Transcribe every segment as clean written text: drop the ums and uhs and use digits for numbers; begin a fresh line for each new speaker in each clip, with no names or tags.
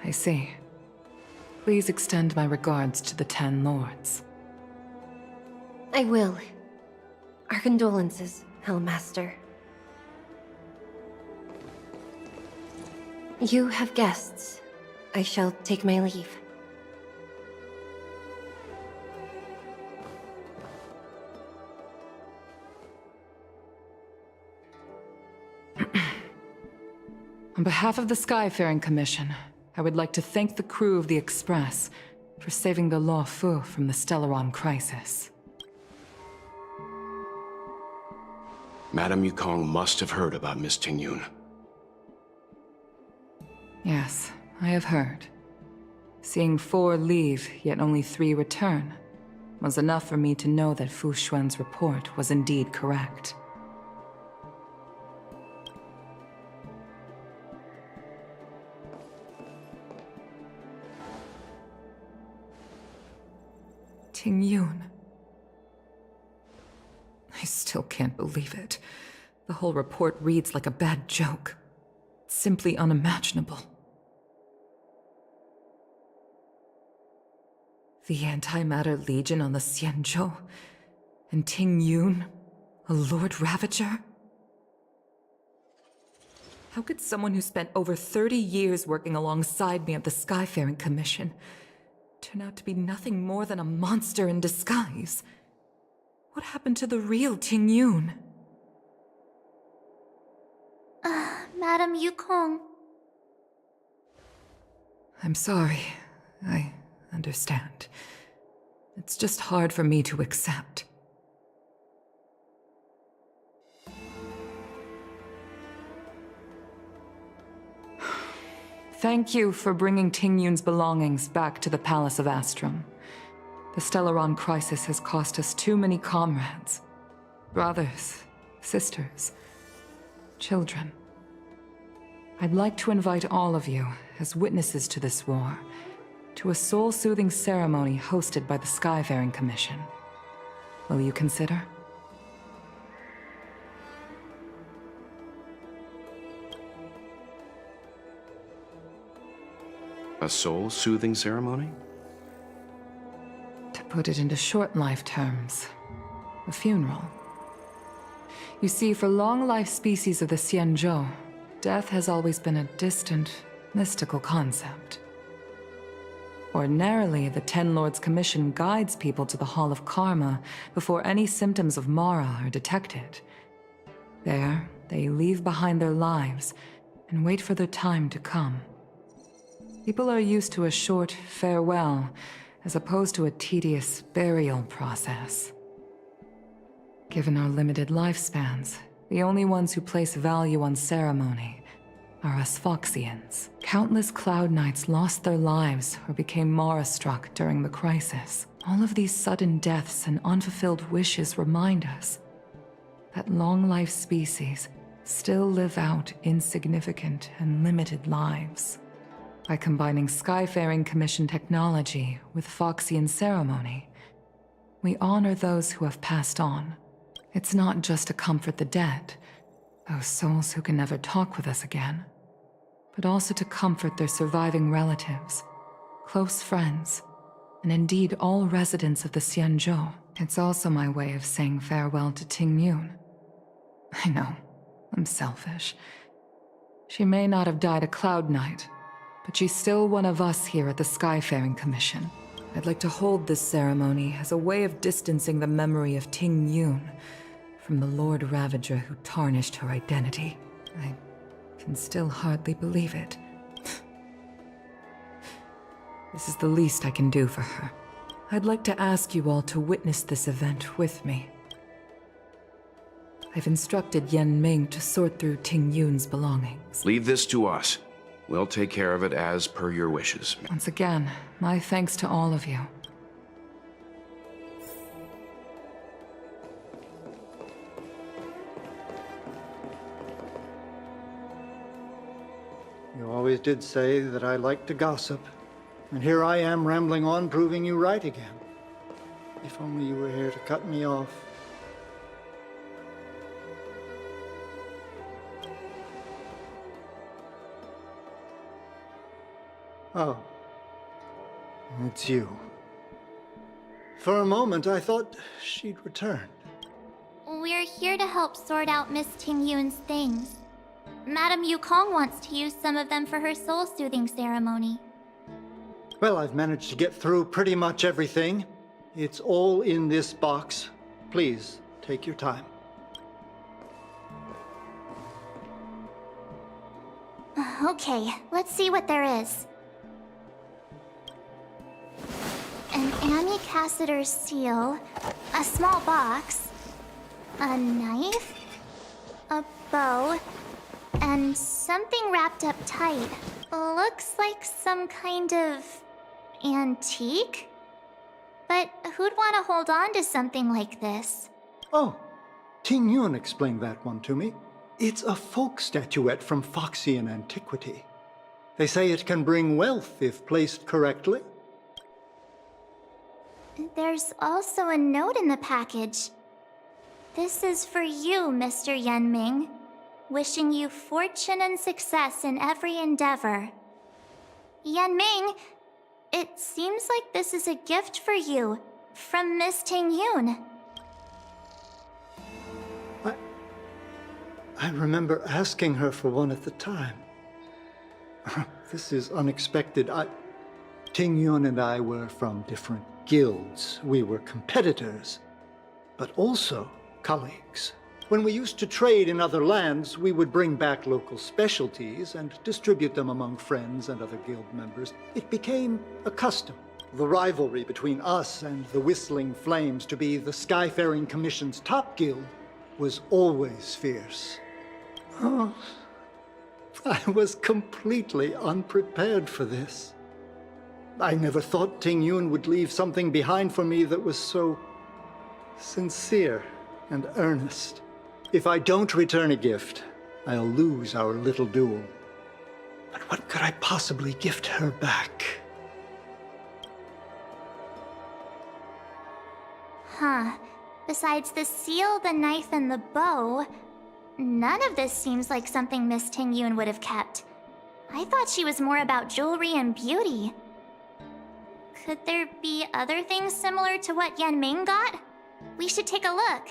I see. Please extend my regards to the 10 lords.
I will. Our condolences, Hellmaster. You have guests. I shall take my leave.
On behalf of the Skyfaring Commission, I would like to thank the crew of the Express for saving the Law Fu from the Stellaron crisis.
Madame Yukong must have heard about Miss Tingyun.
Yes, I have heard. Seeing 4 leave, yet only 3 return, was enough for me to know that Fu Xuan's report was indeed correct. Tingyun. I still can't believe it. The whole report reads like a bad joke. It's simply unimaginable. The Antimatter Legion on the Xianzhou, and Tingyun, a Lord Ravager? How could someone who spent over 30 years working alongside me at the Skyfaring Commission turn out to be nothing more than a monster in disguise? What happened to the real Tingyun?
Madame Yukong.
I'm sorry. I understand. It's just hard for me to accept. Thank you for bringing Tingyun's belongings back to the Palace of Astrum. The Stellaron crisis has cost us too many comrades. Brothers, sisters, children. I'd like to invite all of you, as witnesses to this war, to a soul-soothing ceremony hosted by the Skyfaring Commission. Will you consider?
A soul-soothing ceremony?
To put it into short life terms, a funeral. You see, for long-life species of the Xianzhou, death has always been a distant, mystical concept. Ordinarily, the Ten Lords Commission guides people to the Hall of Karma before any symptoms of Mara are detected. There, they leave behind their lives and wait for their time to come. People are used to a short farewell, as opposed to a tedious burial process. Given our limited lifespans, the only ones who place value on ceremony are us Foxians. Countless Cloud Knights lost their lives or became Mara-struck during the crisis. All of these sudden deaths and unfulfilled wishes remind us that long-life species still live out insignificant and limited lives. By combining Skyfaring Commission technology with Foxian ceremony, we honor those who have passed on. It's not just to comfort the dead, those souls who can never talk with us again, but also to comfort their surviving relatives, close friends, and indeed all residents of the Xianzhou. It's also my way of saying farewell to Tingyun. I know, I'm selfish. She may not have died a Cloud Knight, but she's still one of us here at the Skyfaring Commission. I'd like to hold this ceremony as a way of distancing the memory of Tingyun from the Lord Ravager who tarnished her identity. I can still hardly believe it. This is the least I can do for her. I'd like to ask you all to witness this event with me. I've instructed Yen Ming to sort through Tingyun's belongings.
Leave this to us. We'll take care of it as per your wishes.
Once again, my thanks to all of you.
always did say that I like to gossip. And here I am rambling on, proving you right again. If only you were here to cut me off. Oh. It's you. For a moment, I thought she'd returned.
We're here to help sort out Miss Ting-Yun's things. Madame Yukong wants to use some of them for her soul-soothing ceremony.
Well, I've managed to get through pretty much everything. It's all in this box. Please, take your time.
Okay, let's see what there is. An Amy Cassiter's seal, a small box, a knife, a bow, and something wrapped up tight. Looks like some kind of antique? But who'd want to hold on to something like this?
Oh, Ting Yun explained that one to me. It's a folk statuette from Foxian antiquity. They say it can bring wealth if placed correctly.
There's also a note in the package. This is for you, Mr. Yenming. Wishing you fortune and success in every endeavor. Yenming, it seems like this is a gift for you, from Miss Ting-Yun.
I remember asking her for one at the time. This is unexpected. Ting Yun and I were from different guilds. We were competitors, but also colleagues. When we used to trade in other lands, we would bring back local specialties and distribute them among friends and other guild members. It became a custom. The rivalry between us and the Whistling Flames to be the Skyfaring Commission's top guild was always fierce. Oh, I was completely unprepared for this. I never thought Ting Yun would leave something behind for me that was so sincere and earnest. If I don't return a gift, I'll lose our little duel. But what could I possibly gift her back?
Huh. Besides the seal, the knife, and the bow, none of this seems like something Miss Ting-Yun would have kept. I thought she was more about jewelry and beauty. Could there be other things similar to what Yenming got? We should take a look.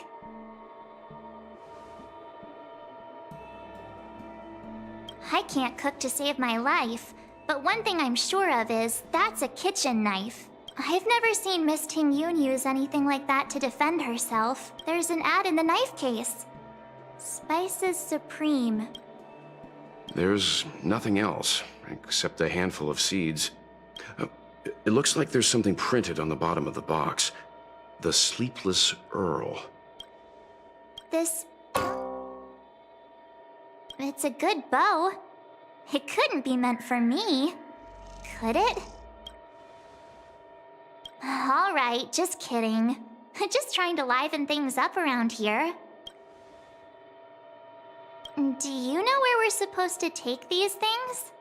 I can't cook to save my life, but one thing I'm sure of is that's a kitchen knife. I've never seen Miss Ting-Yun use anything like that to defend herself. There's an ad in the knife case. Spices Supreme.
There's nothing else, except a handful of seeds. It looks like there's something printed on the bottom of the box. The Sleepless Earl.
This... It's a good bow. It couldn't be meant for me, could it? Alright, just kidding. Just trying to liven things up around here. Do you know where we're supposed to take these things?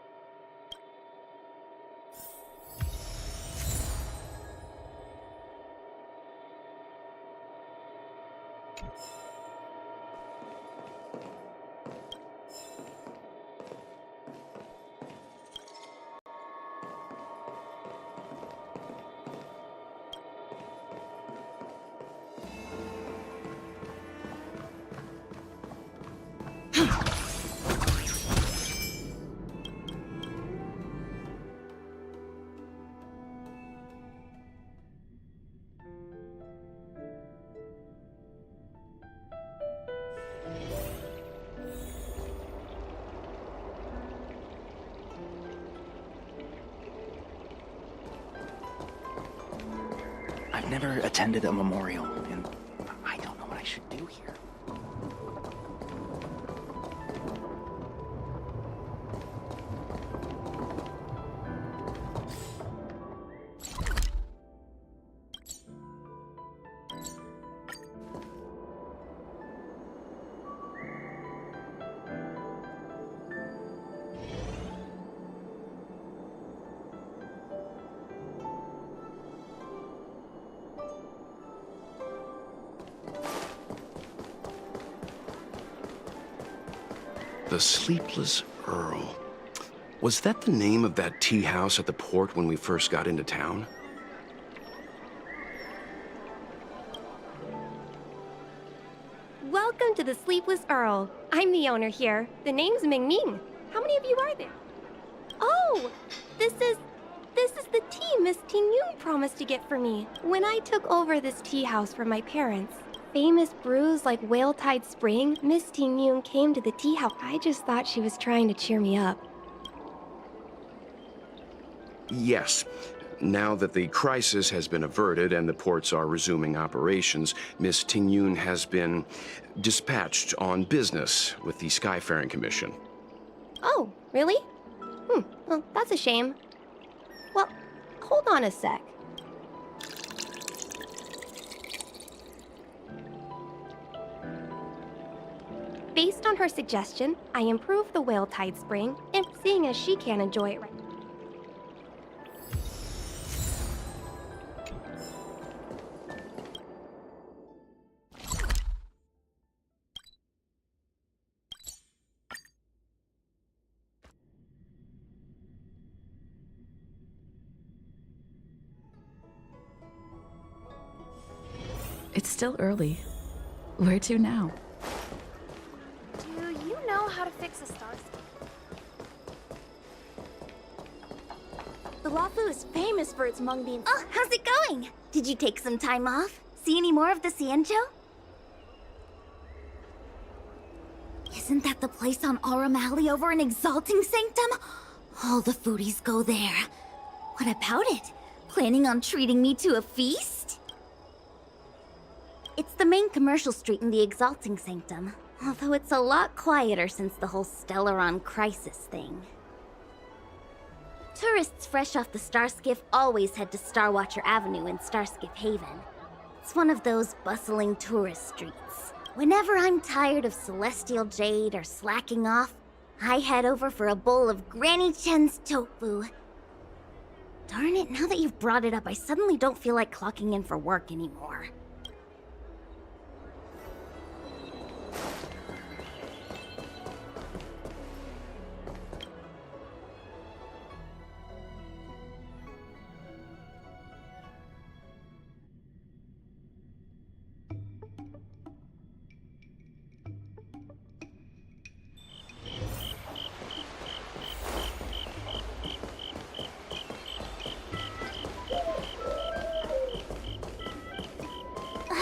I've never attended a memorial, and I don't know what I should do here.
The Sleepless Earl. Was that the name of that tea house at the port when we first got into town?
Welcome to the Sleepless Earl. I'm the owner here. The name's Ming Ming. How many of you are there? Oh, this is the tea Miss Ting Yun promised to get for me when I took over this tea house from my parents. Famous brews like Whale Tide Spring, Miss Ting Yun came to the tea house. I just thought she was trying to cheer me up.
Yes. Now that the crisis has been averted and the ports are resuming operations, Miss Ting Yun has been dispatched on business with the Skyfaring Commission.
Oh, really? Well, that's a shame. Well, hold on a sec. Based on her suggestion, I improved the Whale Tide Spring, and seeing as she can't enjoy it right now.
It's still early. Where to now?
Do you know how to fix a star?
The Wafu is famous for its mung bean.
Oh, how's it going? Did you take some time off? See any more of the Cienjo? Isn't that the place on Aurum Alley over in Exalting Sanctum? All the foodies go there. What about it? Planning on treating me to a feast? It's the main commercial street in the Exalting Sanctum, although it's a lot quieter since the whole Stellaron crisis thing. Tourists fresh off the Starskiff always head to Starwatcher Avenue in Starskiff Haven. It's one of those bustling tourist streets. Whenever I'm tired of Celestial Jade or slacking off, I head over for a bowl of Granny Chen's tofu. Darn it, now that you've brought it up, I suddenly don't feel like clocking in for work anymore.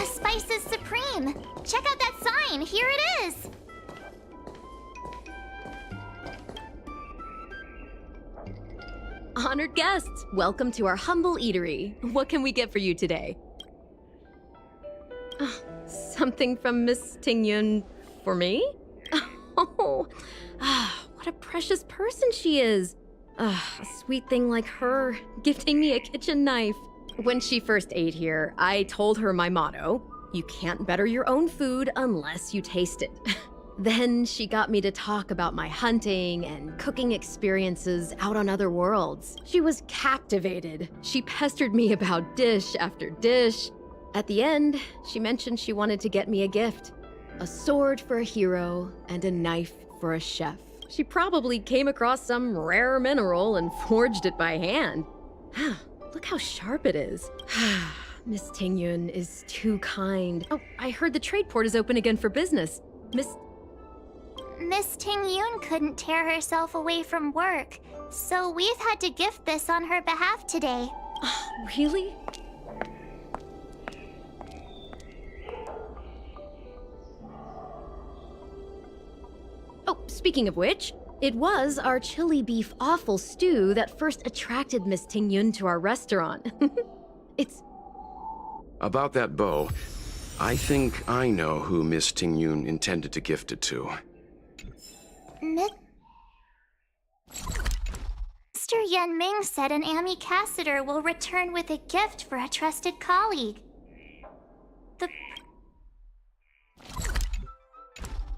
Spices Supreme! Check out that sign! Here it is!
Honored guests, welcome to our humble eatery. What can we get for you today? Something from Miss Ting Yun for me? Oh, what a precious person she is. A sweet thing like her, gifting me a kitchen knife. When she first ate here, I told her my motto: you can't better your own food unless you taste it. Then she got me to talk about my hunting and cooking experiences out on other worlds. She was captivated. She pestered me about dish after dish. At the end, she mentioned she wanted to get me a gift: a sword for a hero and a knife for a chef. She probably came across some rare mineral and forged it by hand. Look how sharp it is. Miss Ting Yun is too kind. Oh, I heard the trade port is open again for business.
Miss Ting Yun couldn't tear herself away from work, so we've had to gift this on her behalf today.
Really? Oh, speaking of which, it was our chili beef offal stew that first attracted Miss Ting Yun to our restaurant. It's...
About that bow, I think I know who Miss Ting Yun intended to gift it to.
Mr. Yan Ming said an Ami Cassider will return with a gift for a trusted colleague. The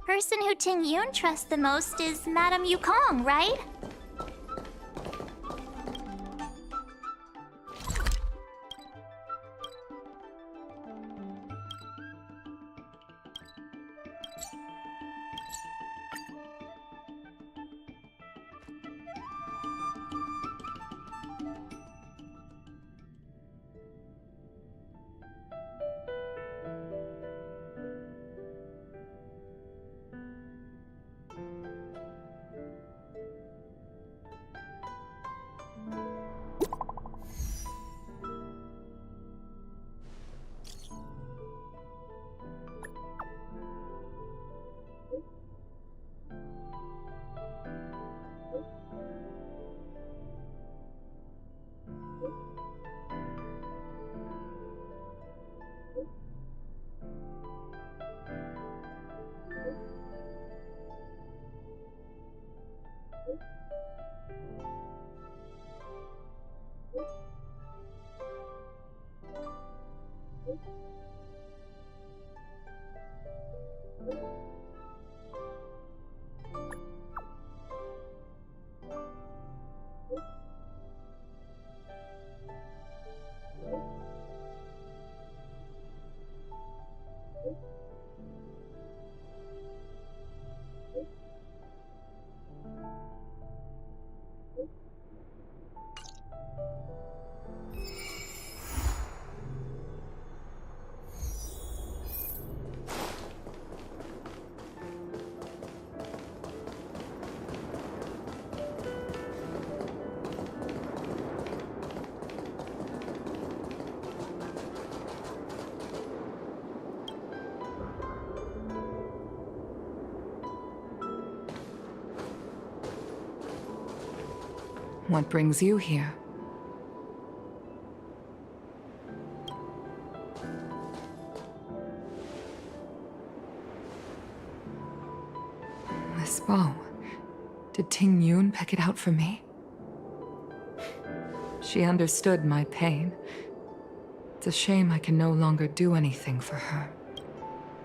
person who Ting Yun trusts the most is Madame Yukong, right?
What brings you here? This bow. Did Ting Yun pick it out for me? She understood my pain. It's a shame I can no longer do anything for her.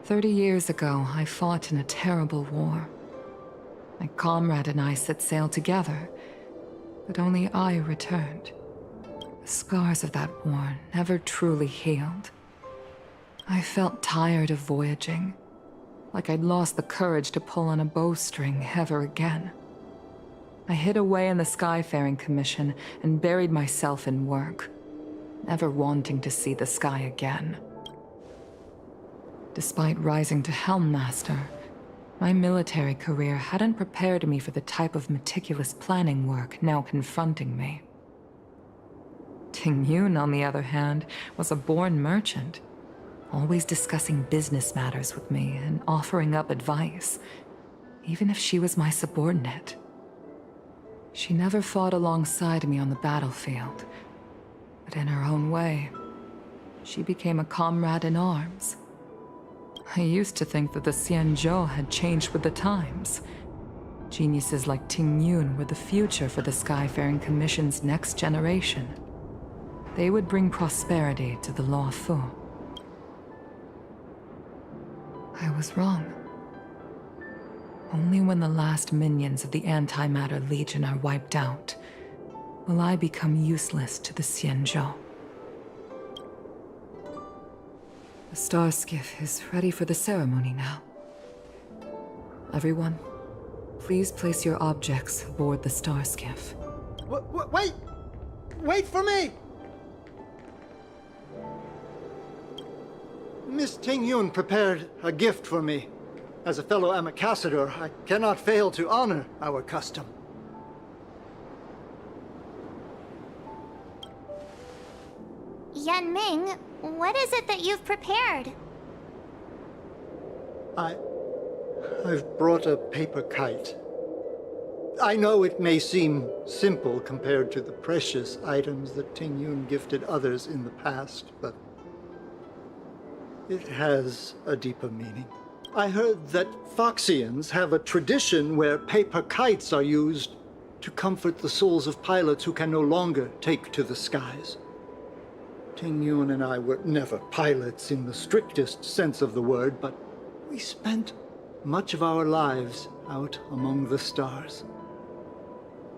30 years ago, I fought in a terrible war. My comrade and I set sail together, but only I returned. The scars of that war never truly healed. I felt tired of voyaging, like I'd lost the courage to pull on a bowstring ever again. I hid away in the Skyfaring Commission and buried myself in work, never wanting to see the sky again. Despite rising to Helm Master, my military career hadn't prepared me for the type of meticulous planning work now confronting me. Ting Yun, on the other hand, was a born merchant, always discussing business matters with me and offering up advice, even if she was my subordinate. She never fought alongside me on the battlefield, but in her own way, she became a comrade in arms. I used to think that the Xianzhou had changed with the times. Geniuses like Ting Yun were the future for the Skyfaring Commission's next generation. They would bring prosperity to the Luofu. I was wrong. Only when the last minions of the Antimatter Legion are wiped out will I become useless to the Xianzhou. The star skiff is ready for the ceremony now. Everyone, please place your objects aboard the star skiff.
Wait! Wait for me! Miss Ting Yun prepared a gift for me. As a fellow ambassador, I cannot fail to honor our custom.
Yan Ming, what is it that you've prepared?
I've brought a paper kite. I know it may seem simple compared to the precious items that Ting Yun gifted others in the past, but it has a deeper meaning. I heard that Foxians have a tradition where paper kites are used to comfort the souls of pilots who can no longer take to the skies. Ting Yun and I were never pilots in the strictest sense of the word, but we spent much of our lives out among the stars.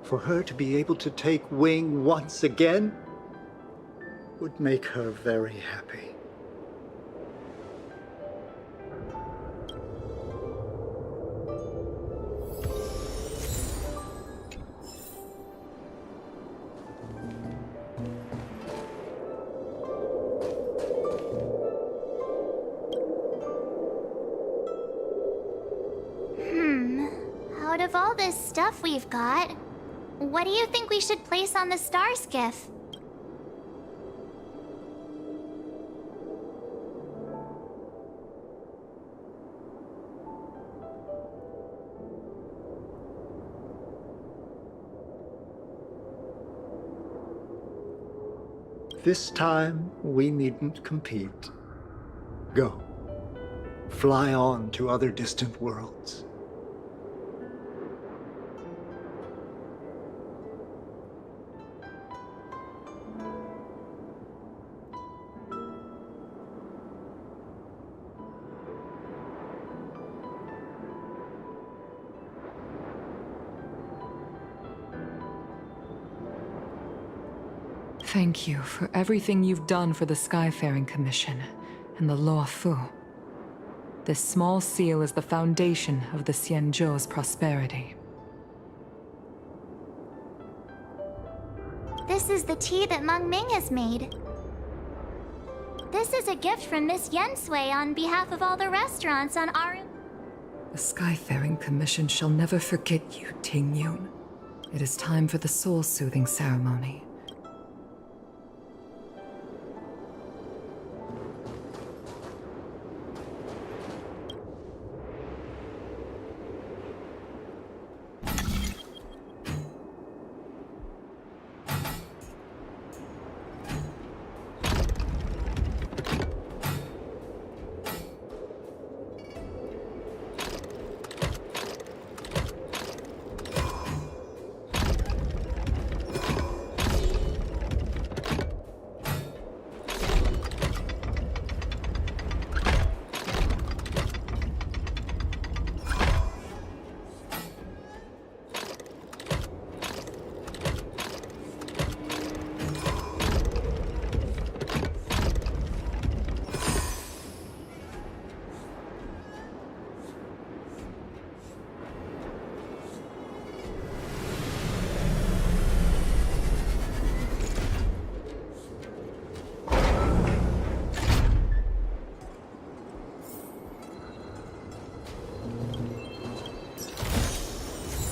For her to be able to take wing once again would make her very happy.
Out of all this stuff we've got, what do you think we should place on the star skiff?
This time, we needn't compete. Go. Fly on to other distant worlds.
Thank you for everything you've done for the Skyfaring Commission and the Law Fu. This small seal is the foundation of the Xianzhou's prosperity.
This is the tea that Meng Ming has made. This is a gift from Miss Yensui on behalf of all the restaurants on our...
The Skyfaring Commission shall never forget you, Ting Yun. It is time for the soul-soothing ceremony.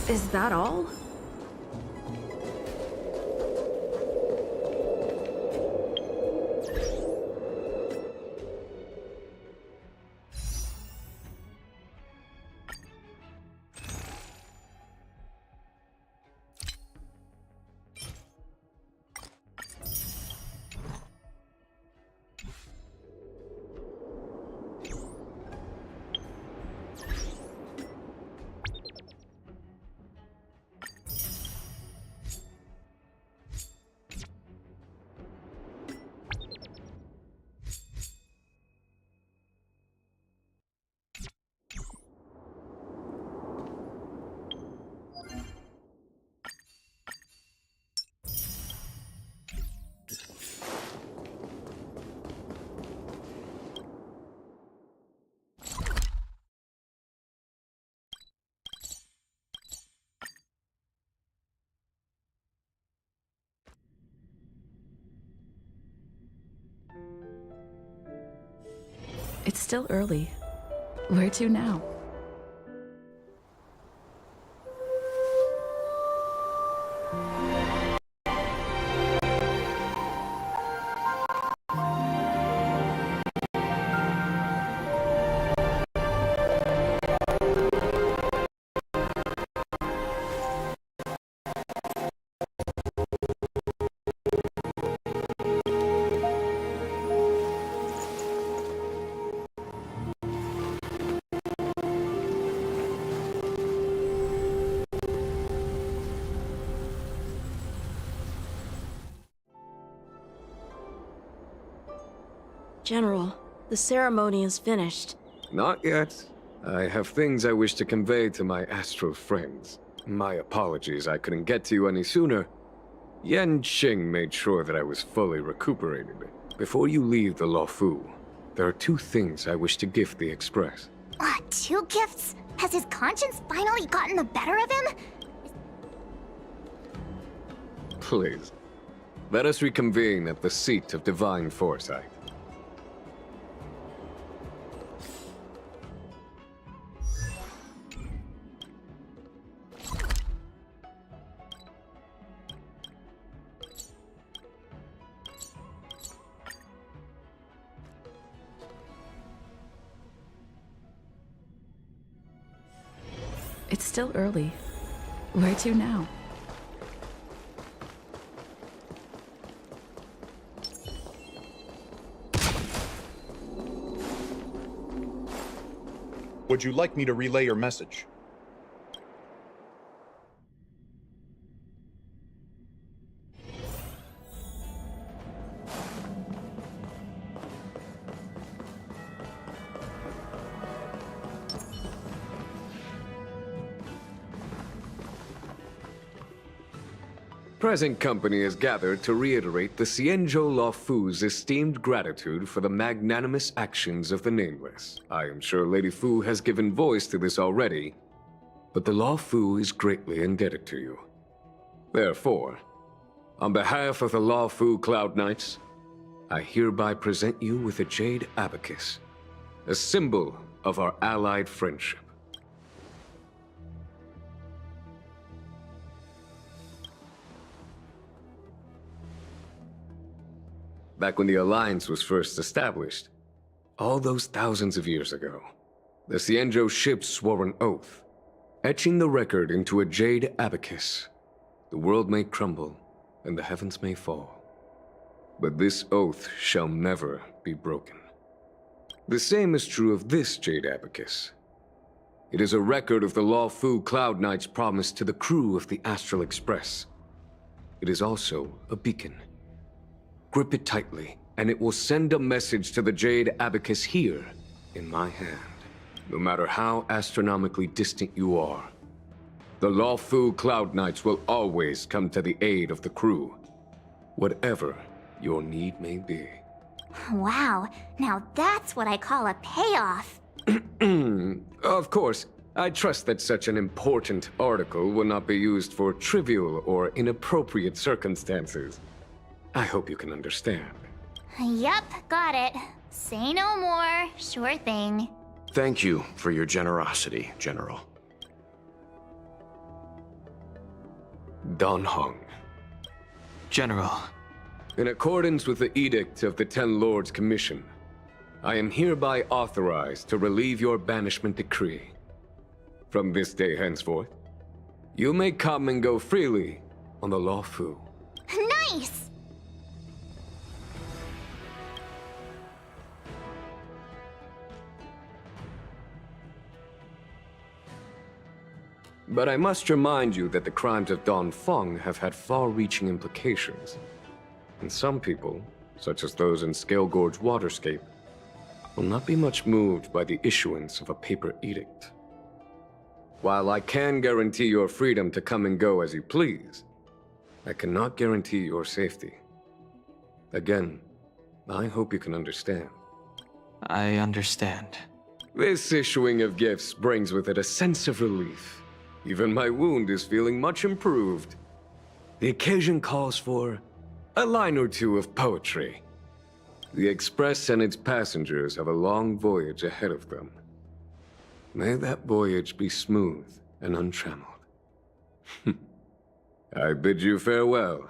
Is that all?
It's still early. Where to now?
General, the ceremony is finished.
Not yet. I have things I wish to convey to my astral friends. My apologies I couldn't get to you any sooner. Yan Qing made sure that I was fully recuperated. Before you leave the Luofu, there are 2 things I wish to gift the Express.
2 gifts? Has his conscience finally gotten the better of him?
Please, let us reconvene at the seat of divine foresight.
It's still early. Where to now?
Would you like me to relay your message?
Present company is gathered to reiterate the Xianzhou Luofu's esteemed gratitude for the magnanimous actions of the Nameless. I am sure Lady Fu has given voice to this already, but the Luofu is greatly indebted to you. Therefore, on behalf of the Luofu Cloud Knights, I hereby present you with a jade abacus, a symbol of our allied friendship. Back when the Alliance was first established, all those thousands of years ago, the Xianzhou ships swore an oath, etching the record into a jade abacus. The world may crumble, and the heavens may fall, but this oath shall never be broken. The same is true of this jade abacus. It is a record of the Luofu Cloud Knight's promise to the crew of the Astral Express. It is also a beacon. Grip it tightly, and it will send a message to the jade abacus here, in my hand. No matter how astronomically distant you are, the Luofu Cloud Knights will always come to the aid of the crew, whatever your need may be.
Wow, now that's what I call a payoff.
Of course, I trust that such an important article will not be used for trivial or inappropriate circumstances. I hope you can understand.
Yup, got it. Say no more. Sure thing.
Thank you for your generosity, General.
Dan Heng.
General.
In accordance with the Edict of the Ten Lords Commission, I am hereby authorized to relieve your banishment decree. From this day henceforth, you may come and go freely on the Luofu.
Nice!
But I must remind you that the crimes of Don Feng have had far-reaching implications. And some people, such as those in Scale Gorge Waterscape, will not be much moved by the issuance of a paper edict. While I can guarantee your freedom to come and go as you please, I cannot guarantee your safety. Again, I hope you can understand.
I understand.
This issuing of gifts brings with it a sense of relief. Even my wound is feeling much improved. The occasion calls for a line or two of poetry. The Express and its passengers have a long voyage ahead of them. May that voyage be smooth and untrammeled. I bid you farewell.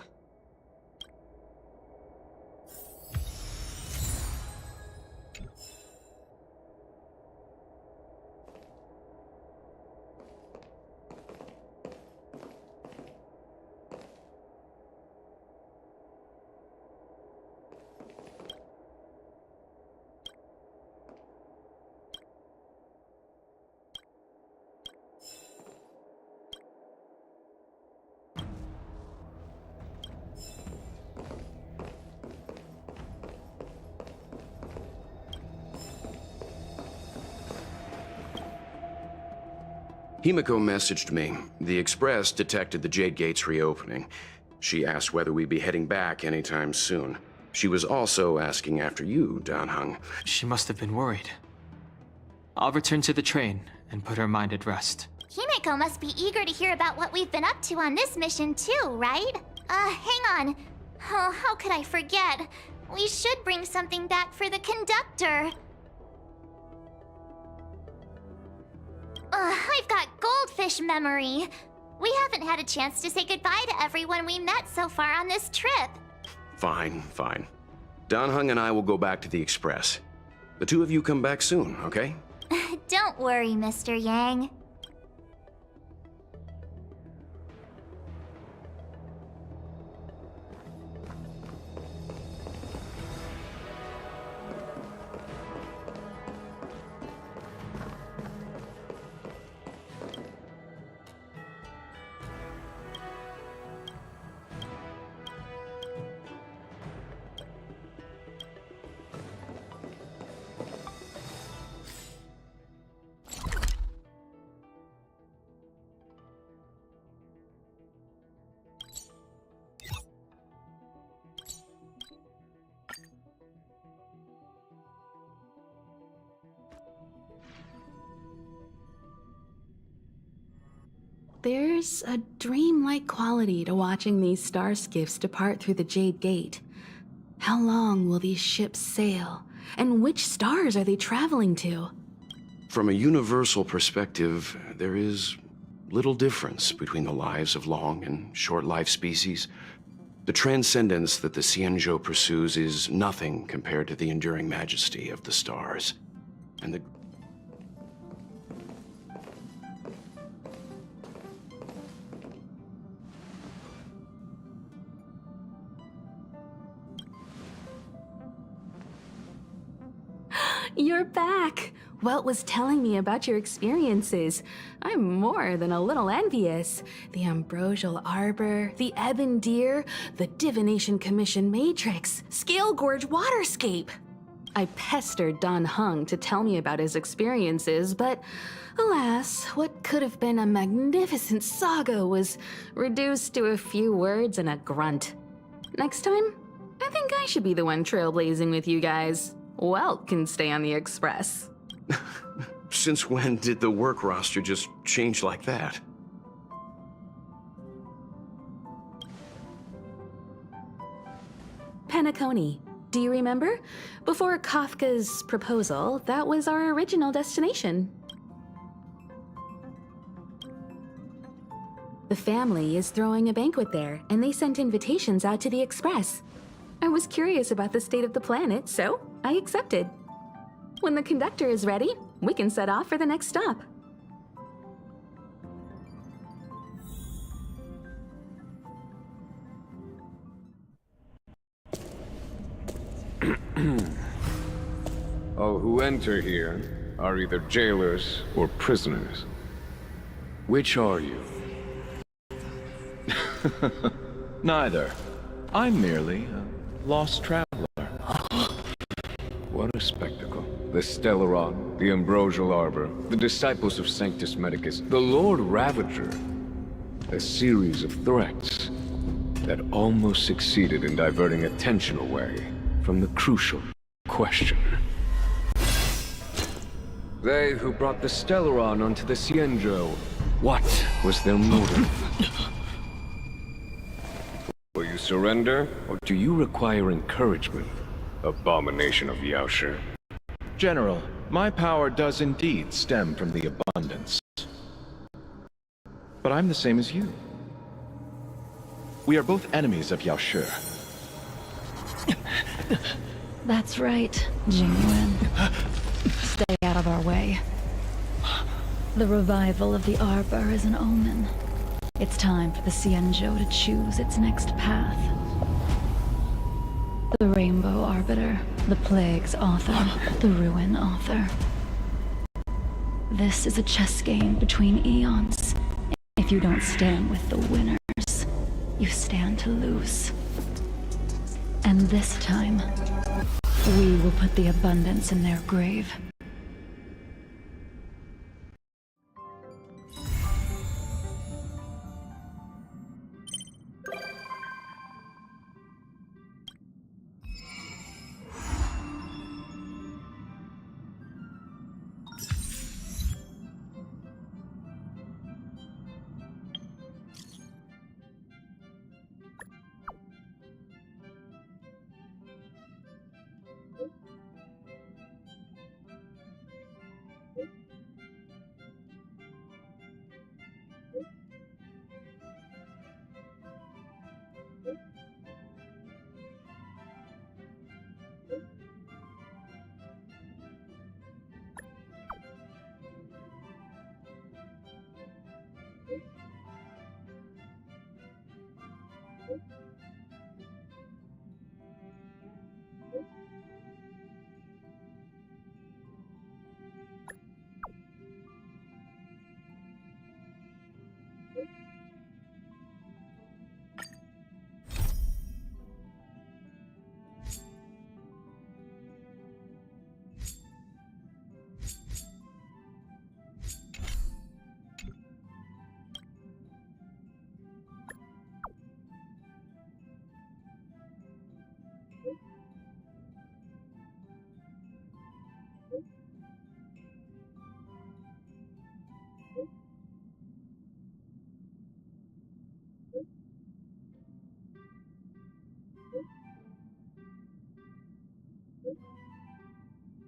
Himiko messaged me. The Express detected the Jade Gates reopening. She asked whether we'd be heading back anytime soon. She was also asking after you, Dan Heng.
She must have been worried. I'll return to the train and put her mind at rest.
Himiko must be eager to hear about what we've been up to on this mission too, right? Hang on. Oh, how could I forget? We should bring something back for the conductor. I've got goldfish memory. We haven't had a chance to say goodbye to everyone we met so far on this trip.
Fine, fine. Dan Heng and I will go back to the Express. The two of you come back soon, okay?
Don't worry, Mr. Yang.
There's a dreamlike quality to watching these star skiffs depart through the Jade Gate. How long will these ships sail? And which stars are they traveling to?
From a universal perspective, there is little difference between the lives of long and short-lived species. The transcendence that the Xianzhou pursues is nothing compared to the enduring majesty of the stars. And the...
You're back! Welt was telling me about your experiences. I'm more than a little envious. The Ambrosial Arbor, the Ebon Deer, the Divination Commission Matrix, Scale Gorge Waterscape. I pestered Don Hung to tell me about his experiences, but alas, what could have been a magnificent saga was reduced to a few words and a grunt. Next time, I think I should be the one trailblazing with you guys. Welt can stay on the Express.
Since when did the work roster just change like that?
Penacony. Do you remember? Before Kafka's proposal, that was our original destination. The family is throwing a banquet there, and they sent invitations out to the Express. I was curious about the state of the planet, so I accepted. When the conductor is ready, we can set off for the next stop.
All who enter here are either jailers or prisoners. Which are you?
Neither. I'm merely a lost traveler.
What a spectacle. The Stellaron, the Ambrosial Arbor, the Disciples of Sanctus Medicus, the Lord Ravager. A series of threats that almost succeeded in diverting attention away from the crucial question. They who brought the Stellaron onto the Xianzhou, what was their motive? Will you surrender, or do you require encouragement? Abomination of Yaoshi.
General, my power does indeed stem from the abundance. But I'm the same as you. We are both enemies of Yaoshi.
That's right, Jingyuan. Stay out of our way. The revival of the Arbor is an omen. It's time for the Xianzhou to choose its next path. The Rainbow Arbiter, the Plague's author, the Ruin author. This is a chess game between eons. If you don't stand with the winners, you stand to lose. And this time, we will put the abundance in their grave.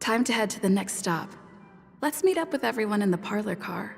Time to head to the next stop. Let's meet up with everyone in the parlor car.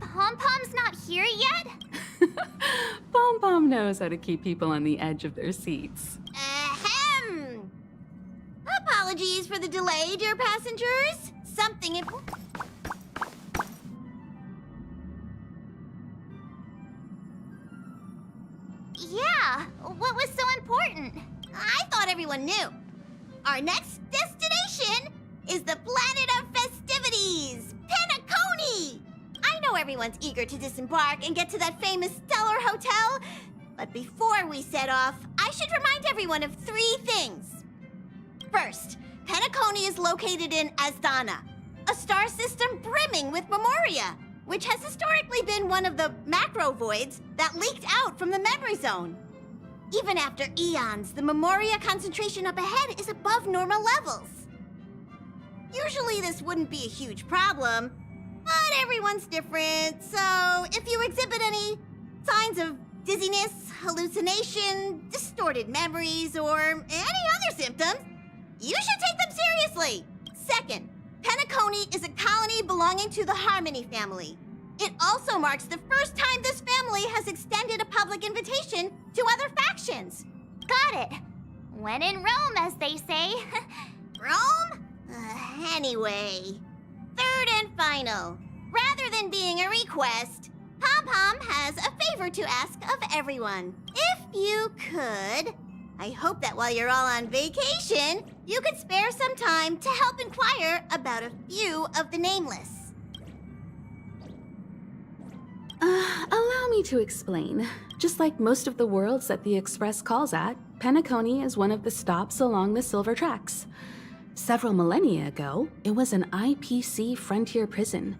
Pom-Pom's not here yet?
Pom Pom knows how to keep people on the edge of their seats.
Ahem! Apologies for the delay, dear passengers. Something important.
Yeah, what was so important?
I thought everyone knew. Our next destination is the planet of festivities, Penacony! I know everyone's eager to disembark and get to that famous Stellar Hotel, but before we set off, I should remind everyone of 3 things. First, Penacony is located in Asdana, a star system brimming with Memoria, which has historically been one of the macro voids that leaked out from the memory zone. Even after eons, the Memoria concentration up ahead is above normal levels. Usually this wouldn't be a huge problem, but everyone's different, so if you exhibit any signs of dizziness, hallucination, distorted memories, or any other symptoms, you should take them seriously. Second, Penacony is a colony belonging to the Harmony family. It also marks the first time this family has extended a public invitation to other factions.
Got it. When in Rome, as they say.
Rome? Anyway. Third and final. Rather than being a request, Pom-Pom has a favor to ask of everyone. If you could, I hope that while you're all on vacation, you could spare some time to help inquire about a few of the nameless.
Allow me to explain. Just like most of the worlds that the Express calls at, Penacony is one of the stops along the Silver Tracks. Several millennia ago, it was an IPC frontier prison,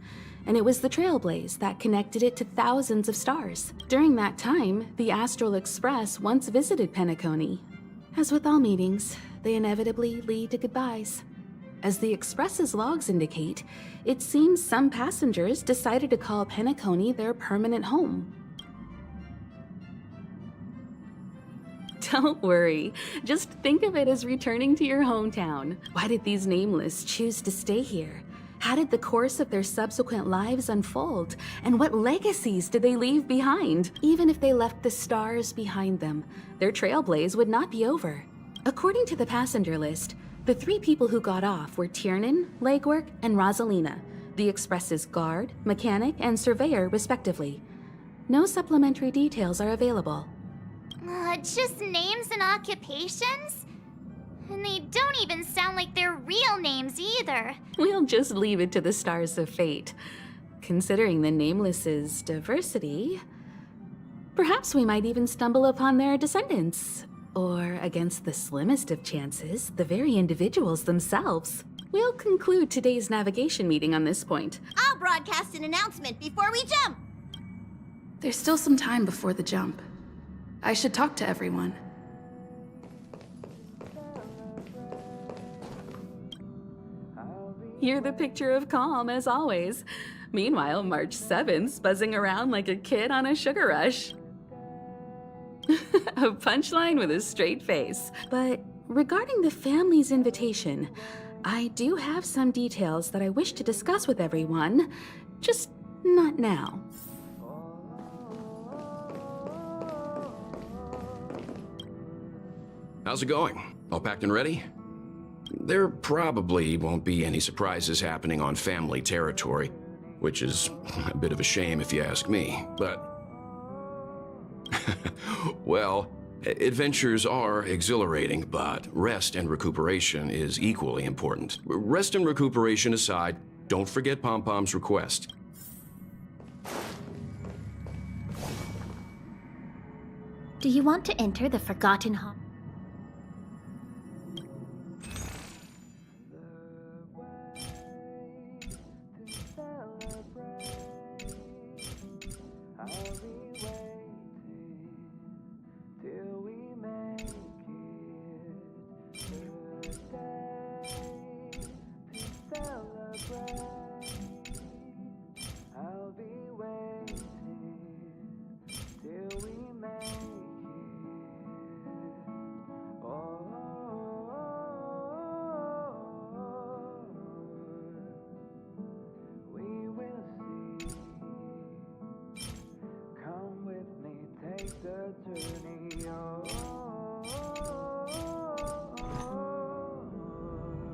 and it was the Trailblaze that connected it to thousands of stars. During that time, the Astral Express once visited Penacony. As with all meetings, they inevitably lead to goodbyes. As the Express's logs indicate, it seems some passengers decided to call Penacony their permanent home. Don't worry, just think of it as returning to your hometown. Why did these nameless choose to stay here? How did the course of their subsequent lives unfold? And what legacies did they leave behind? Even if they left the stars behind them, their trailblaze would not be over. According to the passenger list, the 3 people who got off were Tiernan, Legwork, and Rosalina, the Express's guard, mechanic, and surveyor, respectively. No supplementary details are available.
Just names and occupations? And they don't even sound like their real names either.
We'll just leave it to the stars of fate. Considering the Nameless's diversity, perhaps we might even stumble upon their descendants. Or, against the slimmest of chances, the very individuals themselves. We'll conclude today's navigation meeting on this point.
I'll broadcast an announcement before we jump.
There's still some time before the jump. I should talk to everyone.
You're the picture of calm, as always. Meanwhile, March 7th's buzzing around like a kid on a sugar rush. A punchline with a straight face. But regarding the family's invitation, I do have some details that I wish to discuss with everyone,
Just not now.
How's it going? All packed and ready? There probably won't be any surprises happening on family territory, which is a bit of a shame if you ask me, but... well, adventures are exhilarating, but rest and recuperation is equally important. Rest and recuperation aside, don't forget Pom-Pom's request.
Do you want to enter the Forgotten Hall?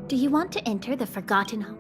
Do you want to enter the Forgotten Hall?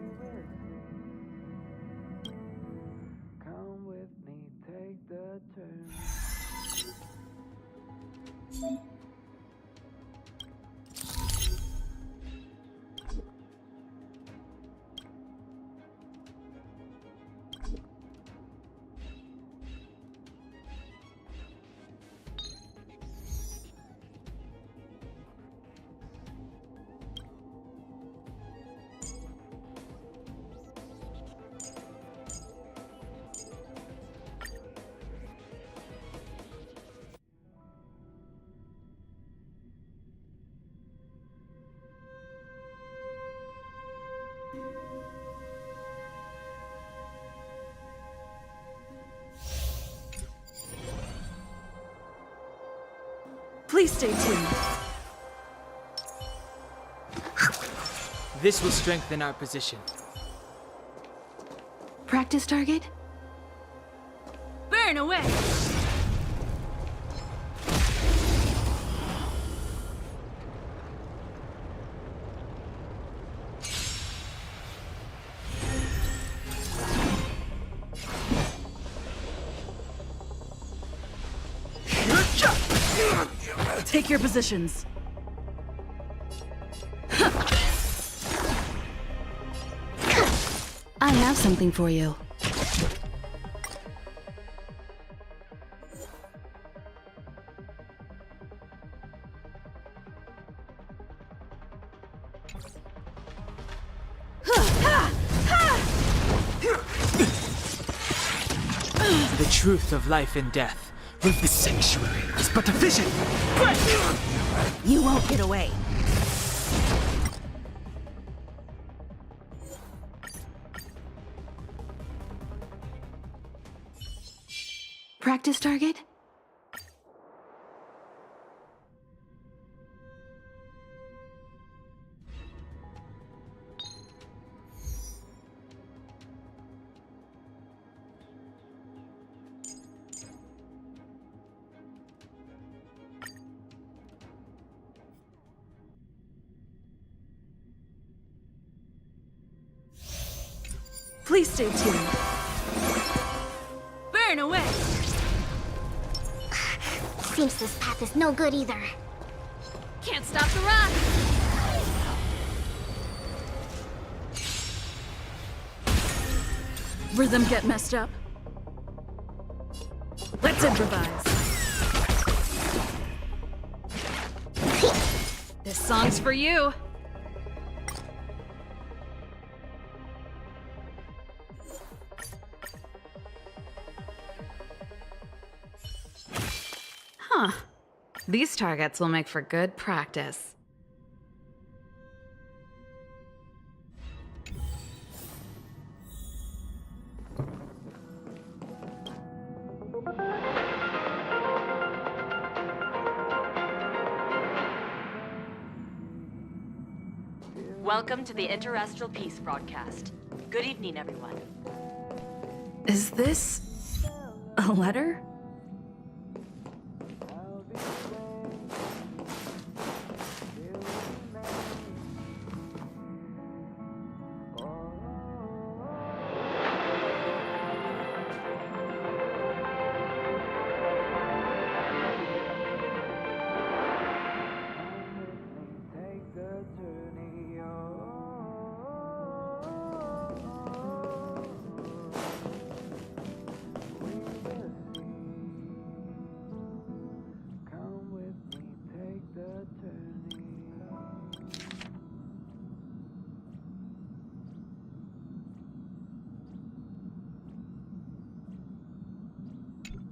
Please stay tuned.
This will strengthen our position.
Practice target? Burn away! Take your positions. I have something for you.
The truth of life and death. The sanctuary is but a vision.
You won't get away.
Practice target? Please stay tuned. Burn away!
Seems this path is no good either.
Can't stop the rock! Rhythm get messed up? Let's improvise. This song's for you.
Huh. These targets will make for good practice.
Welcome to the Interastral Peace broadcast. Good evening, everyone.
Is this a letter?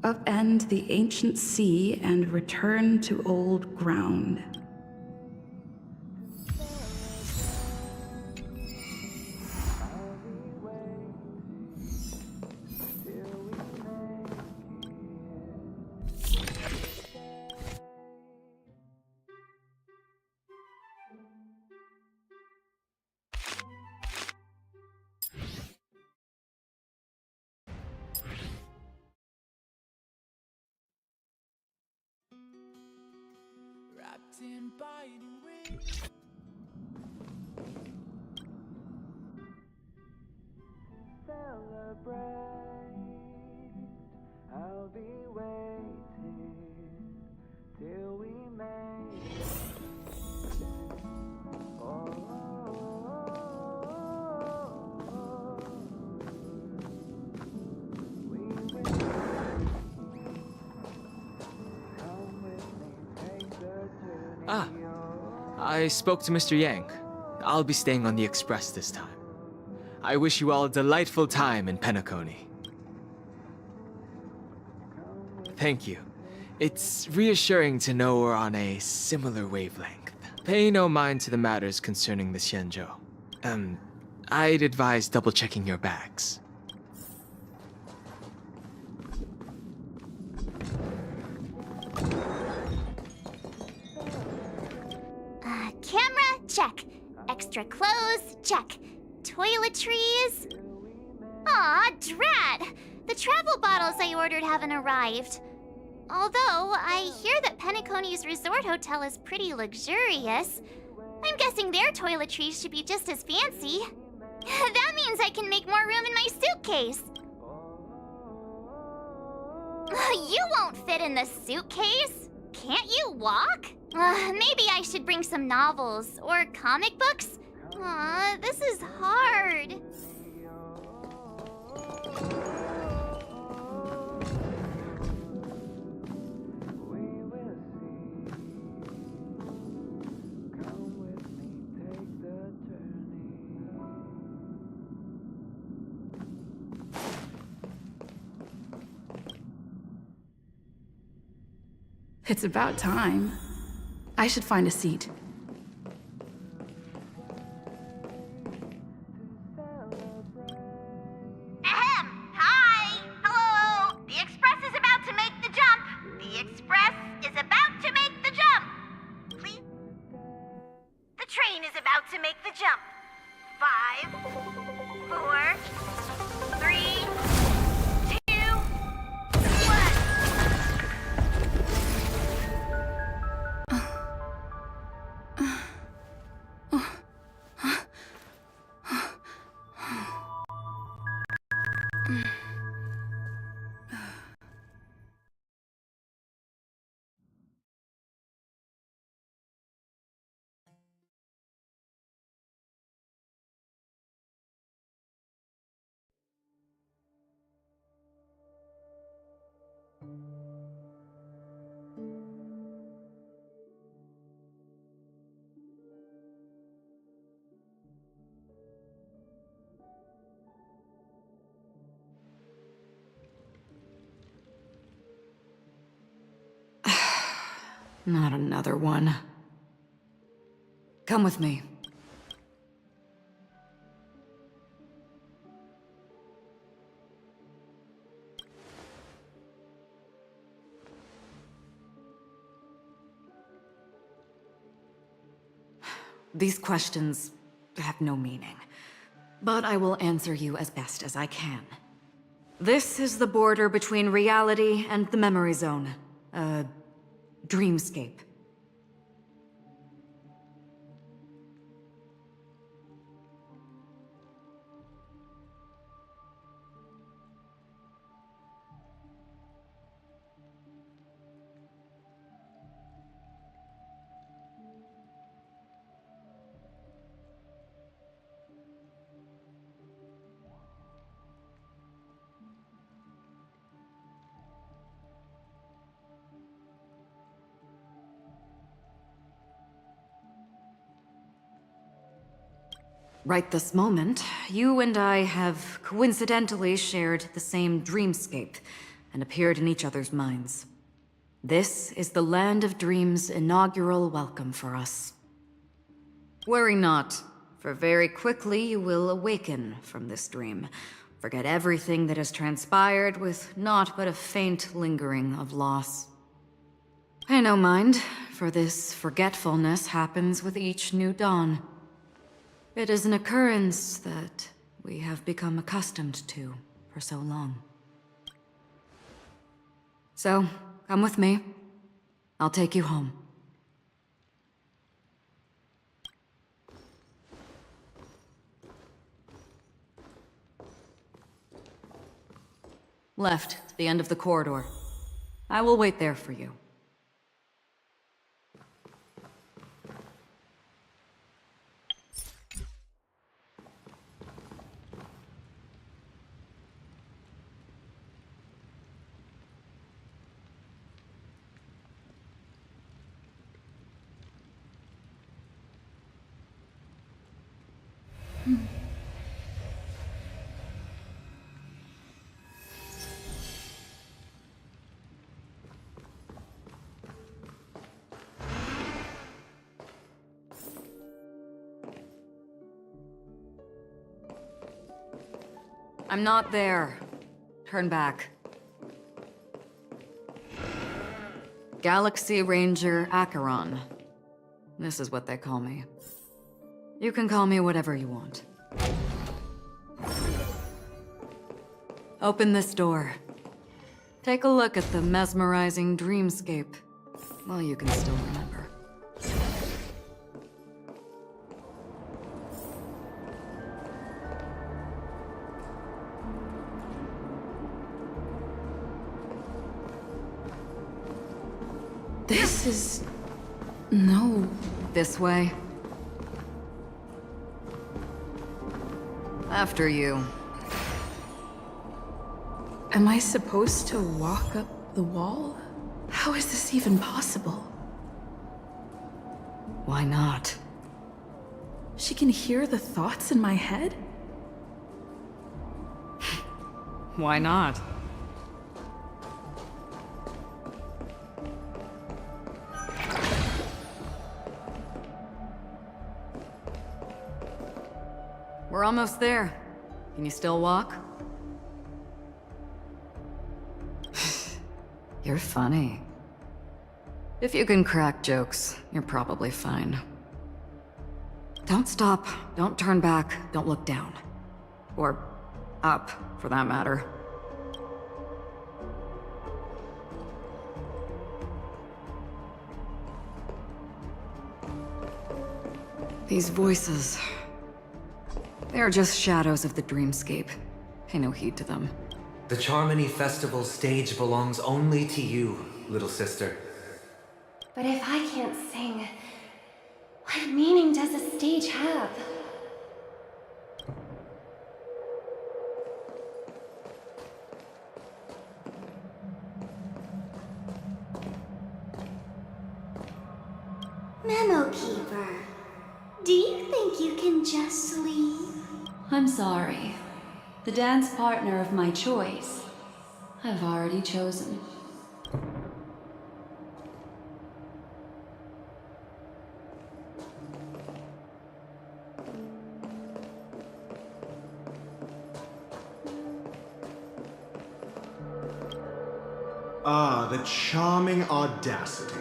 Upend the ancient sea and return to old ground.
Ah, I spoke to Mr. Yang. I'll be staying on the express this time. I wish you all a delightful time in Penacony. Thank you. It's reassuring to know we're on a similar wavelength. Pay no mind to the matters concerning the Xianzhou. I'd advise double-checking your bags.
Camera, check. Extra clothes, check. Toiletries. Aw, drat! The travel bottles I ordered haven't arrived. Although, I hear that Penacony's resort hotel is pretty luxurious. I'm guessing their toiletries should be just as fancy. That means I can make more room in my suitcase. You won't fit in the suitcase. Can't you walk? Maybe I should bring some novels or comic books? Aw, this is hard.
It's about time. I should find a seat.
Ahem! Hi! Hello! The express is about to make the jump! The express is about to make the jump! Please? The train is about to make the jump. 5, 4, 3, 2, 1.
Not another one. Come with me. These questions have no meaning, but I will answer you as best as I can.
This is the border between reality and the memory zone. A dreamscape. Right this moment, you and I have coincidentally shared the same dreamscape and appeared in each other's minds. This is the Land of Dreams' inaugural welcome for us. Worry not, for very quickly you will awaken from this dream, forget everything that has transpired with naught but a faint lingering of loss. Pay no mind, for this forgetfulness happens with each new dawn. It is an occurrence that we have become accustomed to for so long. So, come with me. I'll take you home. Left, to the end of the corridor. I will wait there for you. I'm not there. Turn back. Galaxy Ranger Acheron. This is what they call me. You can call me whatever you want. Open this door. Take a look at the mesmerizing dreamscape. Well, you can still remember.
This is... no.
This way. After you.
Am I supposed to walk up the wall? How is this even possible?
Why not?
She can hear the thoughts in my head?
Why not? We're almost there. Can you still walk? You're funny. If you can crack jokes, you're probably fine. Don't stop, don't turn back, don't look down. Or up, for that matter. These voices... they are just shadows of the dreamscape. Pay no heed to them.
The Charmony Festival stage belongs only to you, little sister.
But if I can't sing, what meaning does a stage have?
Memo Keeper, do you think you can just leave?
I'm sorry. The dance partner of my choice, I've already chosen.
Ah, the charming audacity.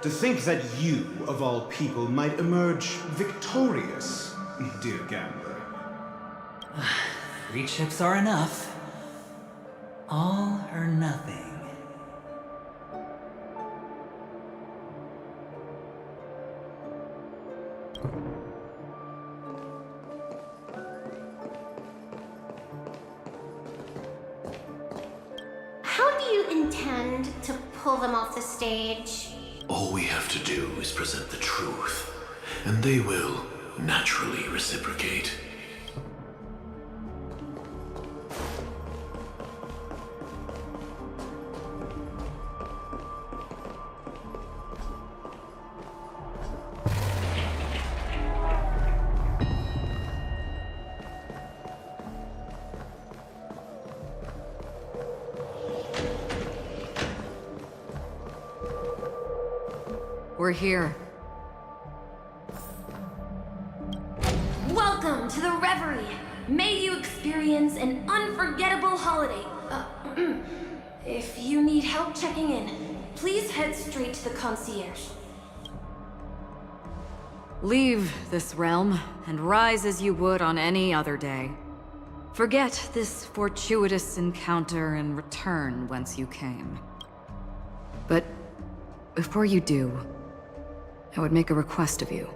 To think that you, of all people, might emerge victorious, dear gambler.
3 chips are enough. All or nothing.
How do you intend to pull them off the stage?
All we have to do is present the truth, and they will naturally reciprocate.
We're here.
Welcome to the Reverie. May you experience an unforgettable holiday. If you need help checking in, please head straight to the concierge.
Leave this realm and rise as you would on any other day. Forget this fortuitous encounter and return whence you came. But before you do, I would make a request of you.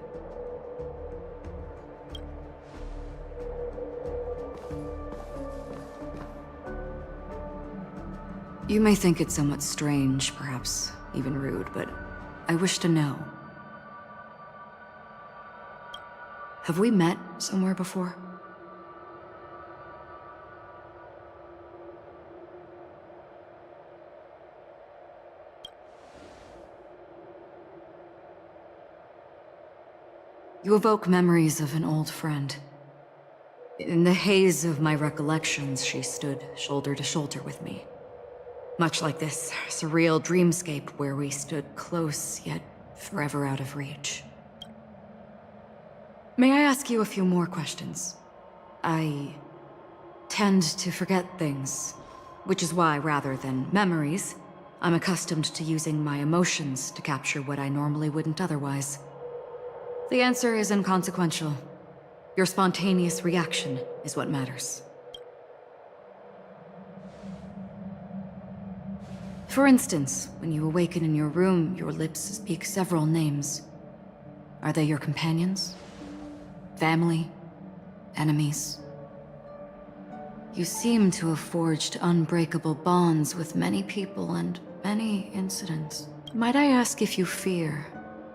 You may think it somewhat strange, perhaps even rude, but I wish to know. Have we met somewhere before? You evoke memories of an old friend. In the haze of my recollections, she stood shoulder to shoulder with me. Much like this surreal dreamscape where we stood close, yet forever out of reach. May I ask you a few more questions? I tend to forget things, which is why, rather than memories, I'm accustomed to using my emotions to capture what I normally wouldn't otherwise. The answer is inconsequential. Your spontaneous reaction is what matters. For instance, when you awaken in your room, your lips speak several names. Are they your companions? Family? Enemies? You seem to have forged unbreakable bonds with many people and many incidents. Might I ask if you fear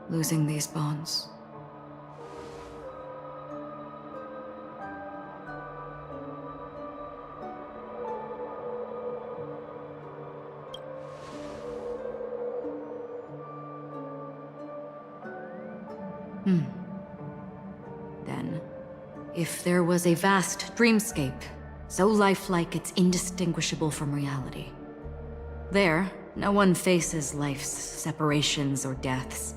losing these bonds? Then, if there was a vast dreamscape, so lifelike it's indistinguishable from reality. There, no one faces life's separations or deaths.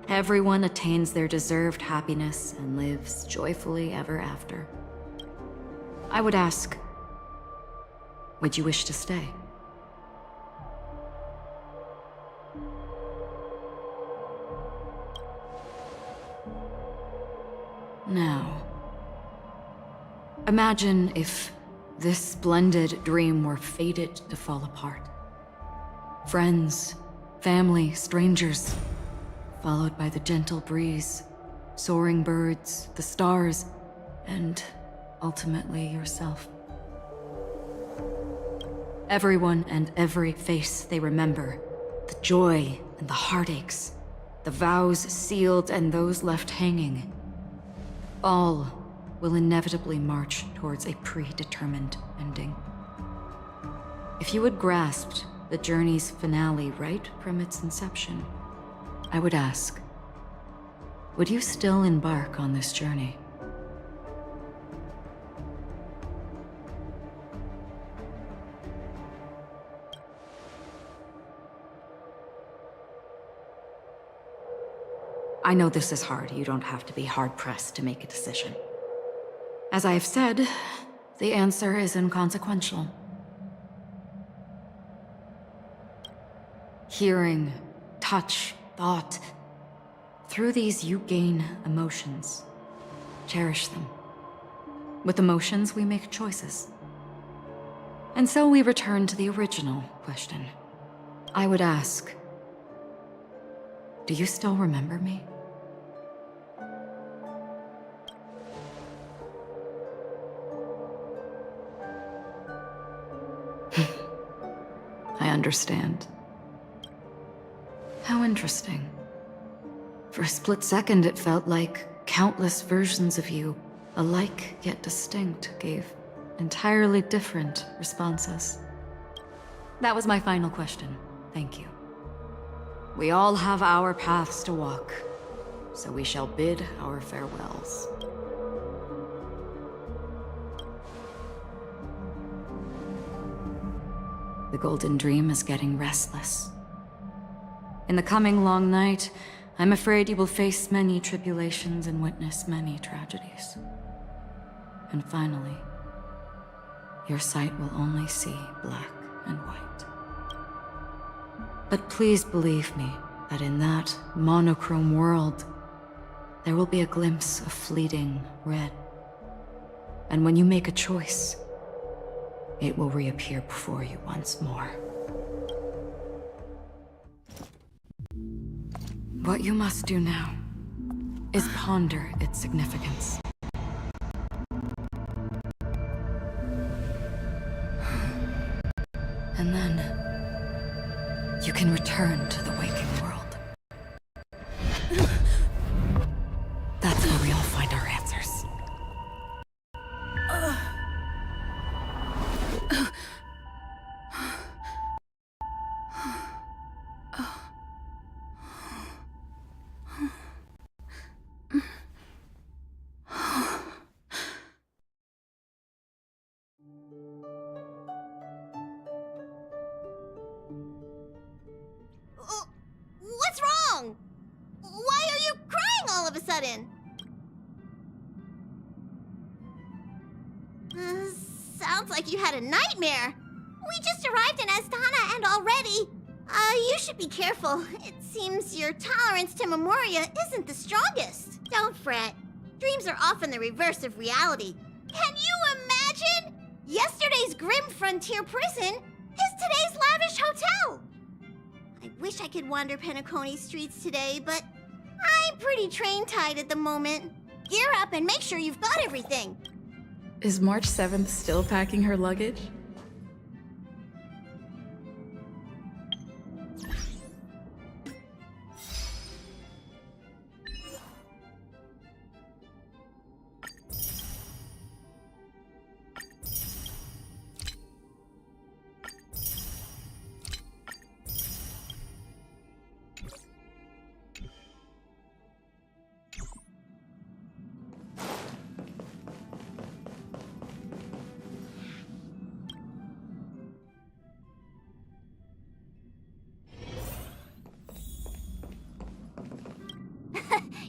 Everyone attains their deserved happiness and lives joyfully ever after. I would ask, would you wish to stay? Now, imagine if this splendid dream were fated to fall apart. Friends, family, strangers, followed by the gentle breeze, soaring birds, the stars, and ultimately yourself. Everyone and every face they remember, the joy and the heartaches, the vows sealed and those left hanging, all will inevitably march towards a predetermined ending. If you had grasped the journey's finale right from its inception, I would ask, would you still embark on this journey? I know this is hard. You don't have to be hard-pressed to make a decision. As I have said, the answer is inconsequential. Hearing, touch, thought. Through these you gain emotions. Cherish them. With emotions we make choices. And so we return to the original question. I would ask, do you still remember me? I understand. How interesting. For a split second, it felt like countless versions of you, alike yet distinct, gave entirely different responses. That was my final question. Thank you. We all have our paths to walk, so we shall bid our farewells. The Golden Dream is getting restless. In the coming long night, I'm afraid you will face many tribulations and witness many tragedies. And finally, your sight will only see black and white. But please believe me that in that monochrome world, there will be a glimpse of fleeting red. And when you make a choice, it will reappear before you once more. What you must do now is ponder its significance. And then, you can return to the waking world. That's where we all find our answers.
What's wrong? Why are you crying all of a sudden? Sounds like you had a nightmare. We just arrived in Astana and already... you should be careful. It seems your tolerance to Memoria isn't the strongest. Don't fret. Dreams are often the reverse of reality. Can you imagine? Yesterday's grim frontier prison is today's lavish hotel. I wish I could wander Penacony's streets today, but I'm pretty train-tied at the moment. Gear up and make sure you've got everything.
Is March 7th still packing her luggage?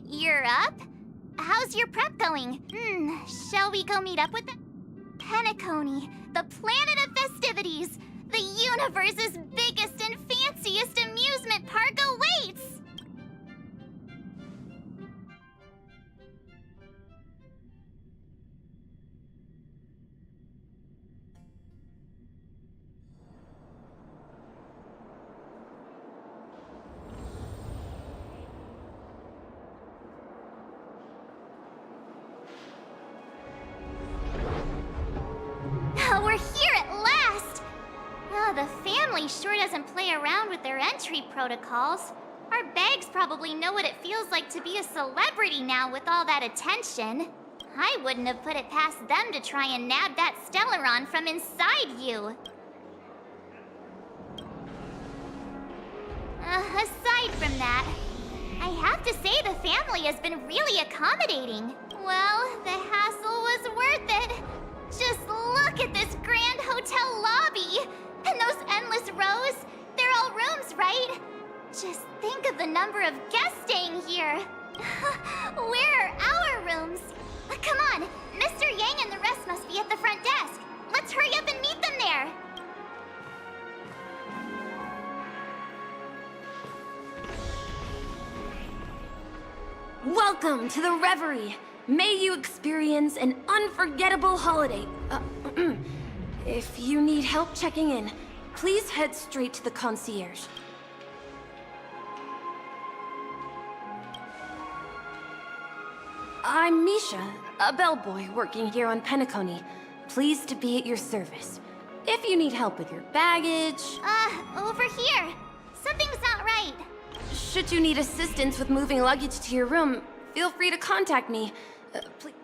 You're up? How's your prep going? Shall we go meet up with the... Penacony, the planet of festivities! The universe's biggest and fanciest amusement park awaits! We're here at last! The family sure doesn't play around with their entry protocols. Our bags probably know what it feels like to be a celebrity now with all that attention. I wouldn't have put it past them to try and nab that Stellaron from inside you. Aside from that, I have to say the family has been really accommodating. Well, the hassle was worth it. Just look at this grand hotel lobby! And those endless rows, they're all rooms, right? Just think of the number of guests staying here. Where are our rooms? Come on, Mr. Yang and the rest must be at the front desk. Let's hurry up and meet them there.
Welcome to the Reverie. May you experience an unforgettable holiday. If you need help checking in, please head straight to the concierge. I'm Misha, a bellboy working here on Penacony. Pleased to be at your service. If you need help with your baggage...
Over here. Something's not right.
Should you need assistance with moving luggage to your room, feel free to contact me. Please...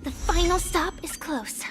The final stop is close.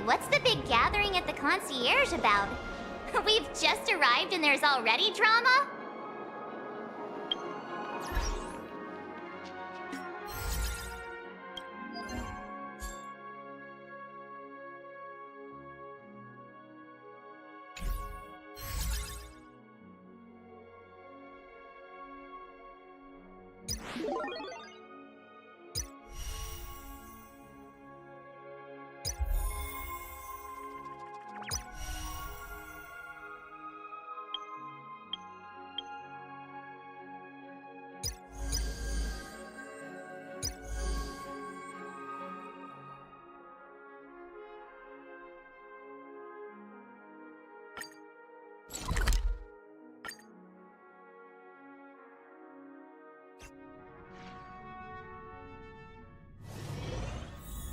what's the big gathering at the concierge about? We've just arrived and there's already drama?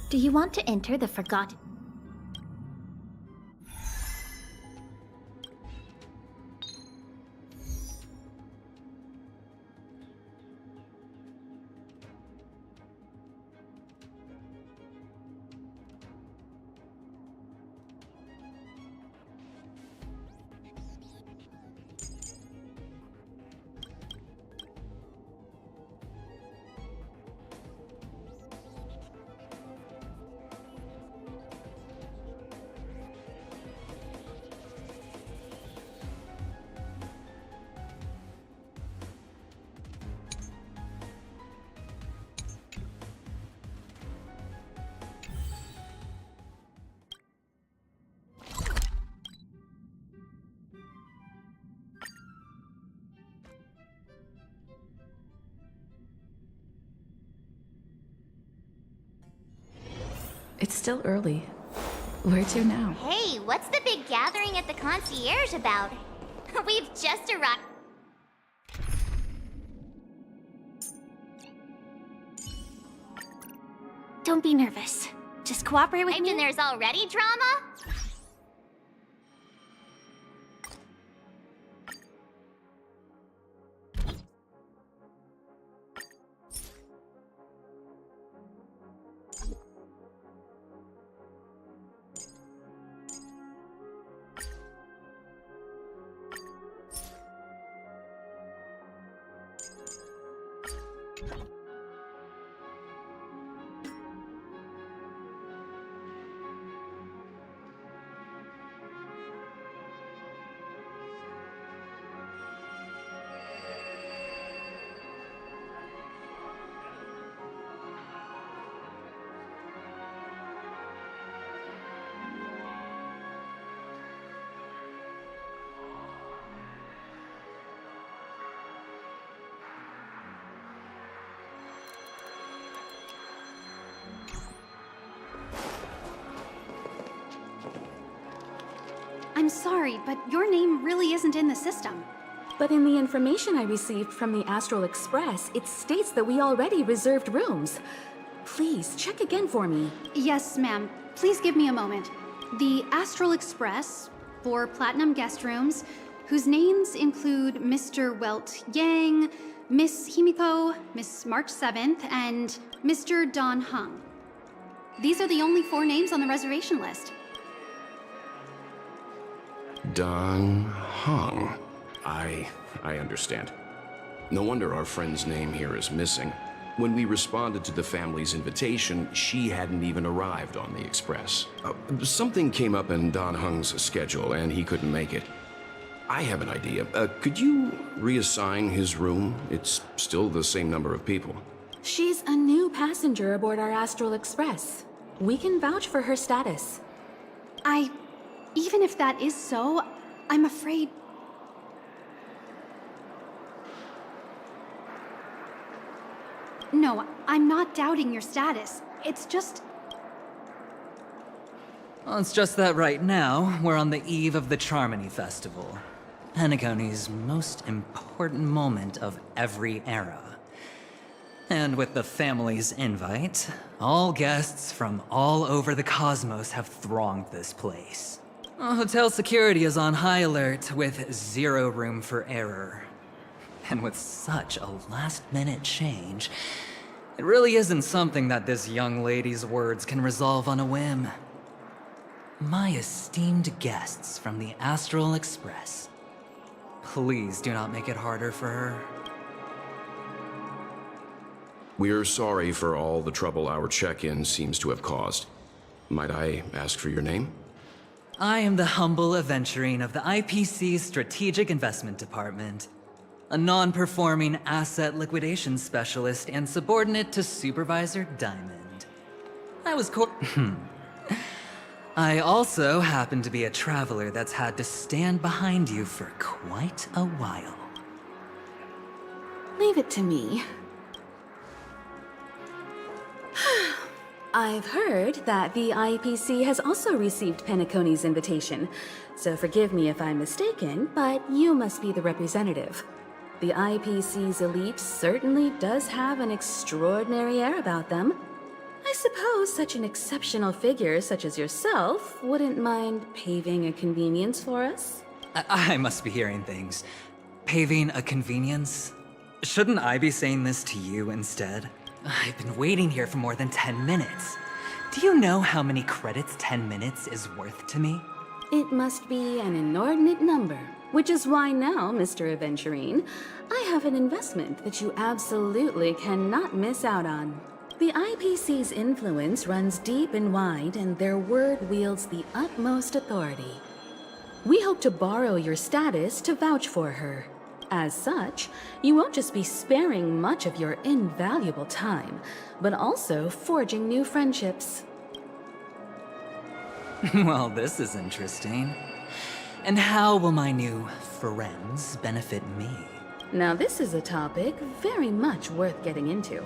Do you want to enter the Forgotten?
It's still early. Where to now?
Hey, what's the big gathering at the concierge about? We've just arrived.
Don't be nervous. Just cooperate with me.
And there's already drama?
I'm sorry, but your name really isn't in the system.
But in the information I received from the Astral Express, it states that we already reserved rooms. Please, check again for me.
Yes, ma'am. Please give me a moment. The Astral Express, for Platinum guest rooms, whose names include Mr. Welt Yang, Miss Himiko, Miss March 7th, and Mr. Don Hung. These are the only 4 names on the reservation list.
Don Hung. I understand. No wonder our friend's name here is missing. When we responded to the family's invitation, she hadn't even arrived on the express. Something came up in Don Hung's schedule, and he couldn't make it. I have an idea. Could you reassign his room? It's still the same number of people.
She's a new passenger aboard our Astral Express. We can vouch for her status.
Even if that is so, I'm afraid... No, I'm not doubting your status. It's just...
Well, it's just that right now, we're on the eve of the Charmony Festival. Penacony's most important moment of every era. And with the family's invite, all guests from all over the cosmos have thronged this place. Hotel security is on high alert with 0 room for error. And with such a last-minute change, it really isn't something that this young lady's words can resolve on a whim. My esteemed guests from the Astral Express. Please do not make it harder for her.
We're sorry for all the trouble our check-in seems to have caused. Might I ask for your name?
I am the humble aventurine of the IPC's Strategic Investment Department. A non-performing asset liquidation specialist and subordinate to Supervisor Diamond. I also happen to be a traveler that's had to stand behind you for quite a while.
Leave it to me. I've heard that the IPC has also received Penacony's invitation, so forgive me if I'm mistaken, but you must be the representative. The IPC's elite certainly does have an extraordinary air about them. I suppose such an exceptional figure such as yourself wouldn't mind paving a convenience for us?
I must be hearing things. Paving a convenience? Shouldn't I be saying this to you instead? I've been waiting here for more than 10 minutes. Do you know how many credits 10 minutes is worth to me?
It must be an inordinate number, which is why now, Mr. Aventurine, I have an investment that you absolutely cannot miss out on. The IPC's influence runs deep and wide, and their word wields the utmost authority. We hope to borrow your status to vouch for her. As such, you won't just be sparing much of your invaluable time, but also forging new friendships.
Well, this is interesting. And how will my new friends benefit me?
Now this is a topic very much worth getting into.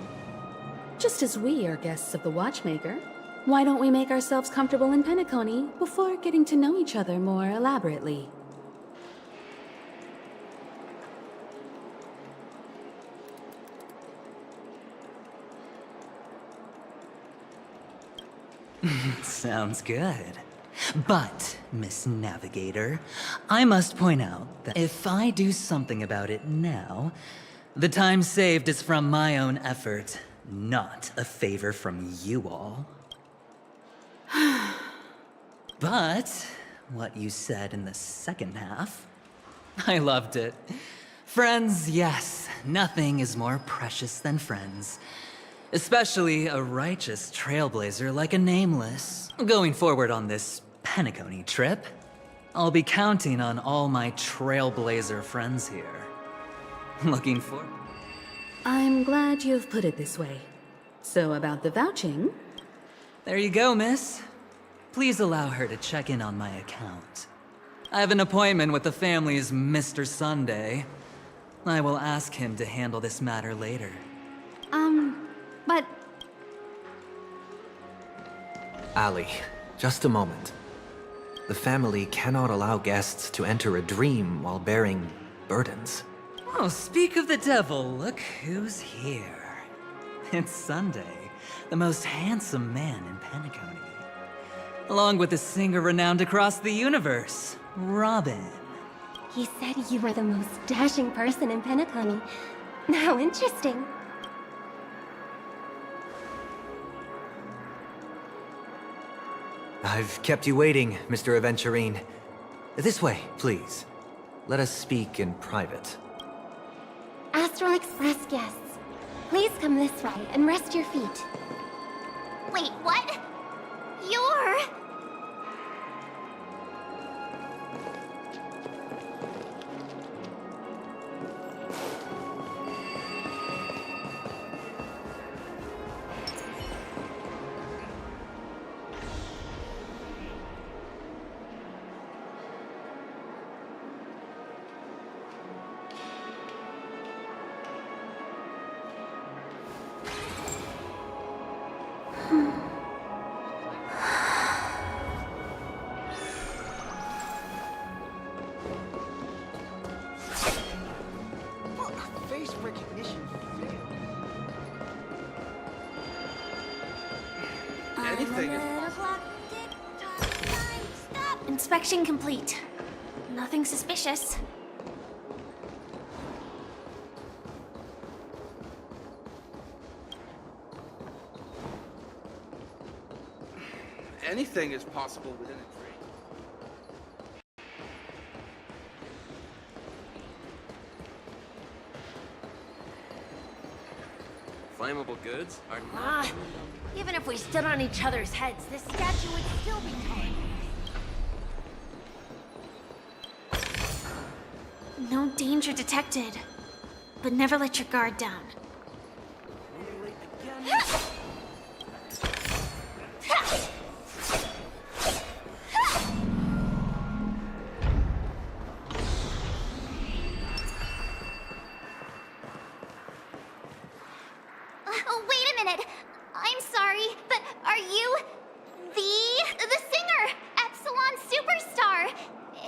Just as we are guests of the Watchmaker, why don't we make ourselves comfortable in Penacony before getting to know each other more elaborately?
Sounds good. But, Miss Navigator, I must point out that if I do something about it now, the time saved is from my own effort, not a favor from you all. But, what you said in the second half, I loved it. Friends, yes, nothing is more precious than friends. Especially a righteous trailblazer like a Nameless. Going forward on this Penacony trip, I'll be counting on all my trailblazer friends here. Looking forward.
I'm glad you've put it this way. So about the vouching...
There you go, miss. Please allow her to check in on my account. I have an appointment with the family's Mr. Sunday. I will ask him to handle this matter later.
But...
Ali, just a moment. The family cannot allow guests to enter a dream while bearing burdens.
Oh, speak of the devil, look who's here. It's Sunday, the most handsome man in Penacony. Along with a singer renowned across the universe, Robin.
He said you were the most dashing person in Penacony. How interesting.
I've kept you waiting, Mr. Aventurine. This way, please. Let us speak in private.
Astral Express guests, please come this way and rest your feet.
Wait, what? You're...
Face recognition failed. Anything is
Stop! Inspection complete. Nothing suspicious.
Anything is possible within a dream.
flammable goods are not...
Ah, even if we stood on each other's heads, this statue would still be taller.
No danger detected. But never let your guard down. Oh, wait a minute. I'm sorry, but are you the singer, Epsilon Superstar?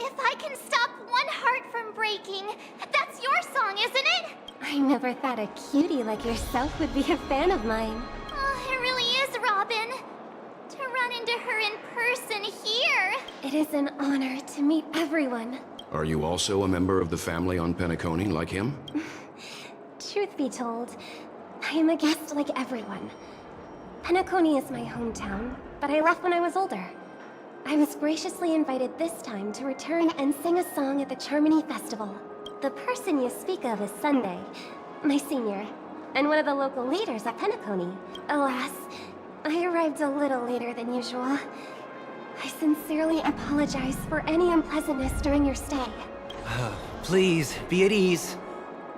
If I can stop one heart from breaking, that's your song, isn't it?
I never thought a cutie like yourself would be a fan of mine.
Oh, it really is, Robin. To run into her in person here.
It is an honor to meet everyone.
Are you also a member of the family on Penacony like him?
Truth be told, I am a guest like everyone. Penacony is my hometown, but I left when I was older. I was graciously invited this time to return and sing a song at the Charmony Festival. The person you speak of is Sunday, my senior, and one of the local leaders at Penacony. Alas, I arrived a little later than usual. I sincerely apologize for any unpleasantness during your stay.
Please, be at ease.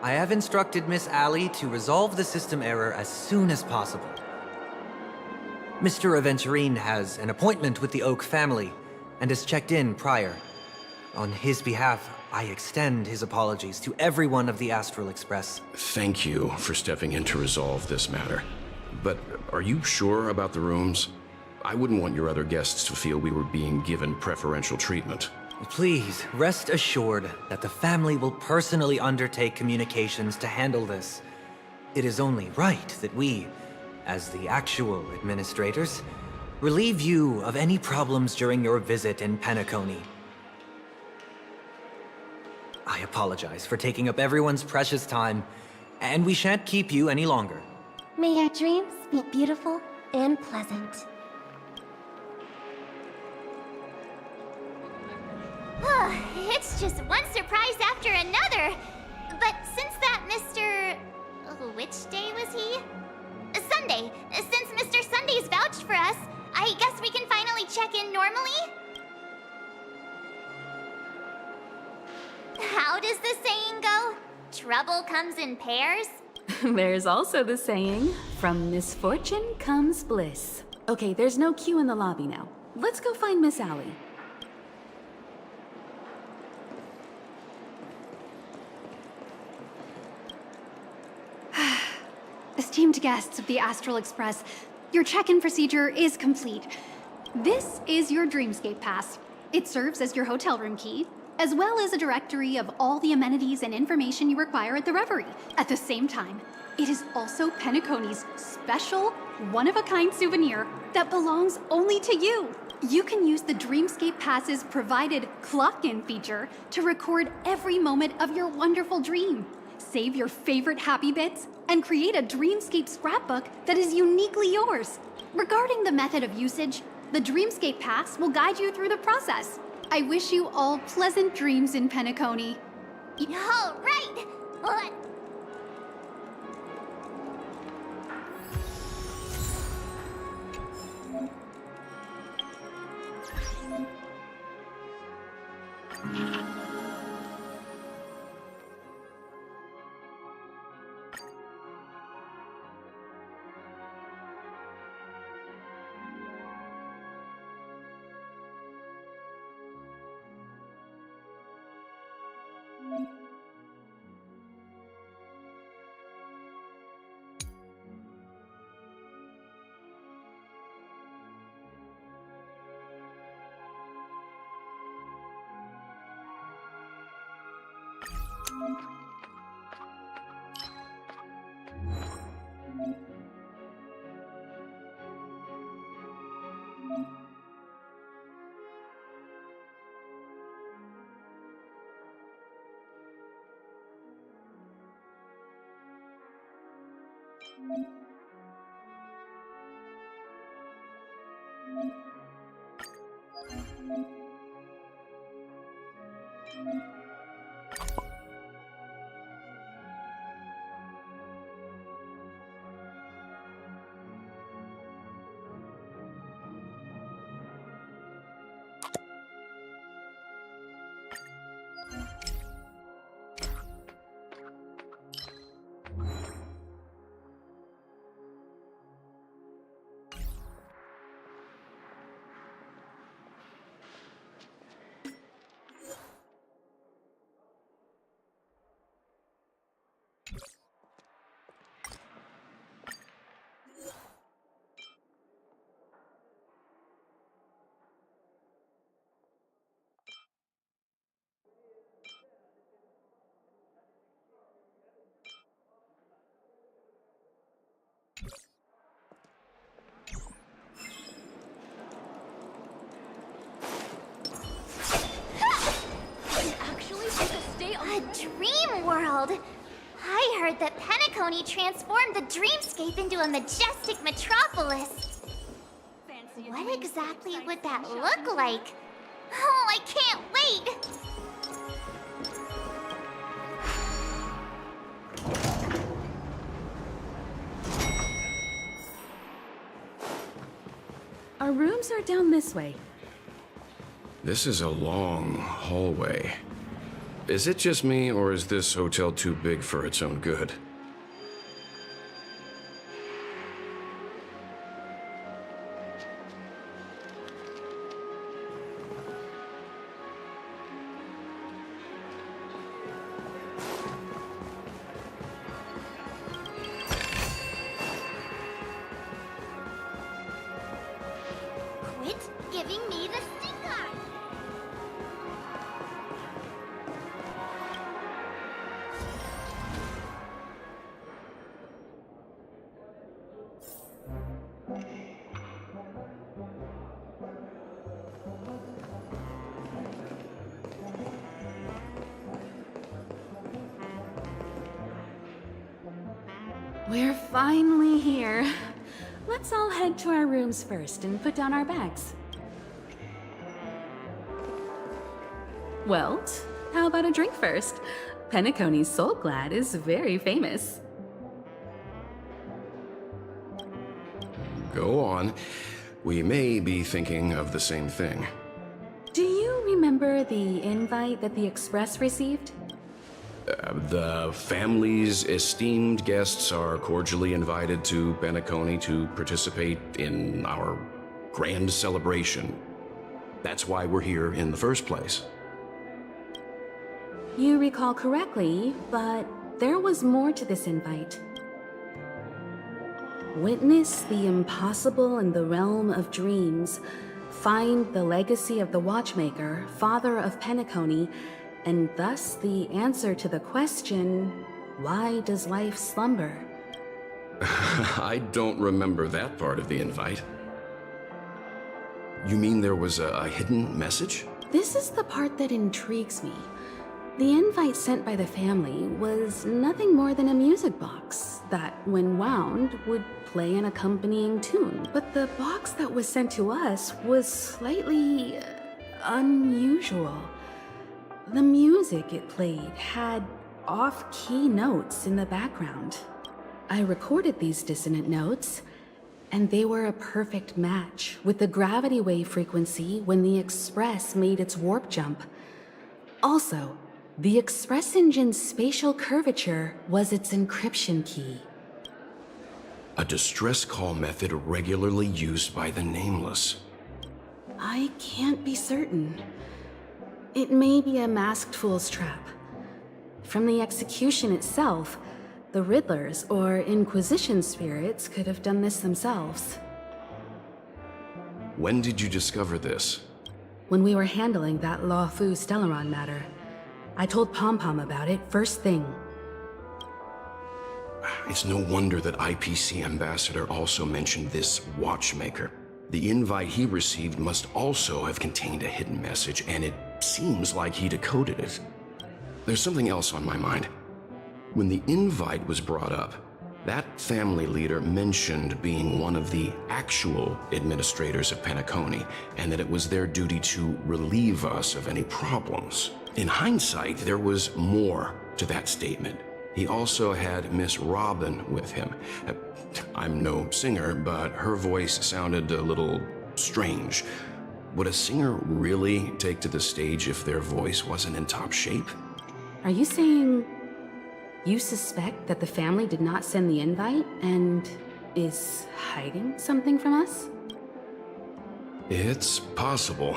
I have instructed Miss Allie to resolve the system error as soon as possible. Mr. Aventurine has an appointment with the Oak family and has checked in prior. On his behalf, I extend his apologies to everyone of the Astral Express.
Thank you for stepping in to resolve this matter. But are you sure about the rooms? I wouldn't want your other guests to feel we were being given preferential treatment.
Please, rest assured that the family will personally undertake communications to handle this. It is only right that we, as the actual administrators, relieve you of any problems during your visit in Penacony. I apologize for taking up everyone's precious time, and we shan't keep you any longer.
May your dreams be beautiful and pleasant.
It's just one surprise after another. But since that Mr... which day was he? Sunday. Since Mr. Sunday's vouched for us, I guess we can finally check in normally? How does the saying go? Trouble comes in pairs?
There's also the saying, from misfortune comes bliss. Okay, there's no queue in the lobby now. Let's go find Miss Allie.
Esteemed guests of the Astral Express, your check-in procedure is complete. This is your Dreamscape Pass. It serves as your hotel room key, as well as a directory of all the amenities and information you require at the Reverie. At the same time, it is also Penacony's special, one-of-a-kind souvenir that belongs only to you. You can use the Dreamscape Pass's provided clock-in feature to record every moment of your wonderful dream. Save your favorite happy bits, and create a Dreamscape scrapbook that is uniquely yours. Regarding the method of usage, the Dreamscape Pass will guide you through the process. I wish you all pleasant dreams in Penacony.
All right! world. I heard that Penacony transformed the dreamscape into a majestic metropolis. What exactly would that look like? Oh, I can't wait!
Our rooms are down this way.
This is a long hallway. Is it just me, or is this hotel too big for its own good?
Quit giving me the stink eye!
We're finally here. Let's all head to our rooms first and put down our bags. Welt, how about a drink first? Penacony's Soul Glad is very famous.
Go on. We may be thinking of the same thing.
Do you remember the invite that the Express received?
The family's esteemed guests are cordially invited to Penacony to participate in our grand celebration. That's why we're here in the first place.
You recall correctly, but there was more to this invite. Witness the impossible in the realm of dreams. Find the legacy of the Watchmaker, father of Penacony, and thus the answer to the question, why does life slumber?
I don't remember that part of the invite. You mean there was a hidden message?
This is the part that intrigues me. The invite sent by the family was nothing more than a music box that, when wound, would play an accompanying tune. But the box that was sent to us was slightly unusual. The music it played had off-key notes in the background. I recorded these dissonant notes, and they were a perfect match with the gravity wave frequency when the Express made its warp jump. Also, the Express engine's spatial curvature was its encryption key.
A distress call method regularly used by the Nameless.
I can't be certain. It may be a masked fool's trap. From the execution itself, the Riddlers or Inquisition spirits could have done this themselves.
When did you discover this?
When we were handling that Law Fu Stellaron matter, I told Pom Pom about it first thing.
It's no wonder that IPC Ambassador also mentioned this Watchmaker. The invite he received must also have contained a hidden message, and it seems like he decoded it. There's something else on my mind. When the invite was brought up, that family leader mentioned being one of the actual administrators of Penacony, and that it was their duty to relieve us of any problems. In hindsight, there was more to that statement. He also had Miss Robin with him. I'm no singer, but her voice sounded a little strange. Would a singer really take to the stage if their voice wasn't in top shape?
Are you saying you suspect that the family did not send the invite and is hiding something from us?
It's possible.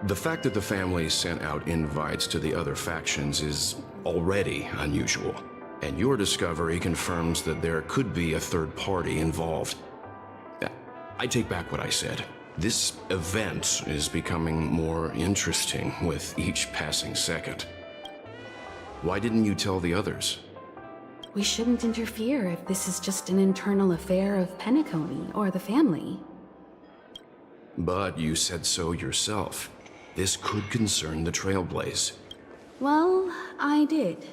The fact that the family sent out invites to the other factions is already unusual, and your discovery confirms that there could be a third party involved. I take back what I said. This event is becoming more interesting with each passing second. Why didn't you tell the others?
We shouldn't interfere if this is just an internal affair of Penacony or the family.
But you said so yourself. This could concern the Trailblaze.
Well, I did.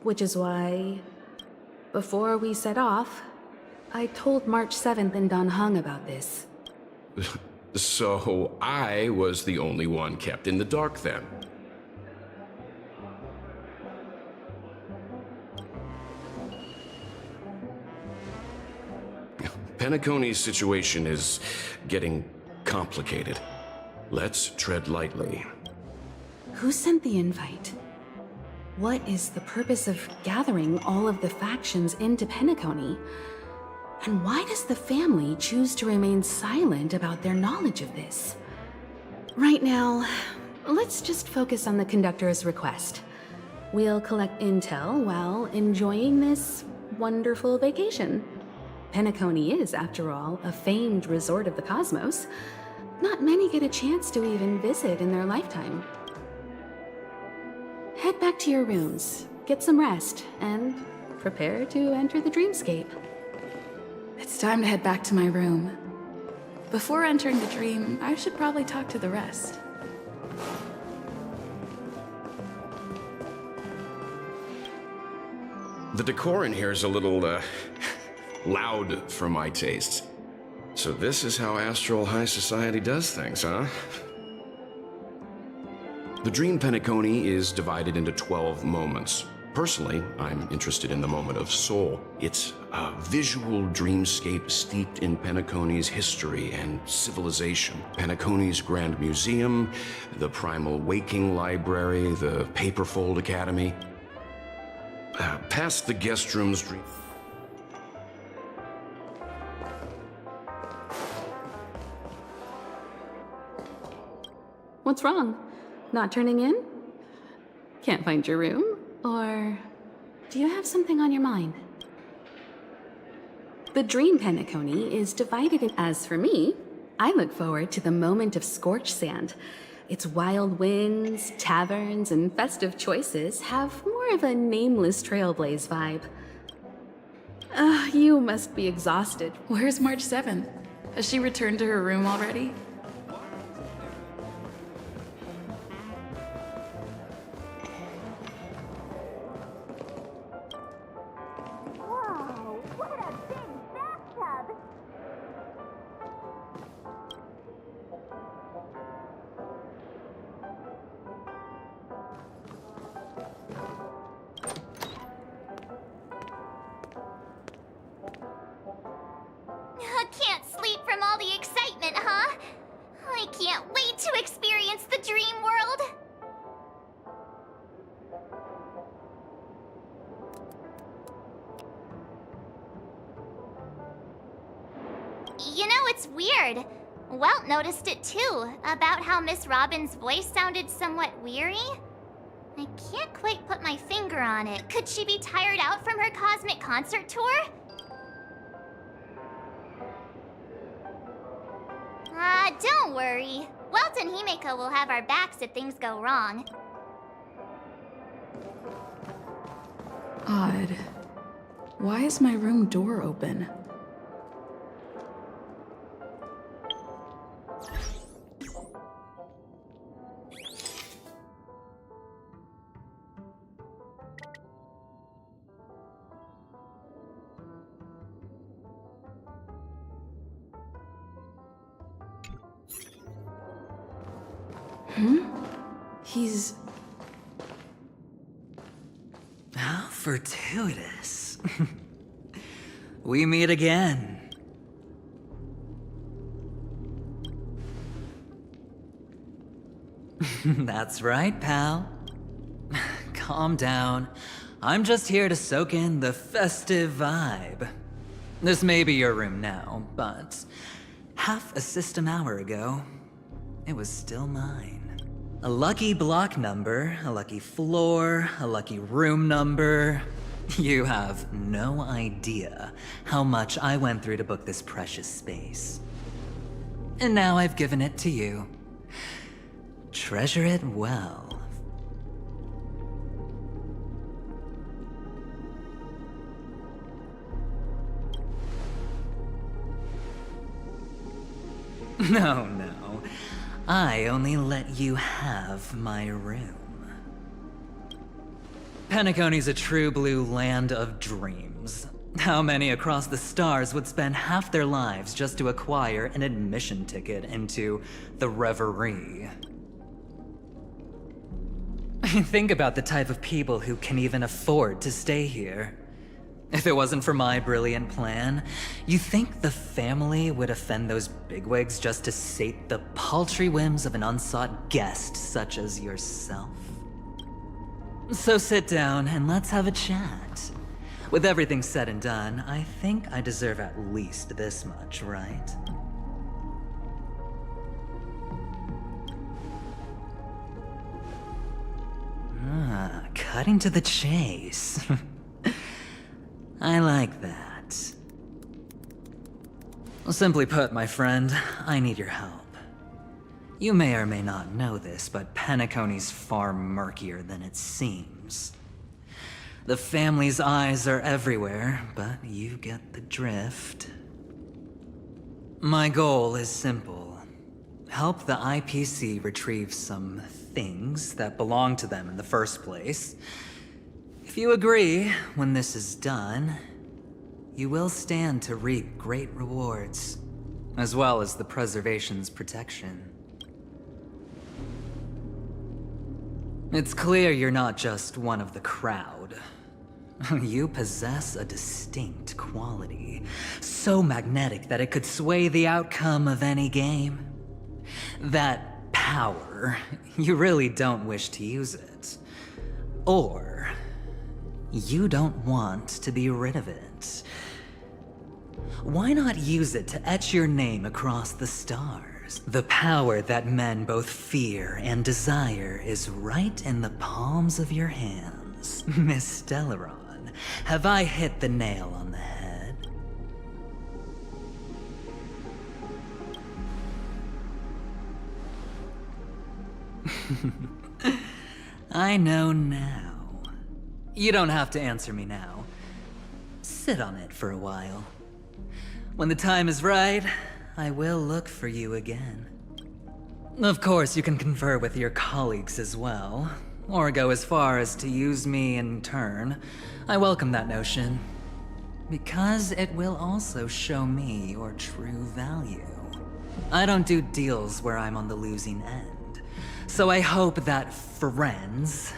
which is why, before we set off, I told March 7th and Don Hung about this.
So I was the only one kept in the dark then. Penacony's situation is getting complicated. Let's tread lightly.
Who sent the invite? What is the purpose of gathering all of the factions into Penacony? And why does the family choose to remain silent about their knowledge of this? Right now, let's just focus on the conductor's request. We'll collect intel while enjoying this wonderful vacation. Penacony is, after all, a famed resort of the cosmos. Not many get a chance to even visit in their lifetime. Head back to your rooms, get some rest, and prepare to enter the dreamscape.
It's time to head back to my room. Before entering the dream, I should probably talk to the rest.
The decor in here is a little, loud for my tastes. So this is how Astral High Society does things, huh? The Dream Penacony is divided into 12 moments. Personally, I'm interested in the moment of Soul. It's a visual dreamscape steeped in Penacony's history and civilization. Penacony's Grand Museum, the Primal Waking Library, the Paperfold Academy. Past the guest rooms, dream.
What's wrong? Not turning in? Can't find your room? Or do you have something on your mind? The Dream Penacony is divided in. As for me, I look forward to the moment of scorched sand. Its wild winds, taverns, and festive choices have more of a nameless trailblaze vibe. You must be exhausted.
Where's March 7th? Has she returned to her room already?
Whoa, what a big bathtub! Can't sleep from all the excitement, huh? I can't wait to experience the dream world! You know, it's weird. Welt noticed it too, about how Miss Robin's voice sounded somewhat weary. I can't quite put my finger on it. Could she be tired out from her cosmic concert tour? Don't worry. Welt and Himeko will have our backs if things go wrong.
Odd. Why is my room door open? He's...
How fortuitous. We meet again. That's right, pal. Calm down. I'm just here to soak in the festive vibe. This may be your room now, but half a system hour ago, it was still mine. A lucky block number, a lucky floor, a lucky room number. You have no idea how much I went through to book this precious space. And now I've given it to you. Treasure it well. No, no. I only let you have my room. Penacony's a true blue land of dreams. How many across the stars would spend half their lives just to acquire an admission ticket into the Reverie? Think about the type of people who can even afford to stay here. If it wasn't for my brilliant plan, you think the family would offend those bigwigs just to sate the paltry whims of an unsought guest such as yourself? So sit down and let's have a chat. With everything said and done, I think I deserve at least this much, right? Cutting to the chase. I like that. Simply put, my friend, I need your help. You may or may not know this, but Penacony's far murkier than it seems. The family's eyes are everywhere, but you get the drift. My goal is simple. Help the IPC retrieve some things that belong to them in the first place. If you agree, when this is done, you will stand to reap great rewards, as well as the preservation's protection. It's clear you're not just one of the crowd. You possess a distinct quality, so magnetic that it could sway the outcome of any game. That power, you really don't wish to use it. Or, you don't want to be rid of it. Why not use it to etch your name across the stars? The power that men both fear and desire is right in the palms of your hands. Miss Stellaron, have I hit the nail on the head? I know now. You don't have to answer me now. Sit on it for a while. When the time is right, I will look for you again. Of course, you can confer with your colleagues as well, or go as far as to use me in turn. I welcome that notion, because it will also show me your true value. I don't do deals where I'm on the losing end, so I hope that friends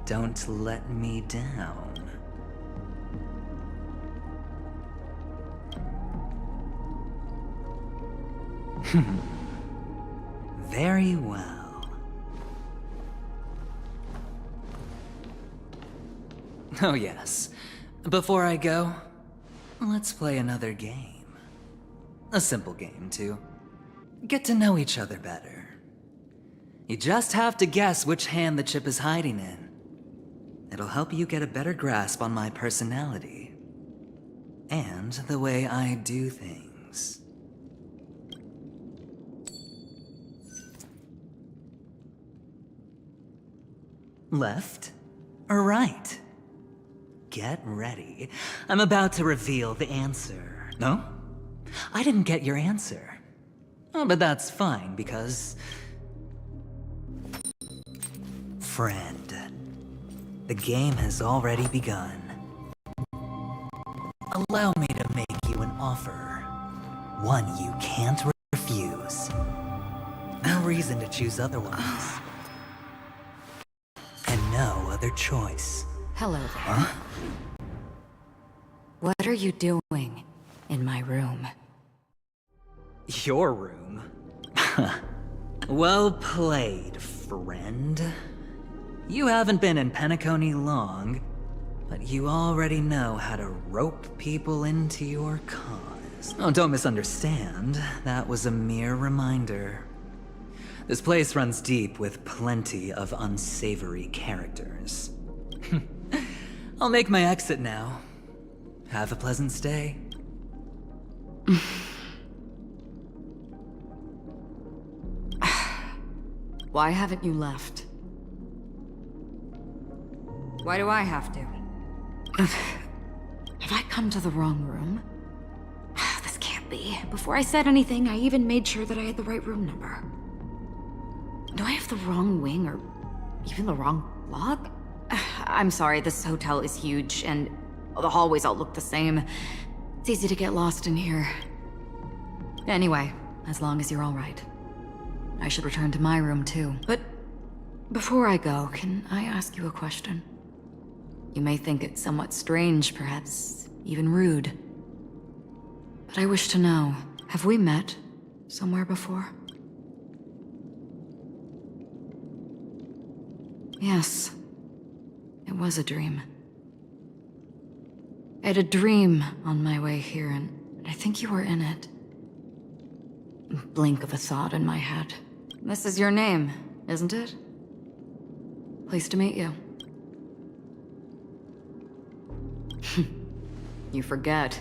don't let me down. Very well. Oh yes. Before I go, let's play another game. A simple game, to get to know each other better. You just have to guess which hand the chip is hiding in. It'll help you get a better grasp on my personality. And the way I do things. Left or right? Get ready. I'm about to reveal the answer. No? I didn't get your answer. Oh, but that's fine, because... Friend, the game has already begun. Allow me to make you an offer. One you can't refuse. No reason to choose otherwise. And no other choice.
Hello there.
Huh?
What are you doing in my room?
Your room? Well played, friend. You haven't been in Penacony long, but you already know how to rope people into your cause. Oh, don't misunderstand. That was a mere reminder. This place runs deep with plenty of unsavory characters. I'll make my exit now. Have a pleasant stay.
Why haven't you left? Why do I have to? Have I come to the wrong room? This can't be. Before I said anything, I even made sure that I had the right room number. Do I have the wrong wing or even the wrong log? I'm sorry, this hotel is huge, and the hallways all look the same. It's easy to get lost in here. Anyway, as long as you're all right. I should return to my room too. But before I go, can I ask you a question? You may think it somewhat strange, perhaps even rude. But I wish to know, have we met somewhere before? Yes. It was a dream. I had a dream on my way here, and I think you were in it. Blink of a thought in my head. This is your name, isn't it? Pleased to meet you. You forget.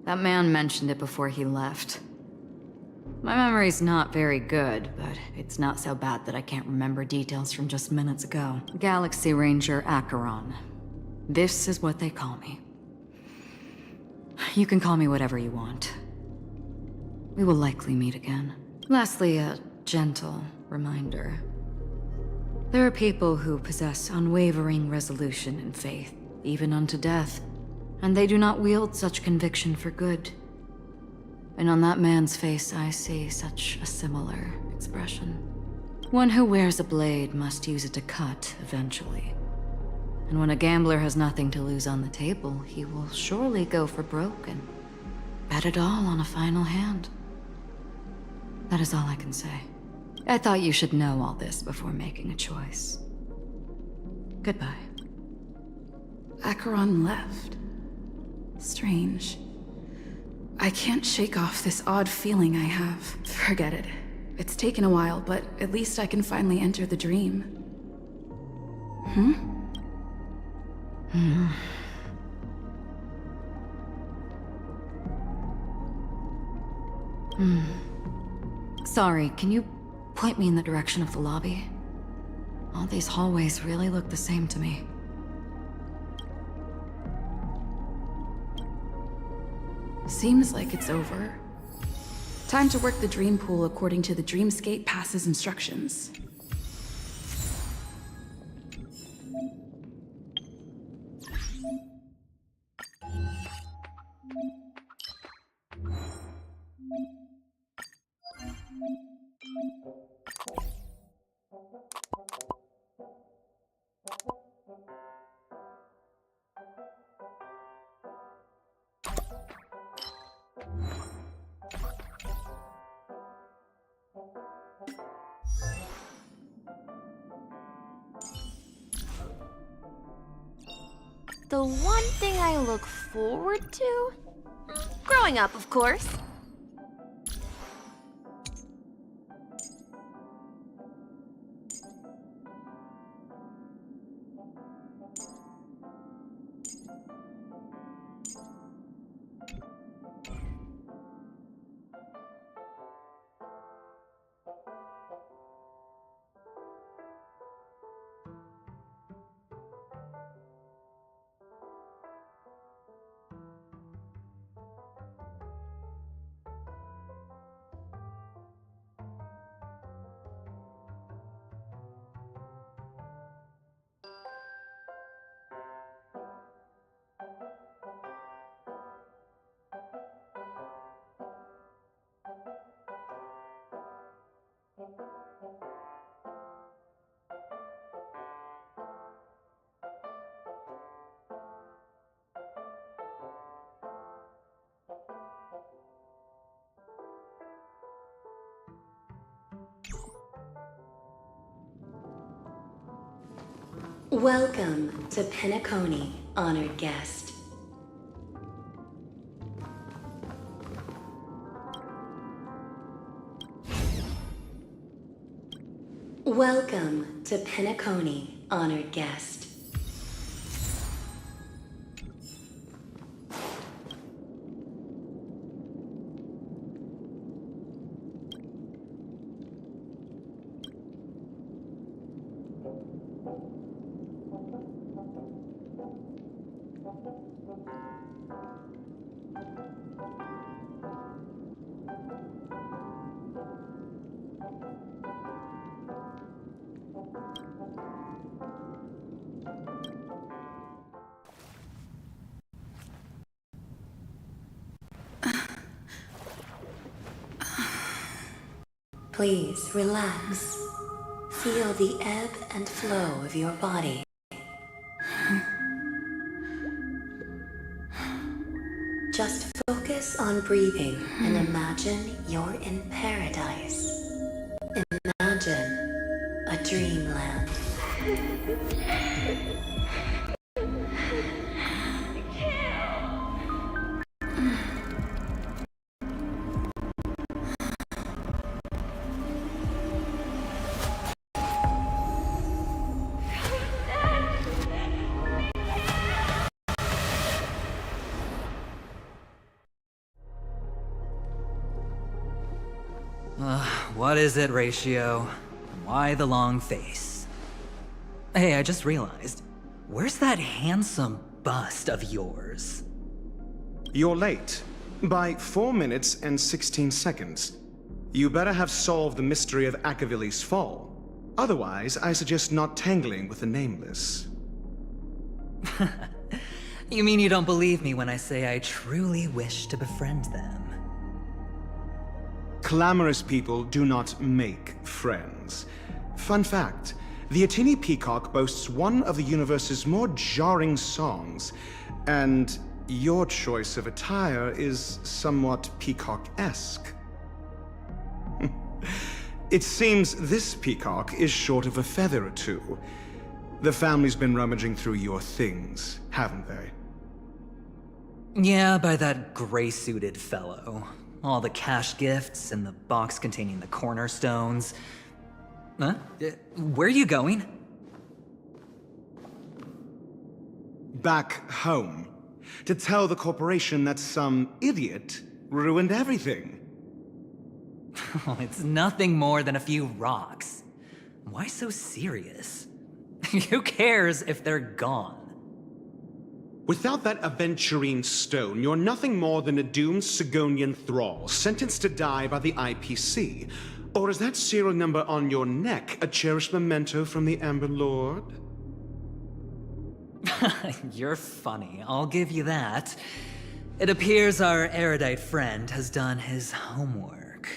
That man mentioned it before he left. My memory's not very good, but it's not so bad that I can't remember details from just minutes ago. Galaxy Ranger Acheron. This is what they call me. You can call me whatever you want. We will likely meet again. Lastly, a gentle reminder. There are people who possess unwavering resolution and faith, even unto death, and they do not wield such conviction for good. And on that man's face, I see such a similar expression. One who wears a blade must use it to cut eventually. And when a gambler has nothing to lose on the table, he will surely go for broke and bet it all on a final hand. That is all I can say. I thought you should know all this before making a choice. Goodbye.
Acheron left. Strange. I can't shake off this odd feeling I have. Forget it. It's taken a while, but at least I can finally enter the dream.
Sorry, can you point me in the direction of the lobby? All these hallways really look the same to me.
Seems like it's over. Time to work the dream pool according to the Dreamscape Pass's instructions.
The one thing I look forward to? Growing up, of course.
Welcome to Penacony, honored guest. Welcome to Penacony, honored guest.
Please relax. Feel the ebb and flow of your body. Just focus on breathing and imagine you're in paradise. Imagine a dreamland.
What is it, Ratio? Why the long face? Hey, I just realized. Where's that handsome bust of yours?
You're late. By 4 minutes and 16 seconds. You better have solved the mystery of Akavili's fall. Otherwise, I suggest not tangling with the Nameless.
You mean you don't believe me when I say I truly wish to befriend them?
Clamorous people do not make friends. Fun fact, the Atini Peacock boasts one of the universe's more jarring songs, and your choice of attire is somewhat peacock-esque. It seems this peacock is short of a feather or two. The family's been rummaging through your things, haven't they?
Yeah, by that gray-suited fellow. All the cash gifts and the box containing the cornerstones. Huh? Where are you going?
Back home. To tell the corporation that some idiot ruined everything.
Oh, it's nothing more than a few rocks. Why so serious? Who cares if they're gone?
Without that aventurine stone, you're nothing more than a doomed Sigonian thrall, sentenced to die by the IPC. Or is that serial number on your neck a cherished memento from the Amber Lord?
You're funny, I'll give you that. It appears our erudite friend has done his homework.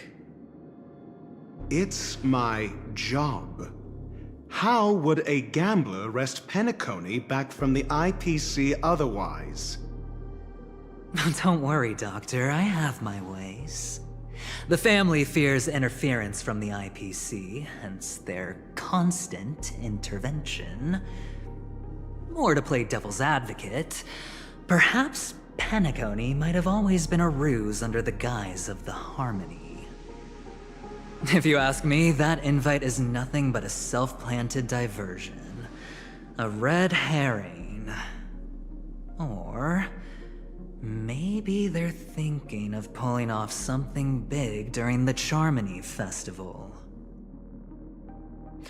It's my job. How would a gambler wrest Penacony back from the IPC otherwise?
Don't worry, Doctor, I have my ways. The family fears interference from the IPC, hence their constant intervention. Or to play devil's advocate, perhaps Penacony might have always been a ruse under the guise of the Harmony. If you ask me, that invite is nothing but a self-planted diversion. A red herring. Or maybe they're thinking of pulling off something big during the Charmony Festival.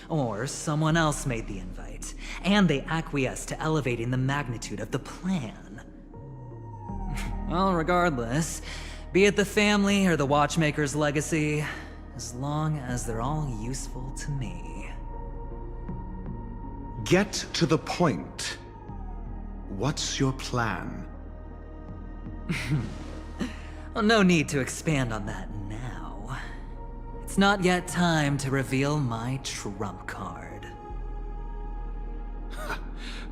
Or someone else made the invite, and they acquiesced to elevating the magnitude of the plan. Well, regardless, be it the family or the Watchmaker's legacy, as long as they're all useful to me.
Get to the point. What's your plan?
Well, no need to expand on that now. It's not yet time to reveal my trump card.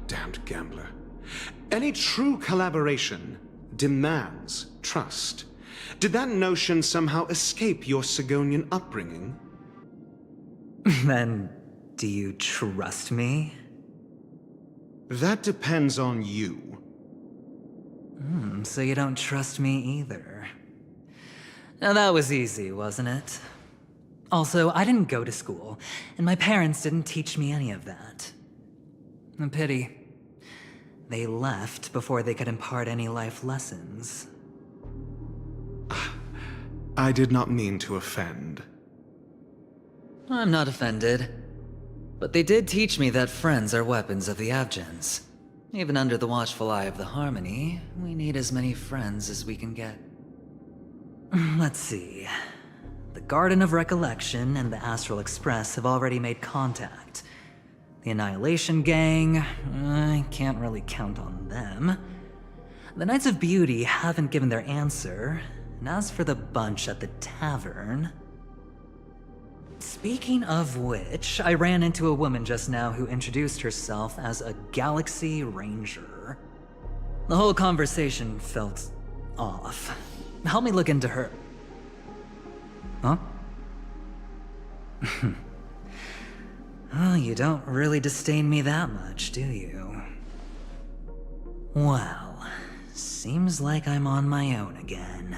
Damned gambler. Any true collaboration demands trust. Did that notion somehow escape your Sigonian upbringing?
Then, do you trust me?
That depends on you.
So you don't trust me either. Now that was easy, wasn't it? Also, I didn't go to school, and my parents didn't teach me any of that. A pity. They left before they could impart any life lessons.
I did not mean to offend.
I'm not offended. But they did teach me that friends are weapons of the Abgens. Even under the watchful eye of the Harmony, we need as many friends as we can get. Let's see. The Garden of Recollection and the Astral Express have already made contact. The Annihilation Gang, I can't really count on them. The Knights of Beauty haven't given their answer, and as for the bunch at the tavern... Speaking of which, I ran into a woman just now who introduced herself as a Galaxy Ranger. The whole conversation felt off. Help me look into her. Huh? Oh, you don't really disdain me that much, do you? Well, seems like I'm on my own again.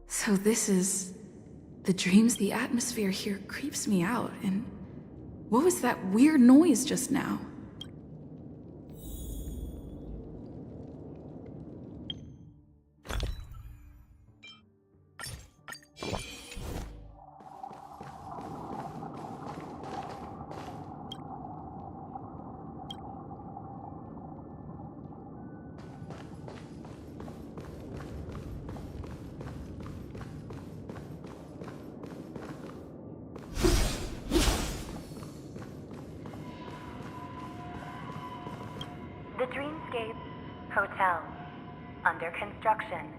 So this is the dreams. The atmosphere here creeps me out, and what was that weird noise just now?
The Dreamscape Hotel, under construction.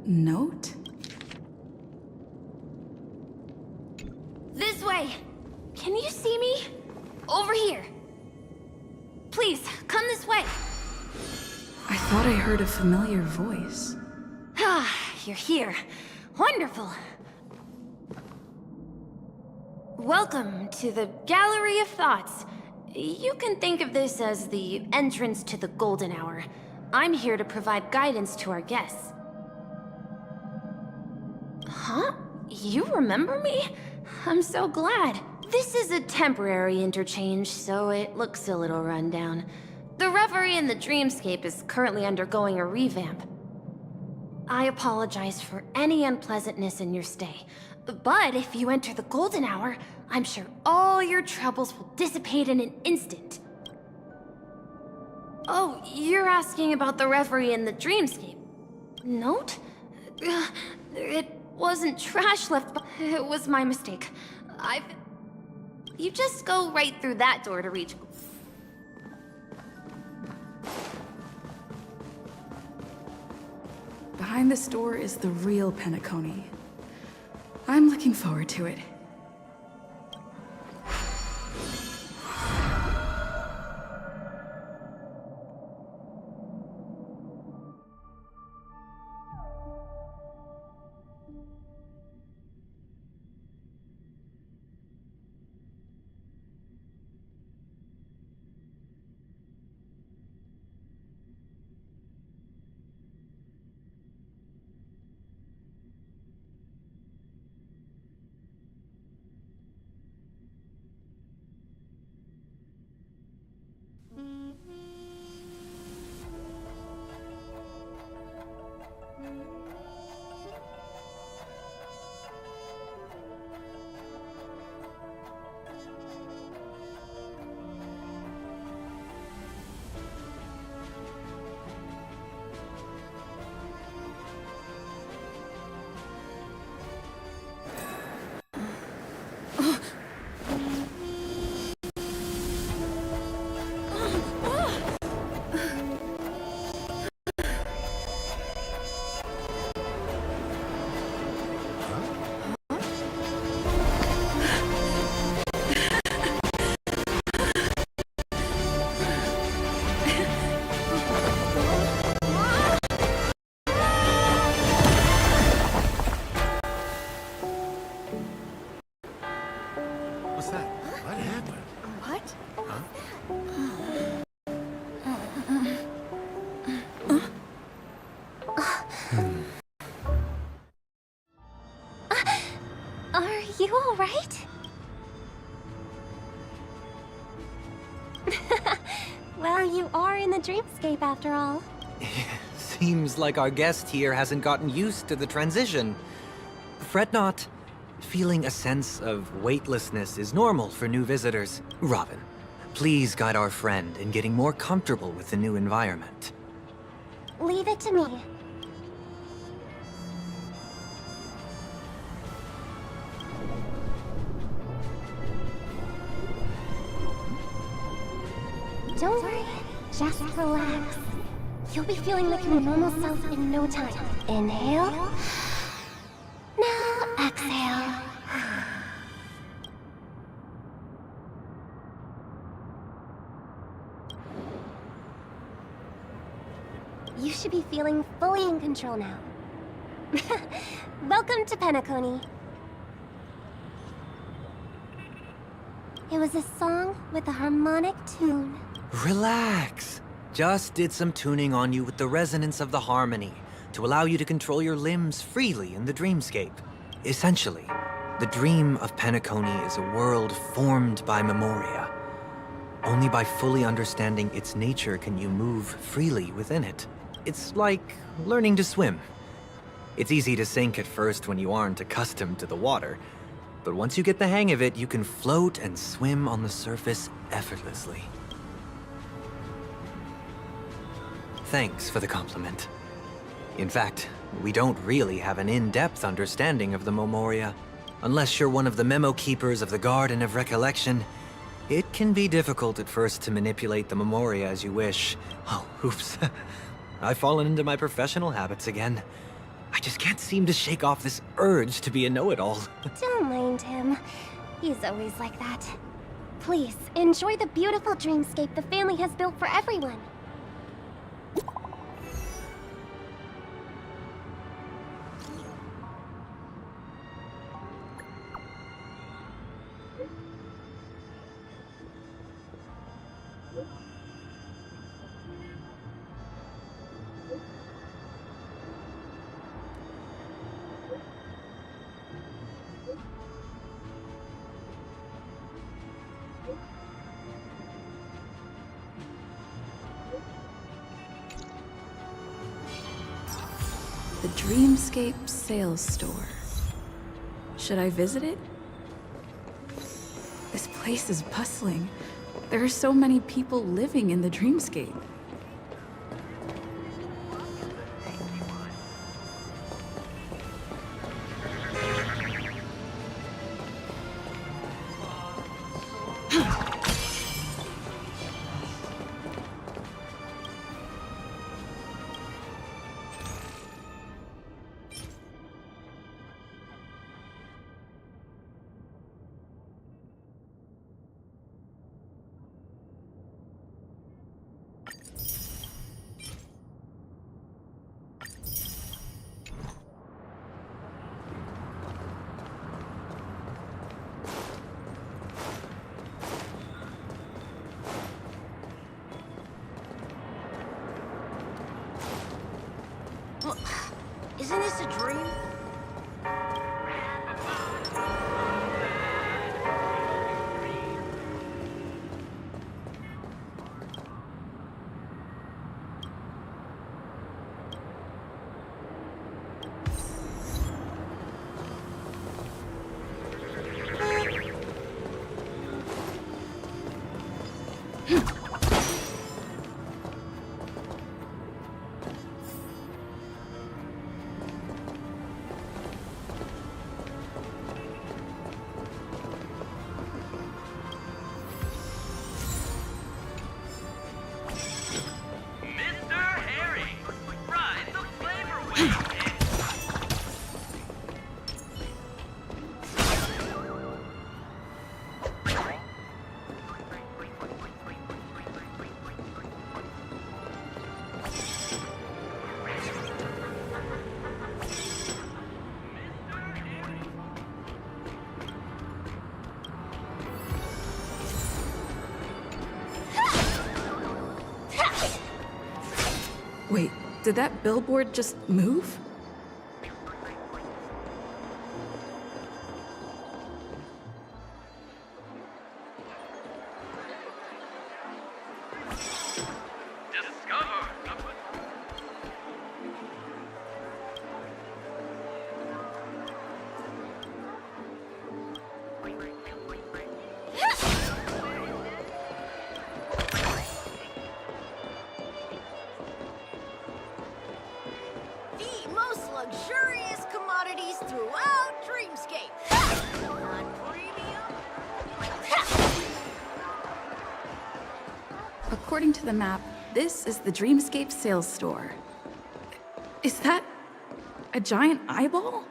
Note?
This way! Can you see me? Over here. Please, come this way.
I thought I heard a familiar voice.
Ah, you're here. Wonderful. Welcome to the Gallery of Thoughts. You can think of this as the entrance to the Golden Hour. I'm here to provide guidance to our guests. Huh? You remember me? I'm so glad. This is a temporary interchange, so it looks a little rundown. The Reverie in the Dreamscape is currently undergoing a revamp. I apologize for any unpleasantness in your stay. But if you enter the Golden Hour, I'm sure all your troubles will dissipate in an instant. Oh, you're asking about the Reverie in the Dreamscape. Note? It wasn't trash left, but it was my mistake. You just go right through that door to reach...
Behind this door is the real Penacony. I'm looking forward to it.
You all right? Well, you are in the dreamscape after all.
Seems like our guest here hasn't gotten used to the transition. Fret not. Feeling a sense of weightlessness is normal for new visitors. Robin, please guide our friend in getting more comfortable with the new environment.
Leave it to me.
Don't worry, just relax. You'll be feeling like your normal self in no time. Inhale. Now exhale. You should be feeling fully in control now. Welcome to Penacony. It was a song with a harmonic tune.
Relax. Just did some tuning on you with the resonance of the harmony to allow you to control your limbs freely in the dreamscape. Essentially, the dream of Penacony is a world formed by Memoria. Only by fully understanding its nature can you move freely within it. It's like learning to swim. It's easy to sink at first when you aren't accustomed to the water, but once you get the hang of it, you can float and swim on the surface effortlessly. Thanks for the compliment. In fact, we don't really have an in-depth understanding of the Memoria. Unless you're one of the memo keepers of the Garden of Recollection, it can be difficult at first to manipulate the Memoria as you wish. Oh, oops. I've fallen into my professional habits again. I just can't seem to shake off this urge to be a know-it-all.
Don't mind him. He's always like that. Please, enjoy the beautiful dreamscape the family has built for everyone.
The Dreamscape Sales Store. Should I visit it? This place is bustling. There are so many people living in the Dreamscape.
Isn't this a dream?
Wait, did that billboard just move?
Luxurious commodities throughout Dreamscape. Non-premium.
According to the map, this is the Dreamscape sales store. Is that a giant eyeball?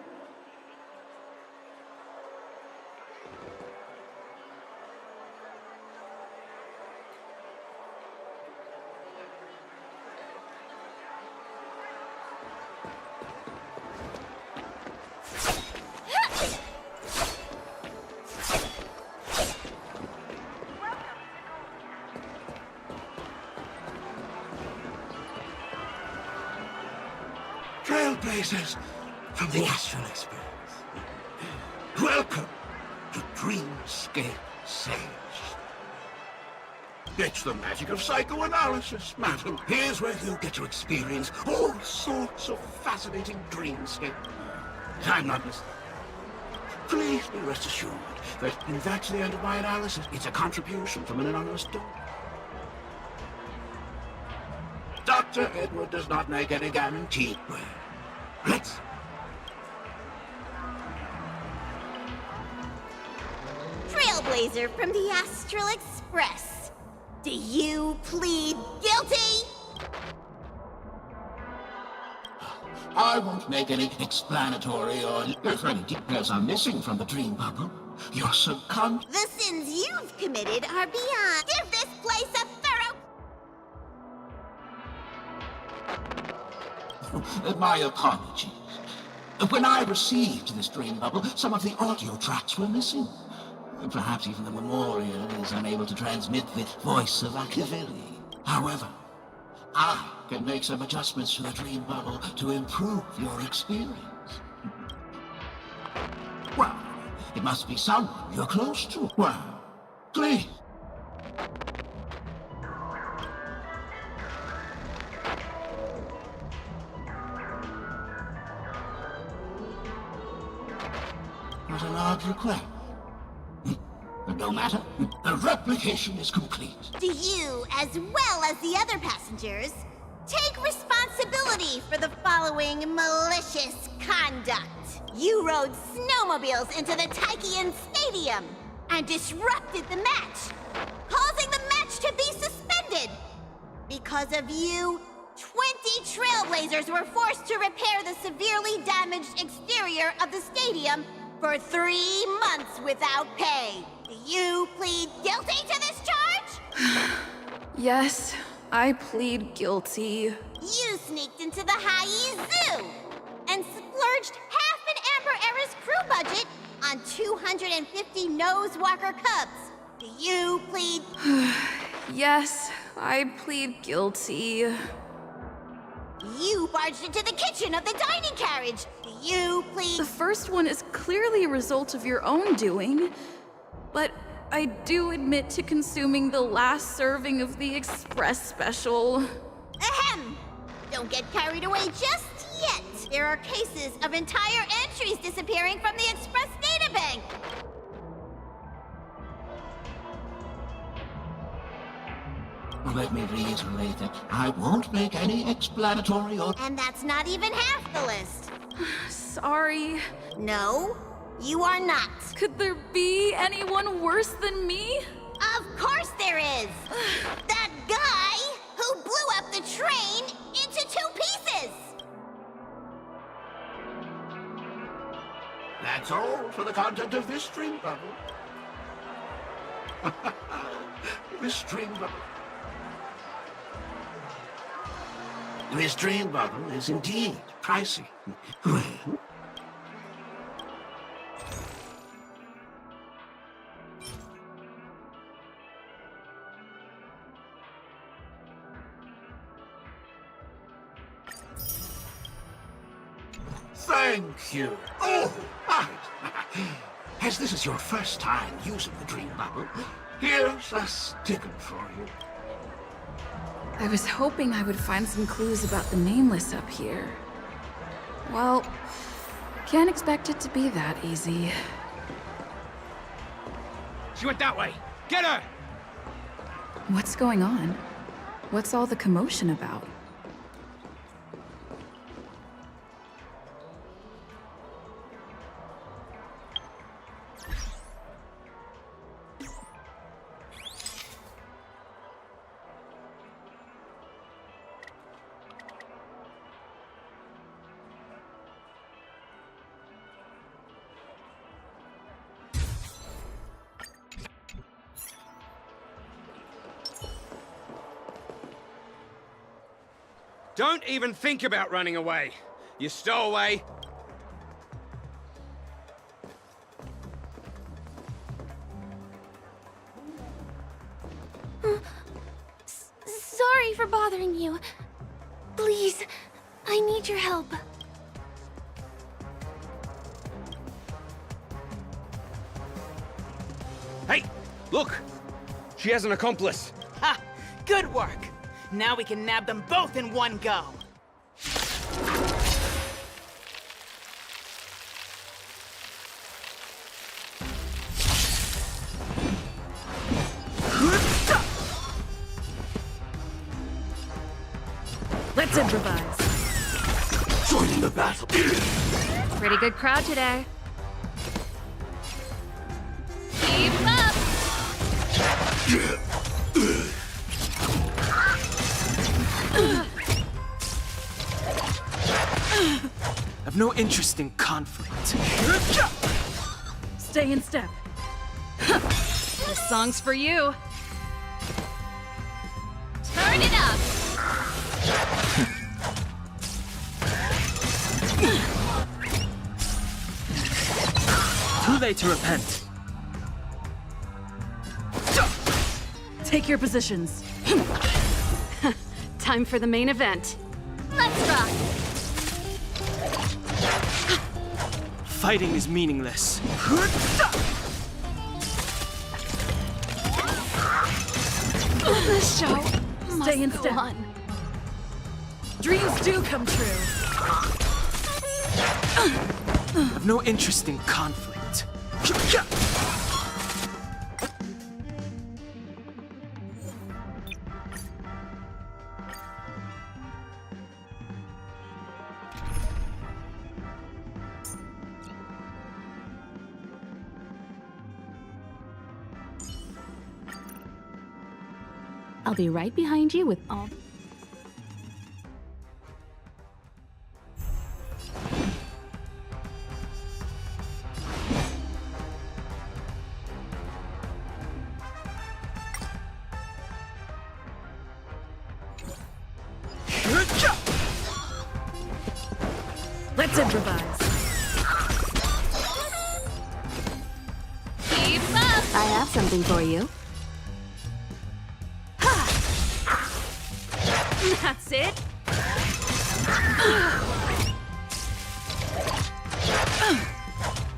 Trailblazers from the Astral Express. Welcome to Dreamscape Sage. It's the magic of psychoanalysis, madam. Here's where you get to experience all sorts of fascinating dreamscape. I'm not mistaken. Please be rest assured that that's the end of my analysis. It's a contribution from an anonymous donor. Dr. Edward does not make any guarantee. Well, let's...
Trailblazer from the Astral Express. Do you plead guilty?
I won't make any explanatory or if any details are missing from the dream bubble. Your subconscious...
The sins you've committed are beyond. Give this place a thorough...
My apologies. When I received this dream bubble, some of the audio tracks were missing. Perhaps even the memorial is unable to transmit the voice of Machiavelli. However, I can make some adjustments to the dream bubble to improve your experience. Well, it must be someone you're close to. Well, please. What an odd request. No matter, the replication is complete.
Do you, as well as the other passengers, take responsibility for the following malicious conduct? You rode snowmobiles into the Taikian Stadium and disrupted the match, causing the match to be suspended. Because of you, 20 Trailblazers were forced to repair the severely damaged exterior of the stadium for 3 months without pay. Do you plead guilty to this charge?
Yes, I plead guilty.
You sneaked into the Haie Zoo and splurged half an Amber Era's crew budget on 250 Nosewalker cubs. Do you plead...
Yes, I plead guilty.
You barged into the kitchen of the dining carriage. Do you plead...
The first one is clearly a result of your own doing, but I do admit to consuming the last serving of the Express Special.
Ahem! Don't get carried away just yet. There are cases of entire entries disappearing from the Express databank.
Let me reiterate that I won't make any explanatory or...
And that's not even half the list.
Sorry.
No, you are not.
Could there be anyone worse than me?
Of course there is! That guy who blew up the train into 2 pieces!
That's all for the content of this dream bubble. This dream bubble. This dream bubble is indeed pricey. Well... Thank you. Oh, right. As this is your first time using the dream bubble, here's a sticker for you.
I was hoping I would find some clues about the Nameless up here. Well, can't expect it to be that easy.
She went that way. Get her!
What's going on? What's all the commotion about?
Don't even think about running away. You stowaway.
Sorry for bothering you. Please, I need your help.
Hey, look! She has an accomplice.
Ha! Good work! Now we can nab them both in one go.
Let's improvise.
Join the battle.
Pretty good crowd today. Keep up!
I've no interest in conflict.
Stay in step.
This song's for you. Turn it up!
Too late to repent.
Take your positions.
Time for the main event.
Let's rock!
Fighting is meaningless.
The show Stay in step. Dreams do come true.
I've no interest in conflict.
I'll be right behind you with all... Let's improvise.
Keep up!
I have something for you.
That's it.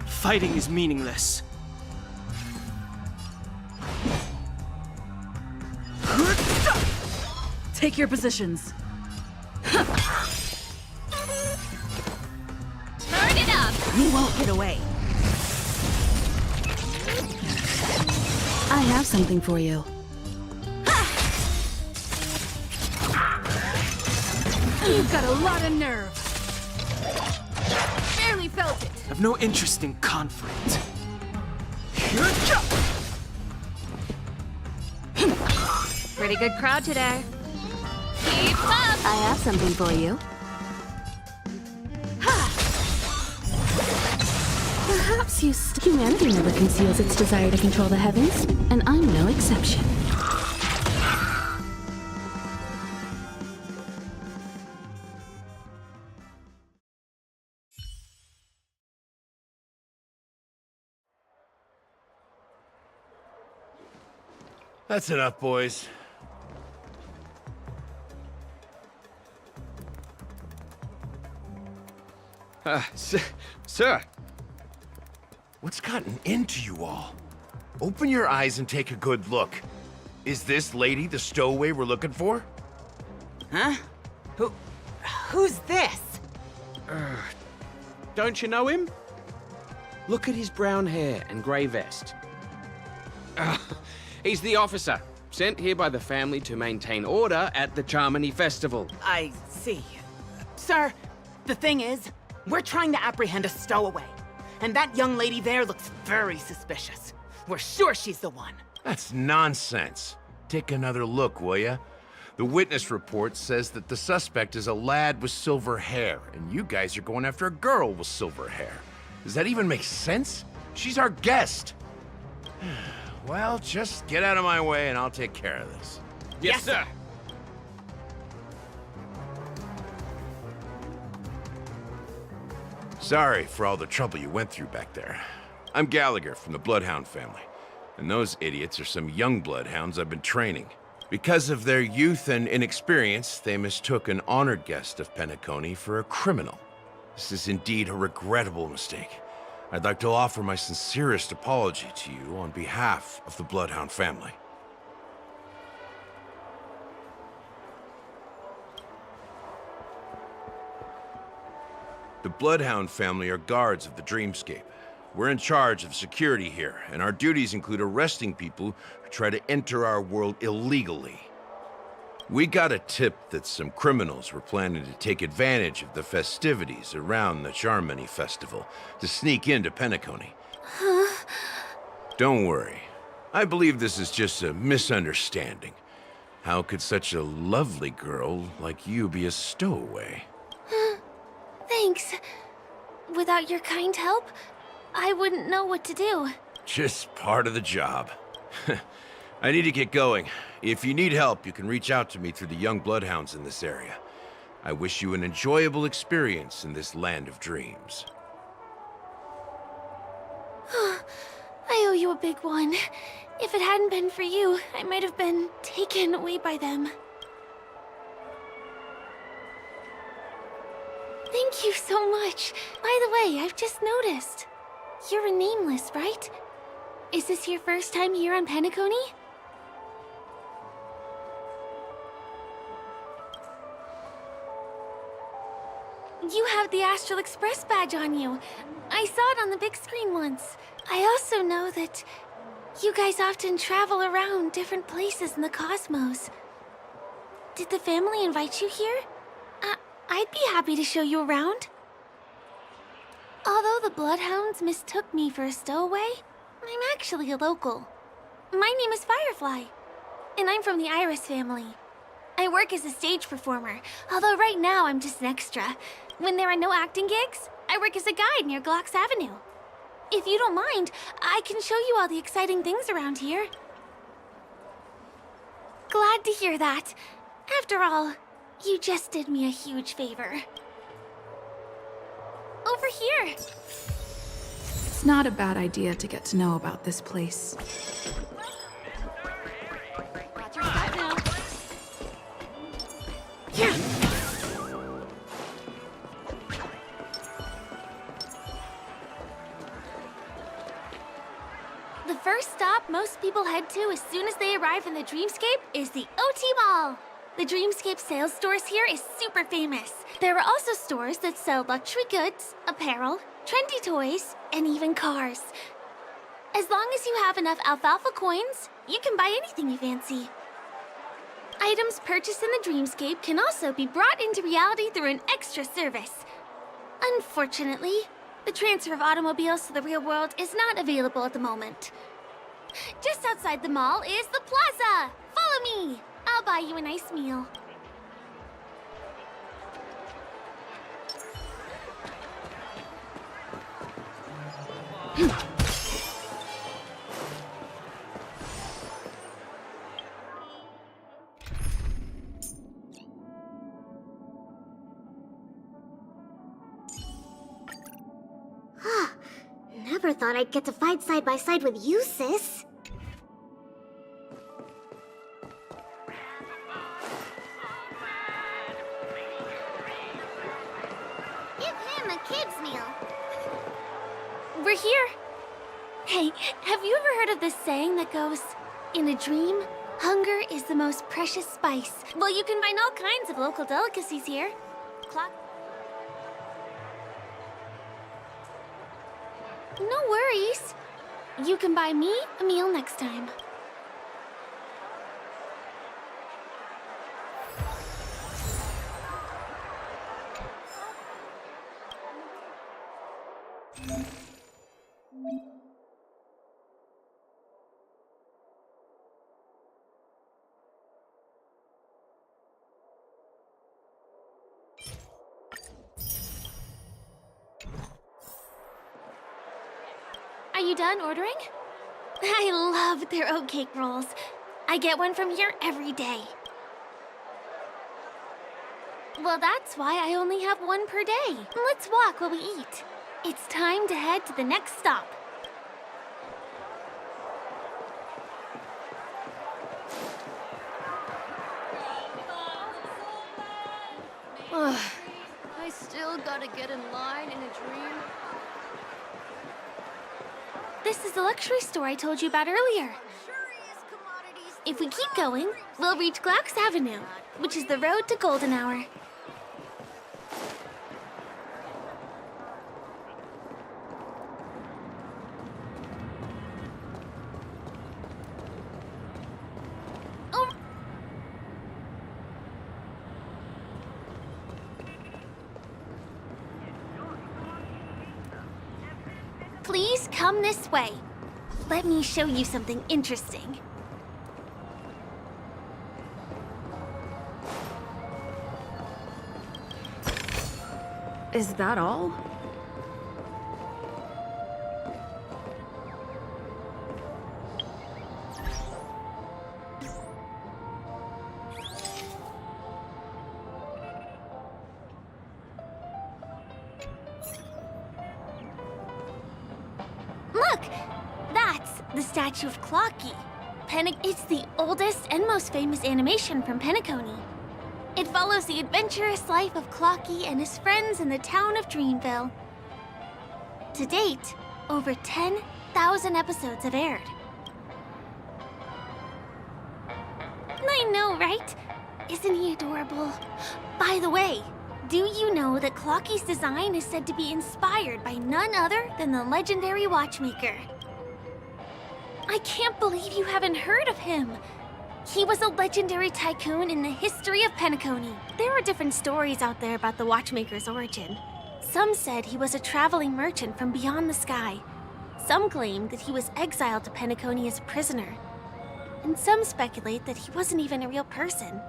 Fighting is meaningless.
Take your positions.
Turn it up!
You won't get away. I have something for you. You've got a lot of nerve. Barely felt it.
I've no interest in conflict.
Pretty good crowd today. Keep up!
I have something for you. Perhaps humanity never conceals its desire to control the heavens, and I'm no exception.
That's enough, boys.
Sir.
What's gotten into you all? Open your eyes and take a good look. Is this lady the stowaway we're looking for?
Huh? Who's this?
Don't you know him? Look at his brown hair and grey vest. He's the officer, sent here by the family to maintain order at the Charmony Festival.
I see. Sir, the thing is, we're trying to apprehend a stowaway. And that young lady there looks very suspicious. We're sure she's the one.
That's nonsense. Take another look, will ya? The witness report says that the suspect is a lad with silver hair, and you guys are going after a girl with silver hair. Does that even make sense? She's our guest. Well, just get out of my way and I'll take care of this.
Yes, sir.
Sorry for all the trouble you went through back there. I'm Gallagher from the Bloodhound family, and those idiots are some young Bloodhounds I've been training. Because of their youth and inexperience, they mistook an honored guest of Penacony for a criminal. This is indeed a regrettable mistake. I'd like to offer my sincerest apology to you on behalf of the Bloodhound family. The Bloodhound family are guards of the Dreamscape. We're in charge of security here, and our duties include arresting people who try to enter our world illegally. We got a tip that some criminals were planning to take advantage of the festivities around the Charmony Festival to sneak into Penacony.
Huh?
Don't worry. I believe this is just a misunderstanding. How could such a lovely girl like you be a stowaway?
Thanks. Without your kind help, I wouldn't know what to do.
Just part of the job. I need to get going. If you need help, you can reach out to me through the young Bloodhounds in this area. I wish you an enjoyable experience in this land of dreams.
I owe you a big one. If it hadn't been for you, I might have been taken away by them. Thank you so much. By the way, I've just noticed. You're a nameless, right? Is this your first time here on Penacony? You have the Astral Express badge on you. I saw it on the big screen once. I also know that you guys often travel around different places in the cosmos. Did the family invite you here? I'd be happy to show you around. Although the Bloodhounds mistook me for a stowaway, I'm actually a local. My name is Firefly, and I'm from the Iris family. I work as a stage performer, although right now I'm just an extra. When there are no acting gigs, I work as a guide near Glocks Avenue. If you don't mind, I can show you all the exciting things around here. Glad to hear that. After all, you just did me a huge favor. Over here!
It's not a bad idea to get to know about this place.
Watch your step now. Here! The first stop most people head to as soon as they arrive in the Dreamscape is the OT Mall. The Dreamscape sales stores here is super famous. There are also stores that sell luxury goods, apparel, trendy toys, and even cars. As long as you have enough alfalfa coins, you can buy anything you fancy. Items purchased in the Dreamscape can also be brought into reality through an extra service. Unfortunately, the transfer of automobiles to the real world is not available at the moment. Just outside the mall is the plaza! Follow me! I'll buy you a nice meal. Never thought I'd get to fight side by side with you, sis. Give him a kid's meal. We're here. Hey, have you ever heard of this saying that goes, in a dream, hunger is the most precious spice? Well, you can find all kinds of local delicacies here. No worries. You can buy me a meal next time. Are you done ordering? I love their oatcake rolls. I get one from here every day. Well, that's why I only have one per day. Let's walk while we eat. It's time to head to the next stop.
I still gotta get in line in a dream.
This is the luxury store I told you about earlier. If we keep going, we'll reach Glauc's Avenue, which is the road to Golden Hour. Please come this way. Let me show you something interesting.
Is that all?
Look! That's the statue of Clocky. It's the oldest and most famous animation from Penacony. It follows the adventurous life of Clocky and his friends in the town of Dreamville. To date, over 10,000 episodes have aired. I know, right? Isn't he adorable? By the way, do you know that Clocky's design is said to be inspired by none other than the legendary watchmaker? I can't believe you haven't heard of him. He was a legendary tycoon in the history of Penacony. There are different stories out there about the watchmaker's origin. Some said he was a traveling merchant from beyond the sky. Some claim that he was exiled to Penacony as a prisoner. And some speculate that he wasn't even a real person,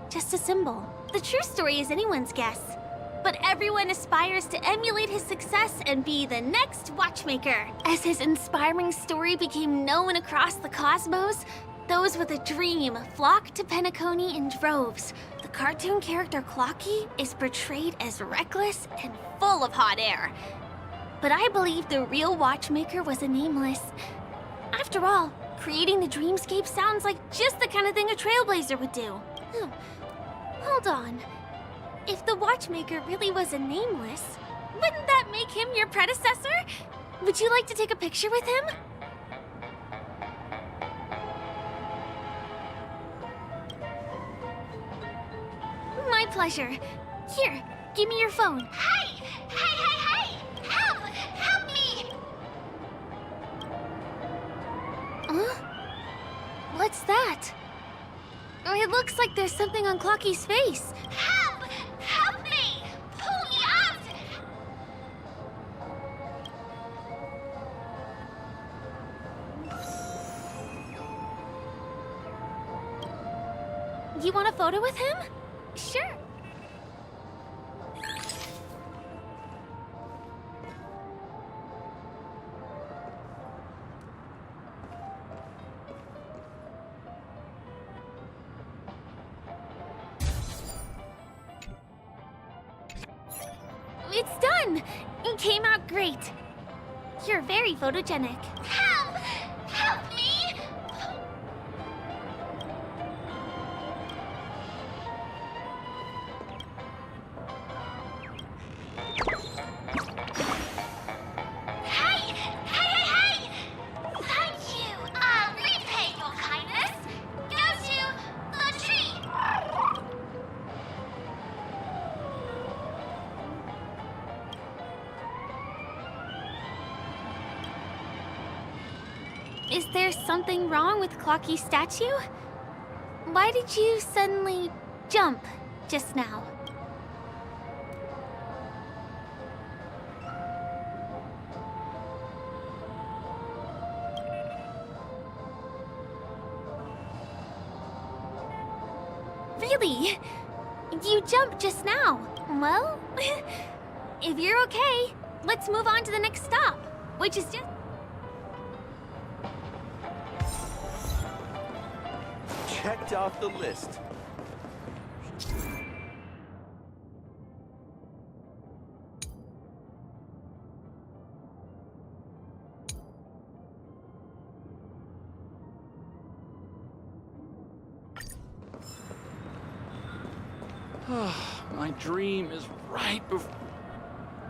just a symbol. The true story is anyone's guess. But everyone aspires to emulate his success and be the next watchmaker. As his inspiring story became known across the cosmos, those with a dream flock to Penacony in droves. The cartoon character Clocky is portrayed as reckless and full of hot air. But I believe the real watchmaker was a nameless. After all, creating the dreamscape sounds like just the kind of thing a trailblazer would do. Hold on. If the watchmaker really was a nameless, wouldn't that make him your predecessor? Would you like to take a picture with him? My pleasure. Here, give me your phone.
Hey! Hey! Help! Help me!
Huh? What's that? It looks like there's something on Clocky's face.
Help! Help me! Pull me out!
You want a photo with him? Sure. It's done! It came out great. You're very photogenic.
Help! Help me! Hey! Thank you! I'll repay your kindness. Go to the tree.
Is there something wrong with Clocky's statue? Why did you suddenly jump just now? Really? You jumped just now. Well, if you're okay, let's move on to the next stop, which is just...
Checked off the list.
My dream is right before...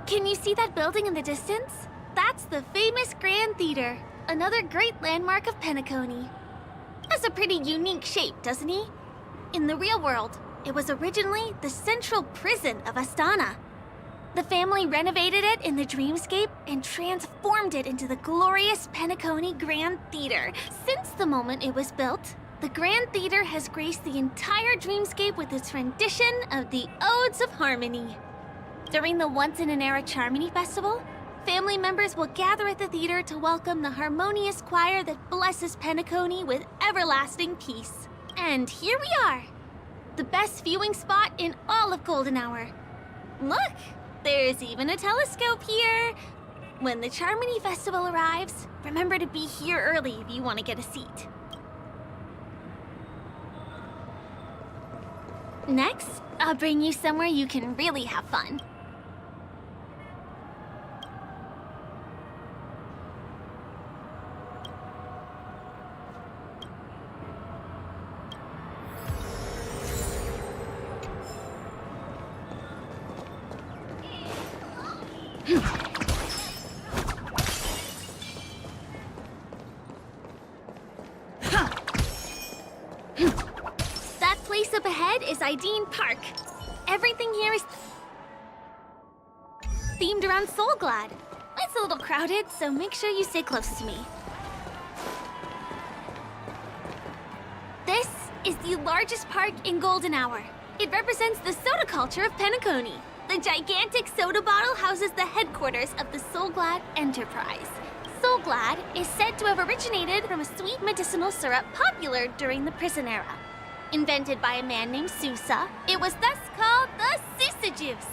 Can you see that building in the distance? That's the famous Grand Theater, another great landmark of Penacony. Has a pretty unique shape, doesn't he? In the real world, it was originally the central prison of Astana. The family renovated it in the dreamscape and transformed it into the glorious Penacony Grand Theater. Since the moment it was built, the Grand Theater has graced the entire dreamscape with its rendition of the Odes of Harmony. During the once-in-an-era Charmony Festival, family members will gather at the theater to welcome the harmonious choir that blesses Penacony with everlasting peace. And here we are, the best viewing spot in all of Golden Hour. Look, there's even a telescope here. When the Charmony Festival arrives, remember to be here early if you want to get a seat. Next, I'll bring you somewhere you can really have fun. That place up ahead is Ideen Park. Everything here is themed around Soulglad. It's a little crowded, so make sure you stay close to me. This is the largest park in Golden Hour. It represents the soda culture of Penacony. The gigantic soda bottle houses the headquarters of the Soulglad Enterprise. Soulglad is said to have originated from a sweet medicinal syrup popular during the prison era. Invented by a man named Sousa, it was thus called the Sousa Juice.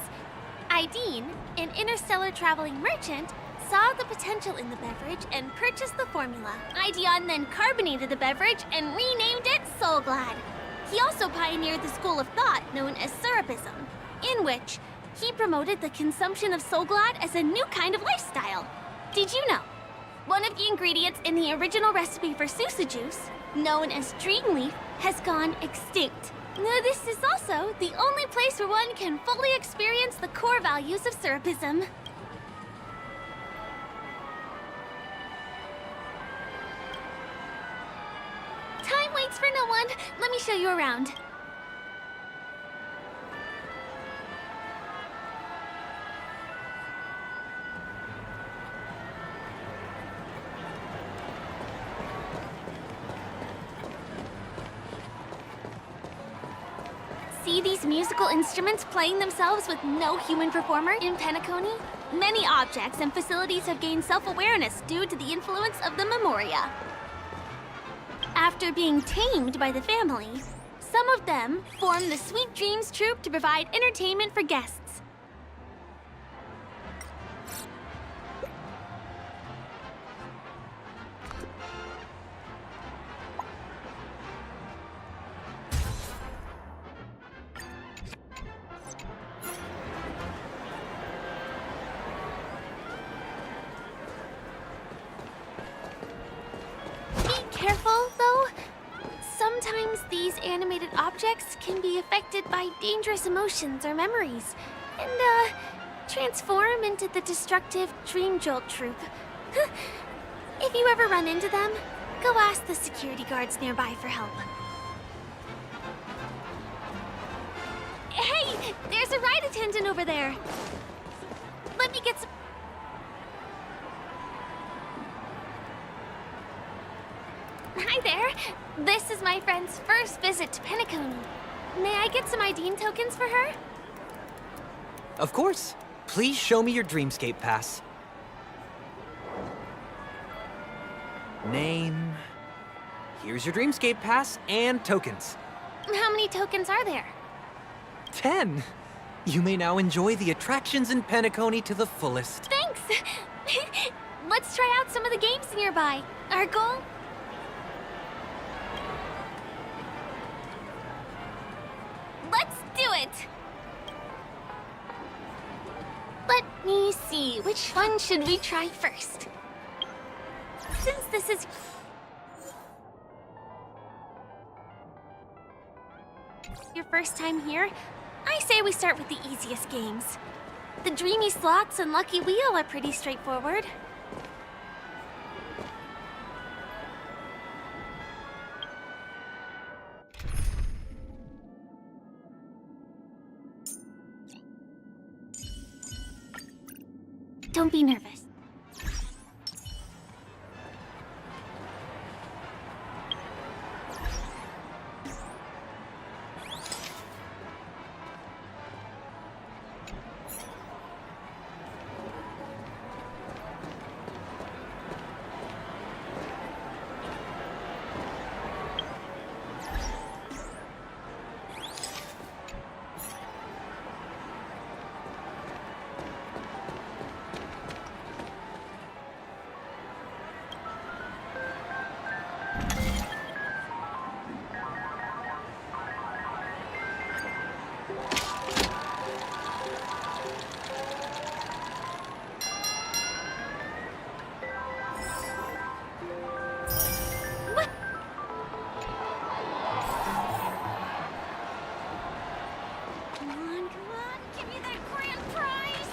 Ideen, an interstellar traveling merchant, saw the potential in the beverage and purchased the formula. Ideon then carbonated the beverage and renamed it Soulglad. He also pioneered the school of thought known as Syrupism, in which he promoted the consumption of Soulglad as a new kind of lifestyle. Did you know? One of the ingredients in the original recipe for Sousa Juice, known as Dreamleaf, has gone extinct. Now, this is also the only place where one can fully experience the core values of Syrupism. Time waits for no one. Let me show you around. See these musical instruments playing themselves with no human performer in Penacony? Many objects and facilities have gained self-awareness due to the influence of the Memoria. After being tamed by the family, some of them form the Sweet Dreams Troupe to provide entertainment for guests. Careful, though. Sometimes these animated objects can be affected by dangerous emotions or memories, and, transform into the destructive Dream Jolt Troupe. If you ever run into them, go ask the security guards nearby for help. Hey, there's a ride attendant over there. Let me get some... Hi there. This is my friend's first visit to Penacony. May I get some Ideen tokens for her?
Of course. Please show me your Dreamscape pass. Name. Here's your Dreamscape pass and tokens.
How many tokens are there?
10. You may now enjoy the attractions in Penacony to the fullest.
Thanks. Let's try out some of the games nearby. Our goal? Let's do it! Let me see, which one should we try first? Since this is... your first time here, I say we start with the easiest games. The Dreamy Slots and Lucky Wheel are pretty straightforward. Don't be nervous.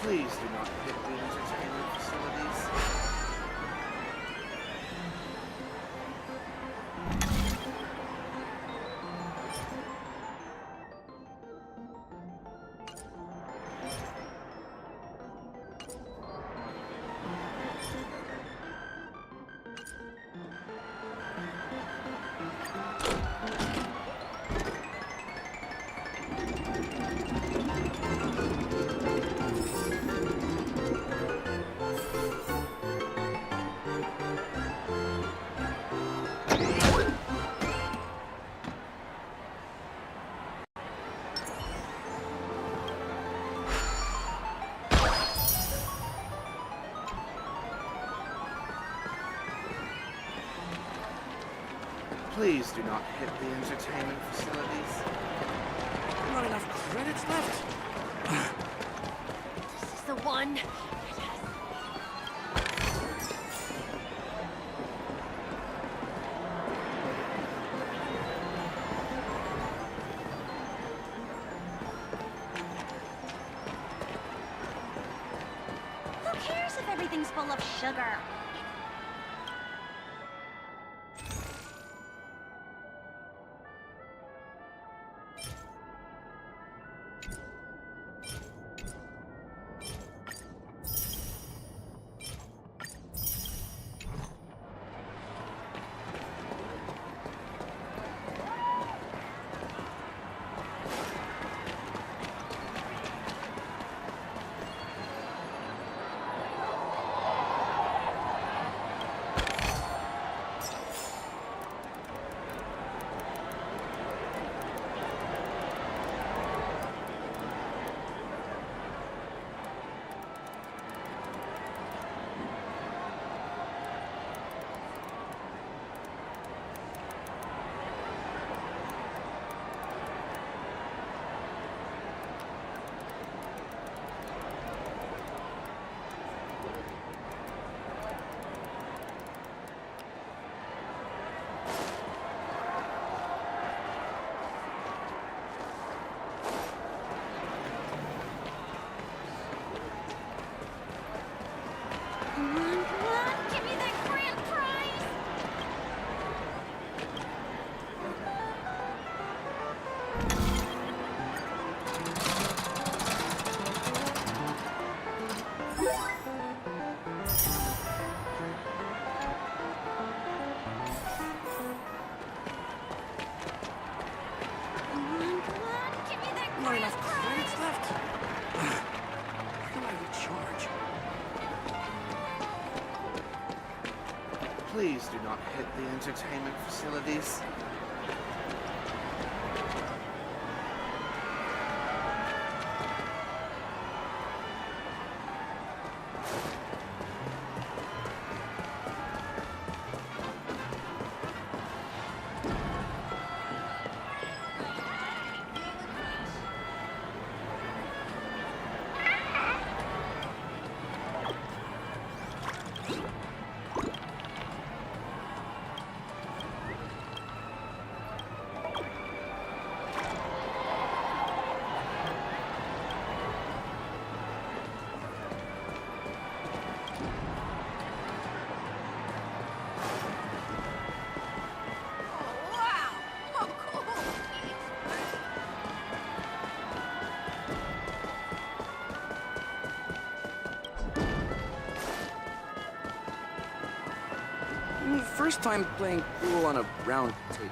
Please do not hit the entertainment facilities. Please do not hit the entertainment facilities.
Not enough credits left.
This is the one.
Who cares if everything's full of sugar?
Not enough credits left. Where can I recharge?
Please do not hit the entertainment facilities.
first time playing pool on a round table.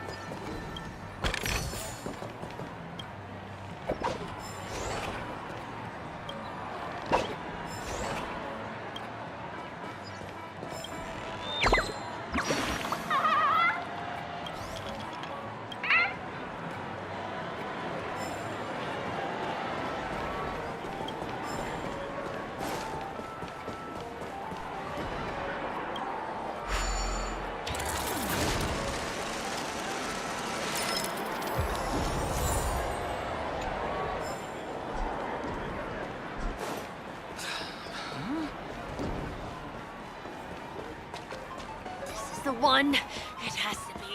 The one. It has to be.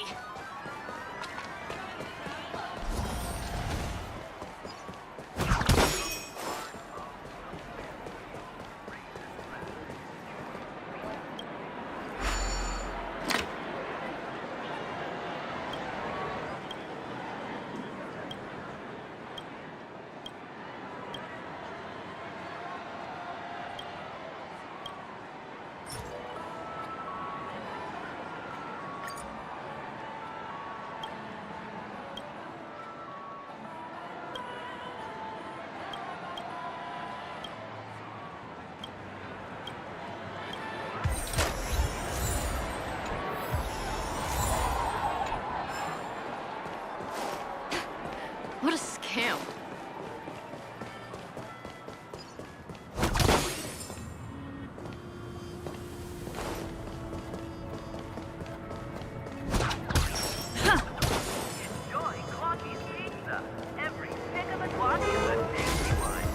What a scam.
Enjoy Clocky's pizza. Every pick of a clock is a tasty one.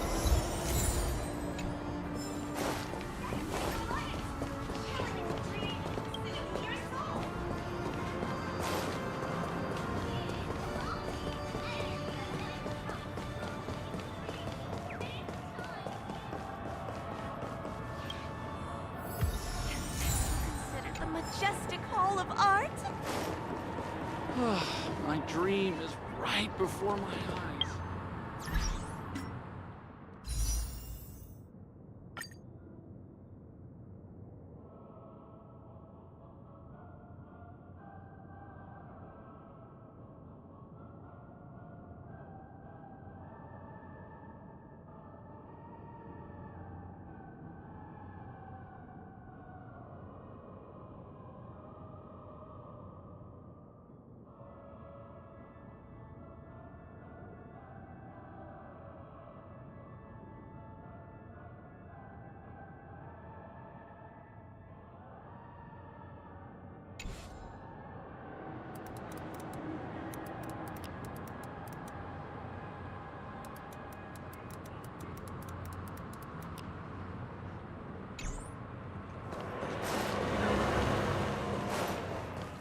Consider the majestic hall of art.
My dream is right before my eyes.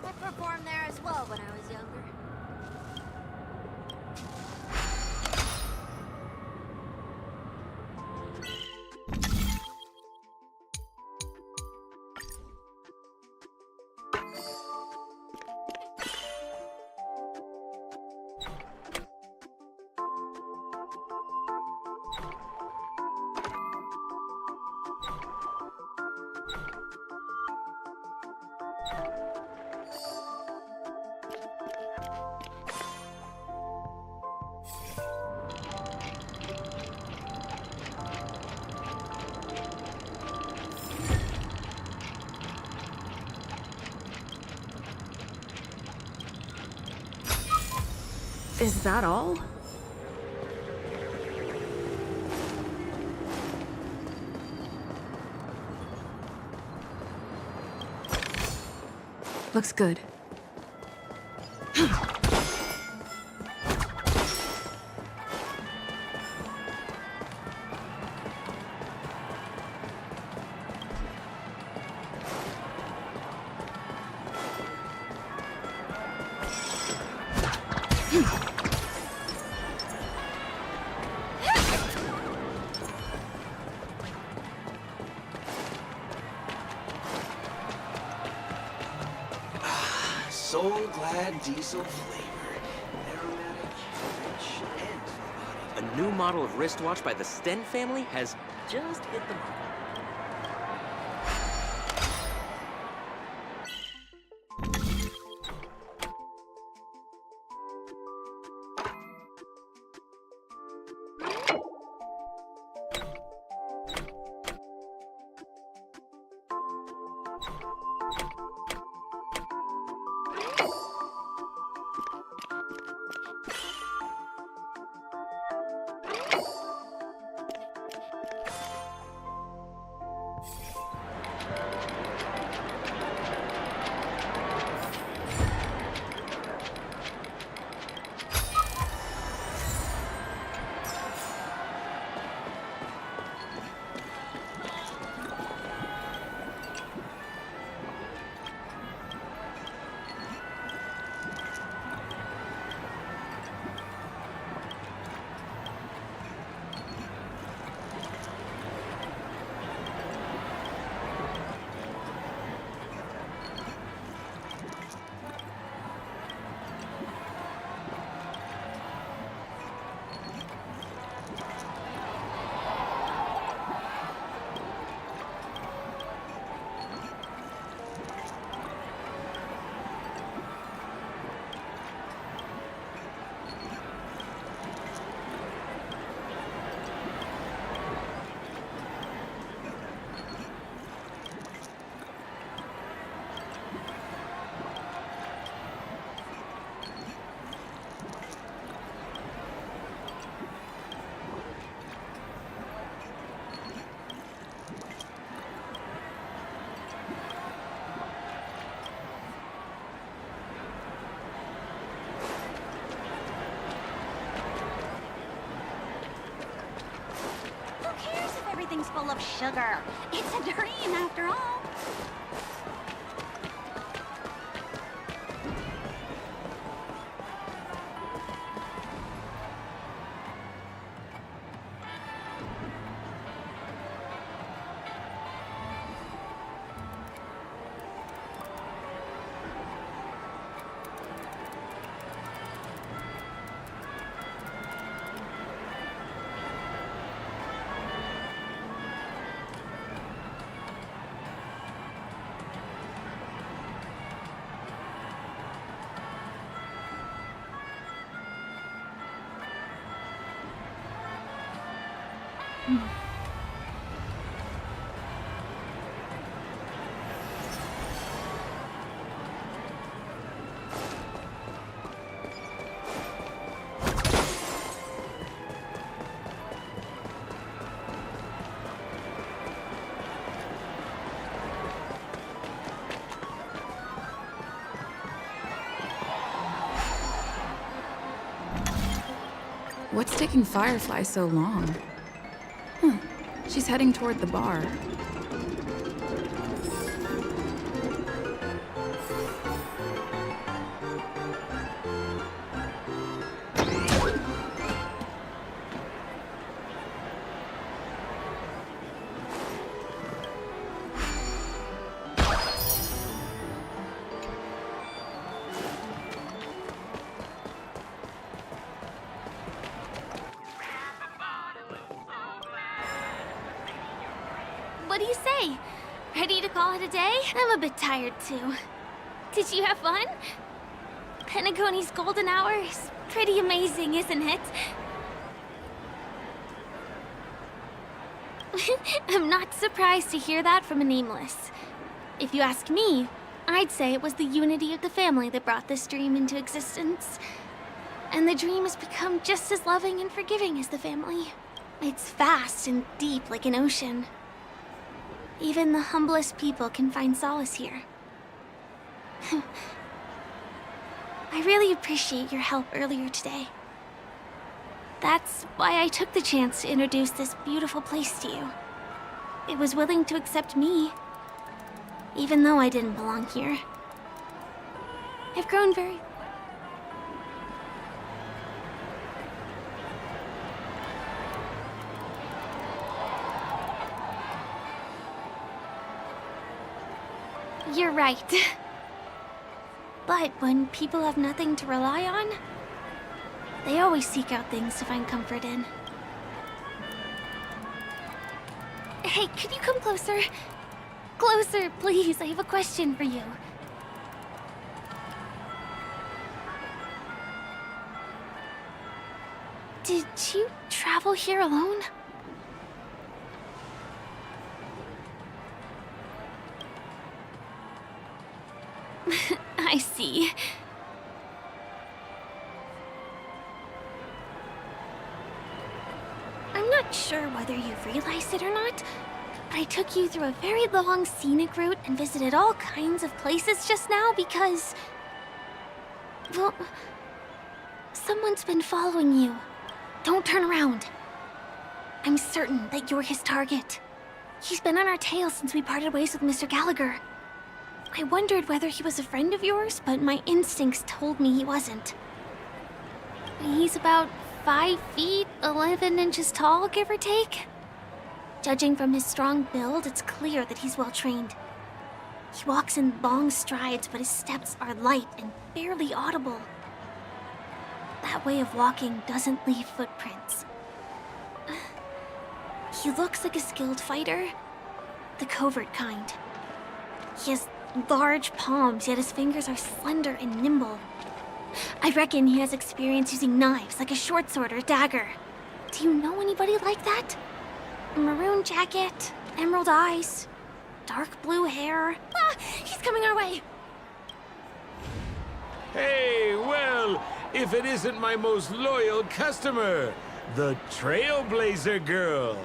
I performed there as well when I was younger.
Is that all? Looks good.
Soul Glad diesel flavor. Aromatic, rich, and full body.
A new model of wristwatch by the Sten family has just hit the market.
everything's full of sugar. It's a dream after all.
What's taking Firefly so long? Huh. She's heading toward the bar.
What do you say? Ready to call it a day? I'm a bit tired too. Did you have fun? Penacony's golden hour is pretty amazing, isn't it? I'm not surprised to hear that from a nameless. If you ask me, I'd say it was the unity of the family that brought this dream into existence. And the dream has become just as loving and forgiving as the family. It's vast and deep like an ocean. Even the humblest people can find solace here. I really appreciate your help earlier today. That's why I took the chance to introduce this beautiful place to you. It was willing to accept me, even though I didn't belong here. I've grown very... You're right. But when people have nothing to rely on, they always seek out things to find comfort in. Hey, could you come closer? Closer, please. I have a question for you. Did you travel here alone? I see. I'm not sure whether you've realized it or not, but I took you through a very long scenic route and visited all kinds of places just now because... well, someone's been following you. Don't turn around. I'm certain that you're his target. He's been on our tail since we parted ways with Mr. Gallagher. I wondered whether he was a friend of yours, but my instincts told me he wasn't. He's about 5 feet, 11 inches tall, give or take. Judging from his strong build, it's clear that he's well trained. He walks in long strides, but his steps are light and barely audible. That way of walking doesn't leave footprints. He looks like a skilled fighter, the covert kind. He has large palms, yet his fingers are slender and nimble. I reckon he has experience using knives, like a short sword or a dagger. Do you know anybody like that? A maroon jacket, emerald eyes, dark blue hair. Ah, he's coming our way.
Hey, well, if it isn't my most loyal customer, the Trailblazer Girl.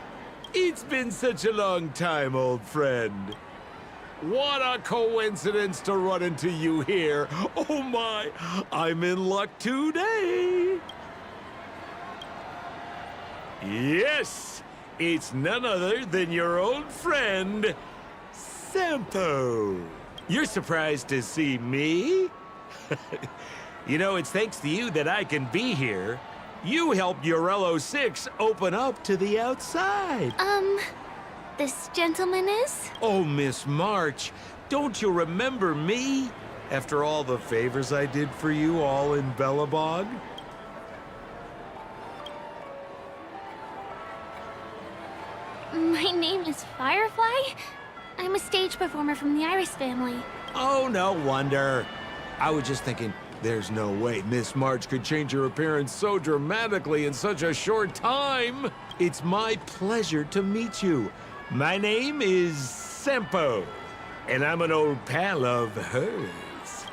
It's been such a long time, old friend. What a coincidence to run into you here. Oh my, I'm in luck today. Yes, It's none other than your old friend, Sampo. You're surprised to see me? You know, it's thanks to you that I can be here. You helped Urello 6 open up to the outside.
This gentleman is?
Oh, Miss March, don't you remember me? After all the favors I did for you all in Bellabog?
My name is Firefly. I'm a stage performer from the Iris family.
Oh, no wonder. I was just thinking, there's no way Miss March could change her appearance so dramatically in such a short time. It's my pleasure to meet you. My name is Sampo, and I'm an old pal of hers.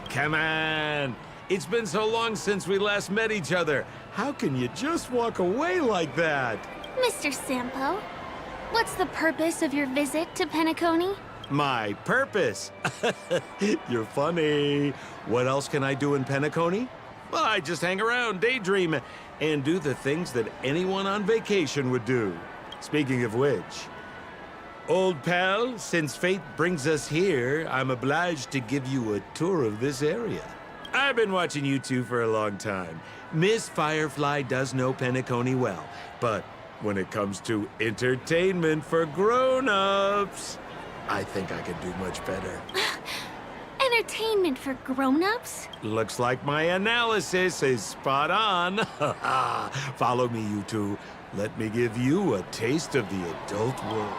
Come on. It's been so long since we last met each other. How can you just walk away like that?
Mr. Sampo, what's the purpose of your visit to Penacony?
My purpose? You're funny. What else can I do in Penacony? Well, I just hang around, daydream, and do the things that anyone on vacation would do. Speaking of which, old pal, since fate brings us here, I'm obliged to give you a tour of this area. I've been watching you two for a long time. Miss Firefly does know Penacony well, but when it comes to entertainment for grown-ups, I think I can do much better.
Entertainment for grown-ups?
Looks like my analysis is spot on. Follow me, you two. Let me give you a taste of the adult world.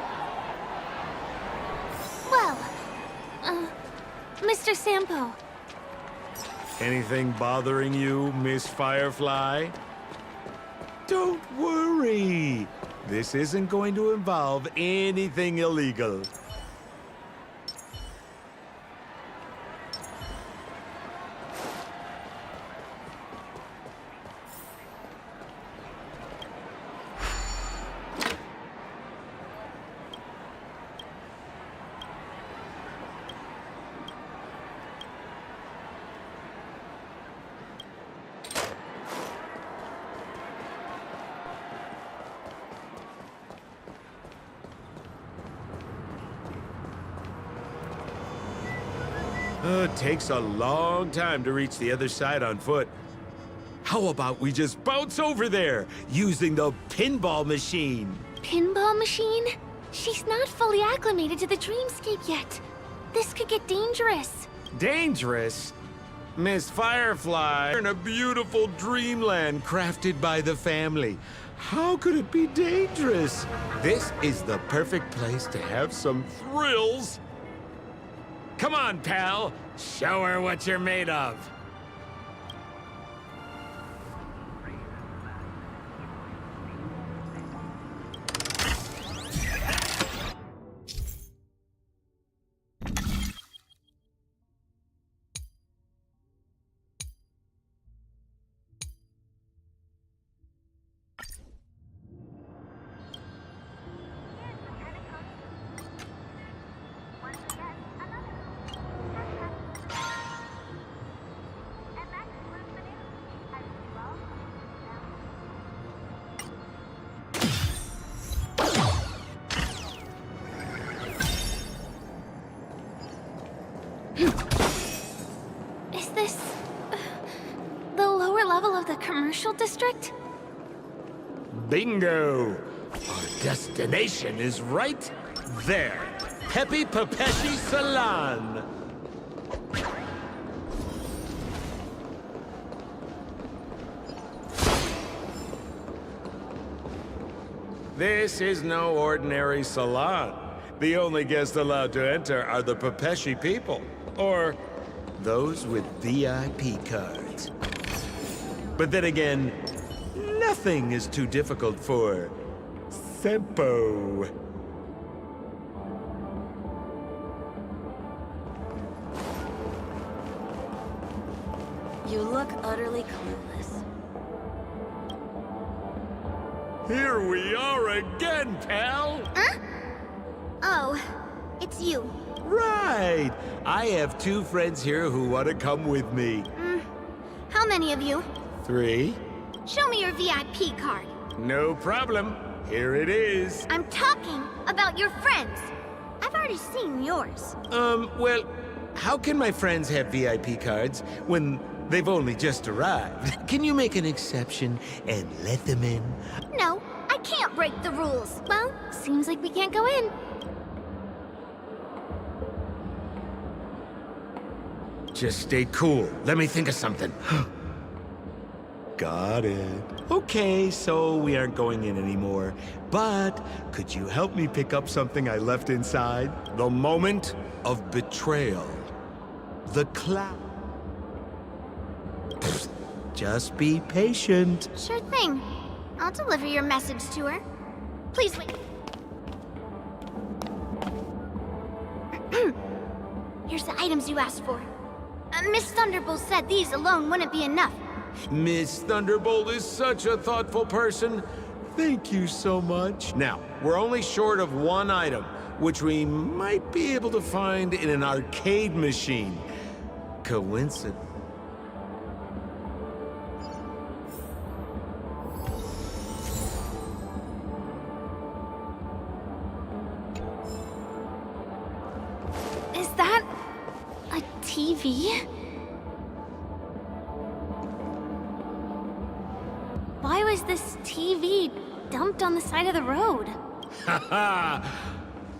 Well, Mr. Sampo.
Anything bothering you, Miss Firefly? Don't worry. This isn't going to involve anything illegal. It takes a long time to reach the other side on foot. How about we just bounce over there using the pinball machine?
Pinball machine? She's not fully acclimated to the dreamscape yet. This could get dangerous.
Dangerous? Miss Firefly, we're in a beautiful dreamland crafted by the family. How could it be dangerous? This is the perfect place to have some thrills. Come on, pal. Show her what you're made of.
Is this the lower level of the commercial district?
Bingo! Our destination is right there. Peppy Papeshi Salon. This is no ordinary salon. The only guests allowed to enter are the Papeshi people, or those with VIP cards. But then again, nothing is too difficult for Sampo.
You look utterly clueless.
Here we are again, pal!
Huh? Oh, it's you.
Right! I have two friends here who want to come with me.
How many of you?
3.
Show me your VIP card.
No problem. Here it is.
I'm talking about your friends. I've already seen yours.
Well, how can my friends have VIP cards when they've only just arrived? Can you make an exception and let them in?
No, I can't break the rules.
Well, seems like we can't go in.
Just stay cool. Let me think of something. Got it. Okay, so we aren't going in anymore. But could you help me pick up something I left inside? The moment of betrayal. The cloud. Just be patient.
Sure thing. I'll deliver your message to her. Please wait. Here's the items you asked for. Miss Thunderbolt said these alone wouldn't be enough.
Miss Thunderbolt is such a thoughtful person. Thank you so much. Now, we're only short of one item, which we might be able to find in an arcade machine. Coincidence.
Is that a TV? Why was this TV dumped on the side of the road?
Haha!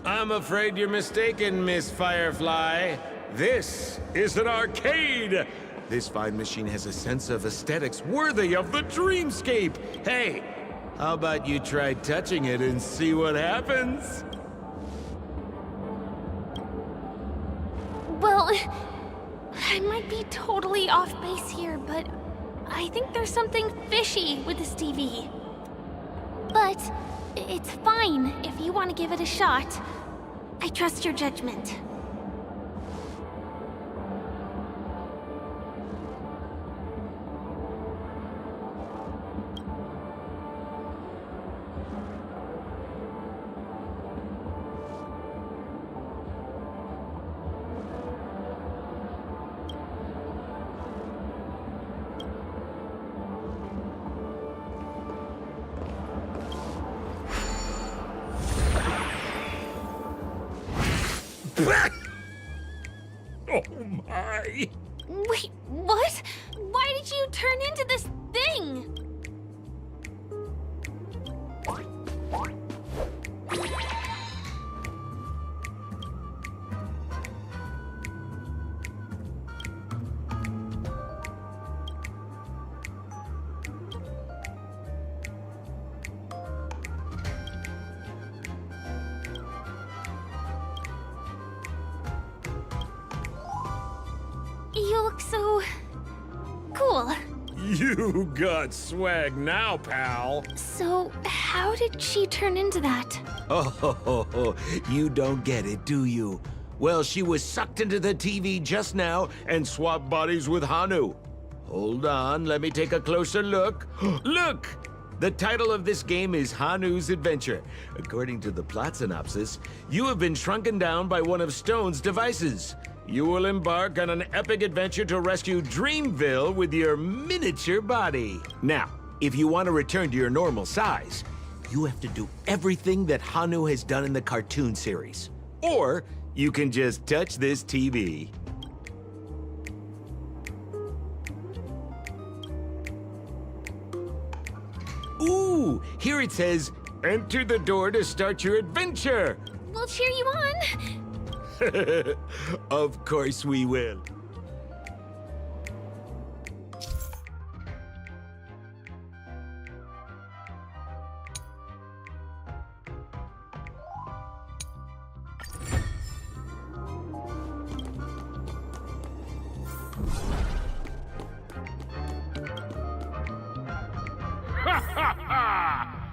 I'm afraid you're mistaken, Miss Firefly. This is an arcade! This fine machine has a sense of aesthetics worthy of the dreamscape! Hey, how about you try touching it and see what happens?
Well, I might be totally off base here, but I think there's something fishy with this TV. But it's fine if you want to give it a shot. I trust your judgment.
Oh my!
Wait, what? Why did you turn into this thing? You look so cool.
You got swag now, pal.
So, how did she turn into that?
Oh, you don't get it, do you? Well, she was sucked into the TV just now and swapped bodies with Hanu. Hold on, let me take a closer look. Look! The title of this game is Hanu's Adventure. According to the plot synopsis, you have been shrunken down by one of Stone's devices. You will embark on an epic adventure to rescue Dreamville with your miniature body. Now, if you want to return to your normal size, you have to do everything that Hanu has done in the cartoon series. Or you can just touch this TV. Ooh, here it says, enter the door to start your adventure.
We'll cheer you on.
Of course we will.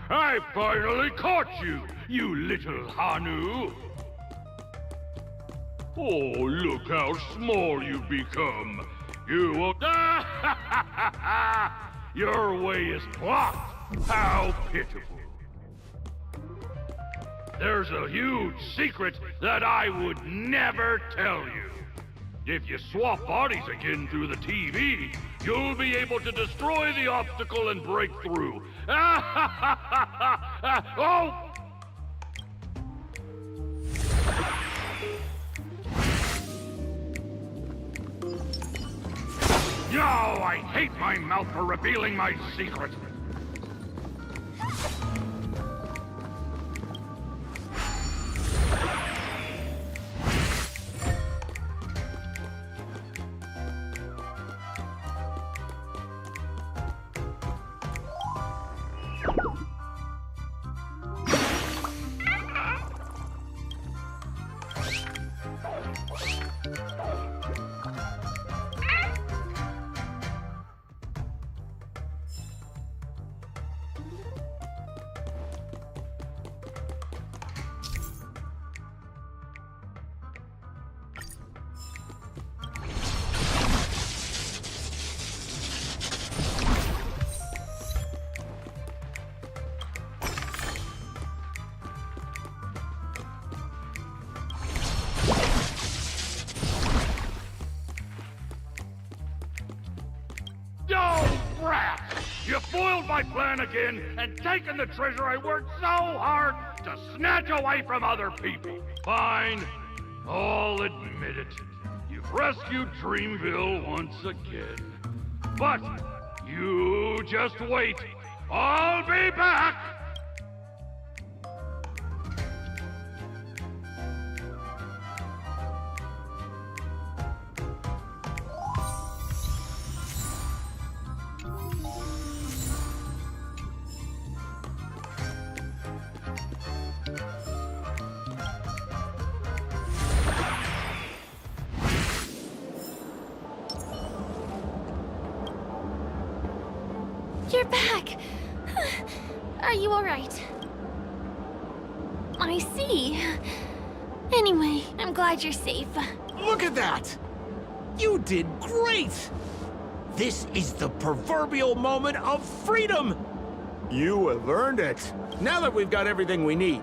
I finally caught you, you little Hanu! Oh, look how small you've become! You will... Your way is blocked! How pitiful! There's a huge secret that I would never tell you. If you swap bodies again through the TV, you'll be able to destroy the obstacle and break through. Oh! Yo, I hate my mouth for revealing my secret. You foiled my plan again and taken the treasure I worked so hard to snatch away from other people. Fine, I'll admit it. You've rescued Dreamville once again. But you just wait. I'll be back!
You're back! Are you alright? I see. Anyway, I'm glad you're safe.
Look at that! You did great! This is the proverbial moment of freedom! You have earned it. Now that we've got everything we need.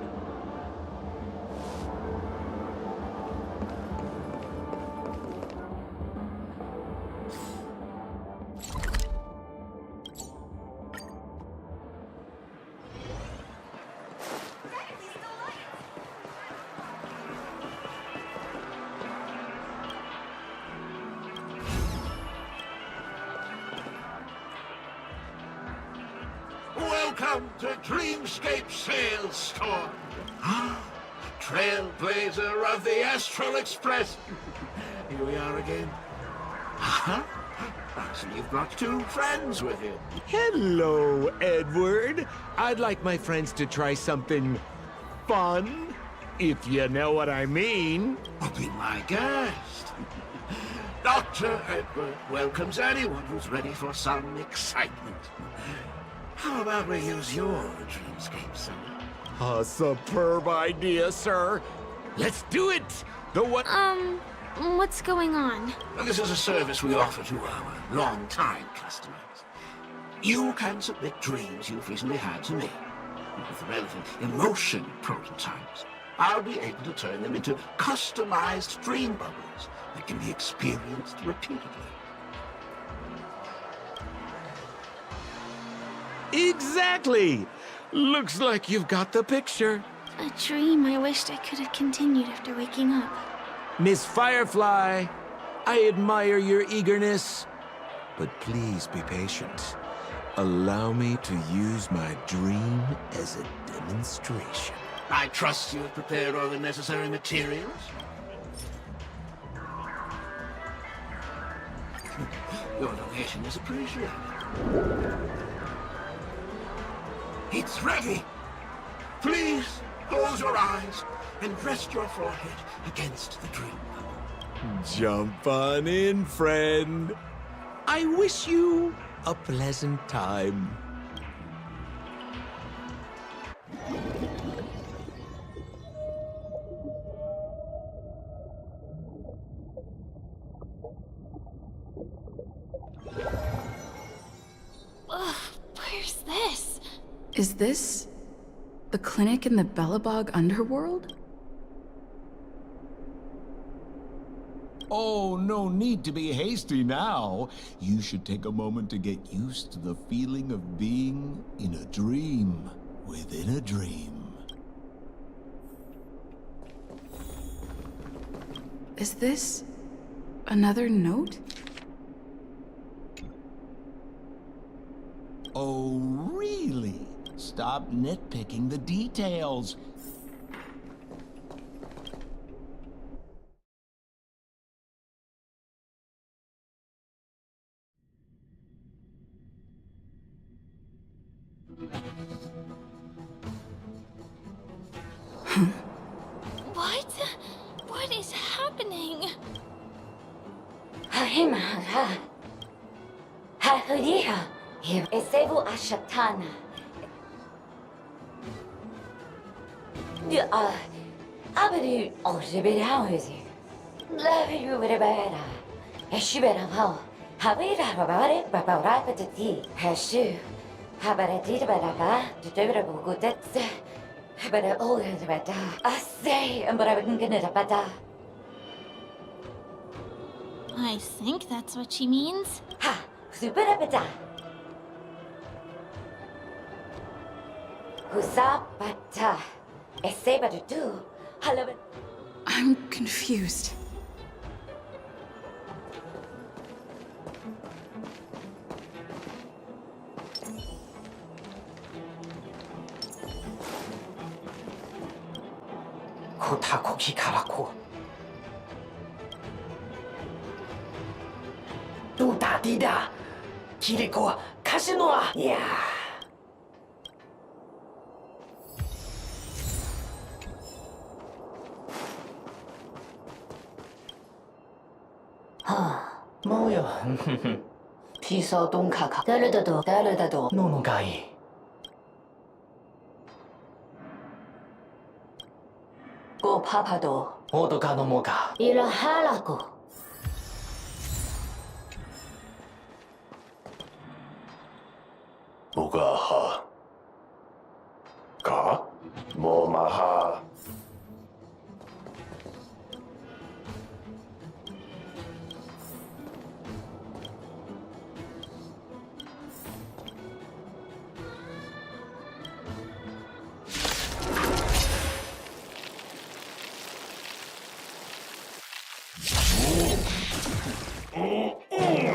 Welcome to Dreamscape Sales Store. Trailblazer of the Astral Express. Here we are again. So you've brought two friends with you.
Hello, Edward. I'd like my friends to try something fun, if you know what I mean.
Be my guest. Dr. Edward welcomes anyone who's ready for some excitement. How about we use your dreamscape, sir?
A superb idea, sir. Let's do it!
What's going on?
Well, this is a service we offer to our long-time customers. You can submit dreams you've recently had to me. With the relevant emotion prototypes, I'll be able to turn them into customized dream bubbles that can be experienced repeatedly.
Exactly! Looks like you've got the picture.
A dream I wished I could have continued after waking up.
Miss Firefly, I admire your eagerness, but please be patient. Allow me to use my dream as a demonstration.
I trust you have prepared all the necessary materials. Your donation is appreciated. It's ready. Please close your eyes and rest your forehead against the dream bubble.
Jump on in, friend. I wish you a pleasant time.
Ugh, where's this?
Is this the clinic in the Bellabog underworld?
Oh, no need to be hasty now. You should take a moment to get used to the feeling of being in a dream within a dream.
Is this another note?
Oh, really? Stop nitpicking the details.
What? What is happening?
Here is Evu Ashatana. Abadu Oshibirahuzi. Love you with a better. Eshibera how. Havira Babare, Babara Petiti. Hashu. Habaratita Baraba, the Deborah Gudets. But I always better. I say, but I wouldn't get it better.
I think that's what she means.
Ha! Super better. Husapata. Esseba to do. Hello.
I'm confused.
Kotakoki Karako. Duda Dida. Kiriko Kashinoa. Yeah. 뭐요? 피서 동카카. 따르다도 노노가이. 고 파파도 오도가 노모가.
일하라고.
뭐가하? 가? 뭐마하?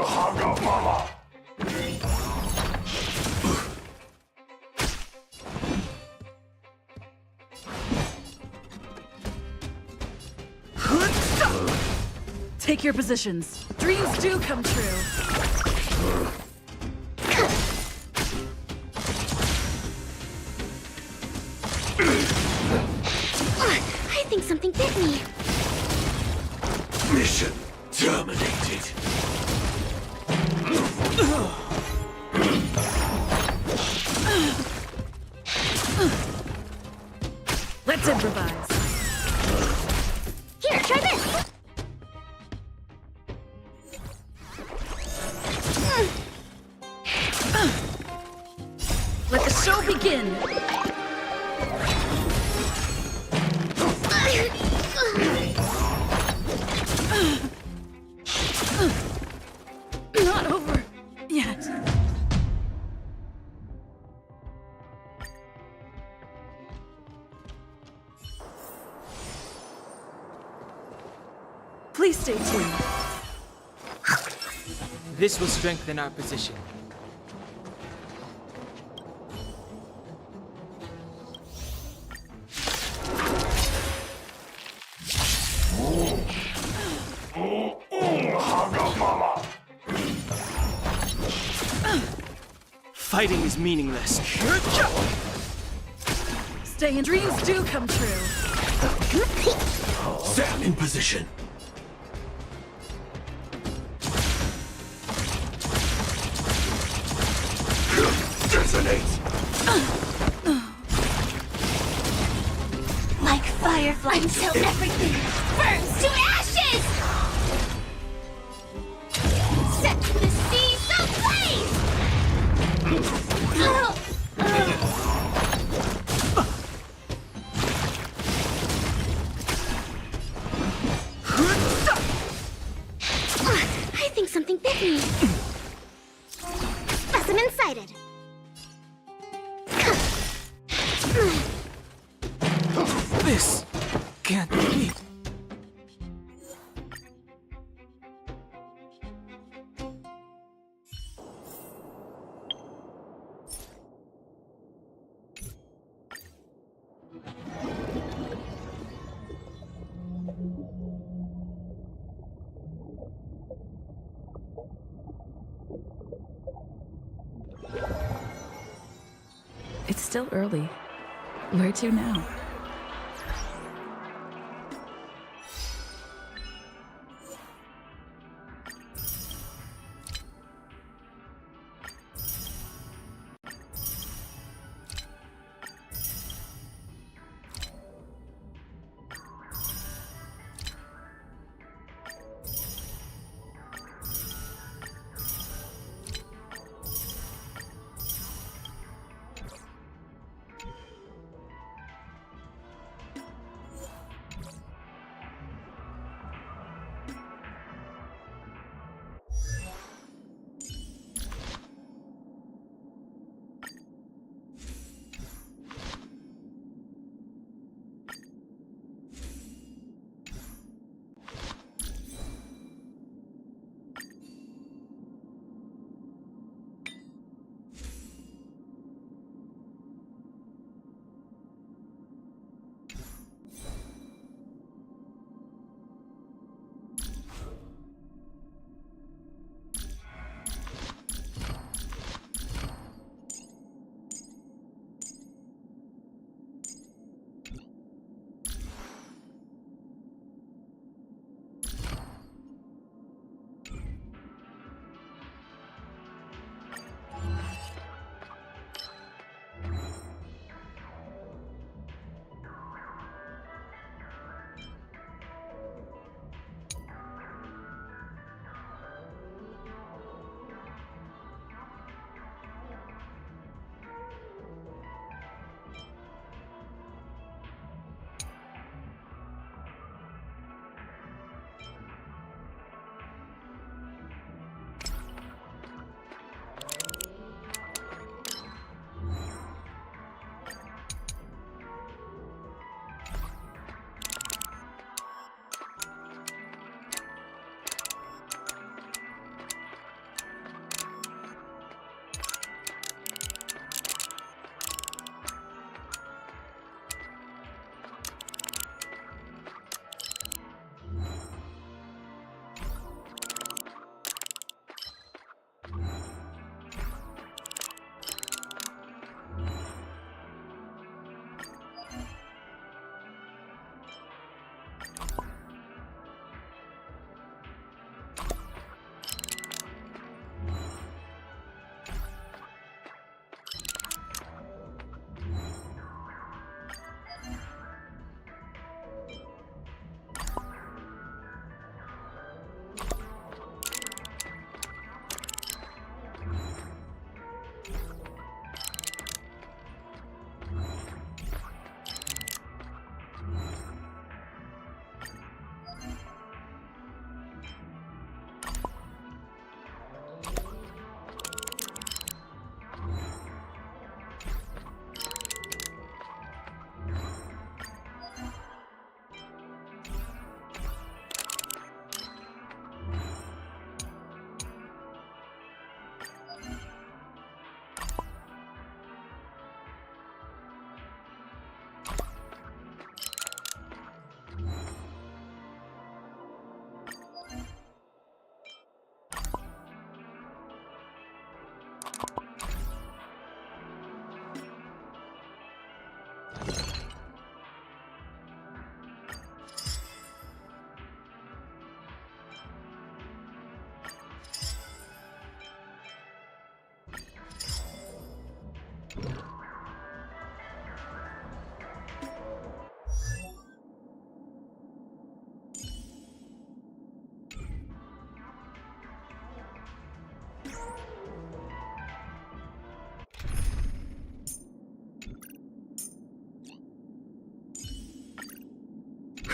하가 마마.
Take your positions. Dreams do come true.
I think something bit me.
Mission terminated.
Let's improvise.
Here, try this.
Let the show begin. Not over yet. Please stay tuned.
This will strengthen our position. Fighting is meaningless.
Stay in. Dreams do come true.
Stand in position. Resonate.
Like fireflies until everything burns to ashes! Set the seas ablaze!
This can't be.
It's still early. Where to now?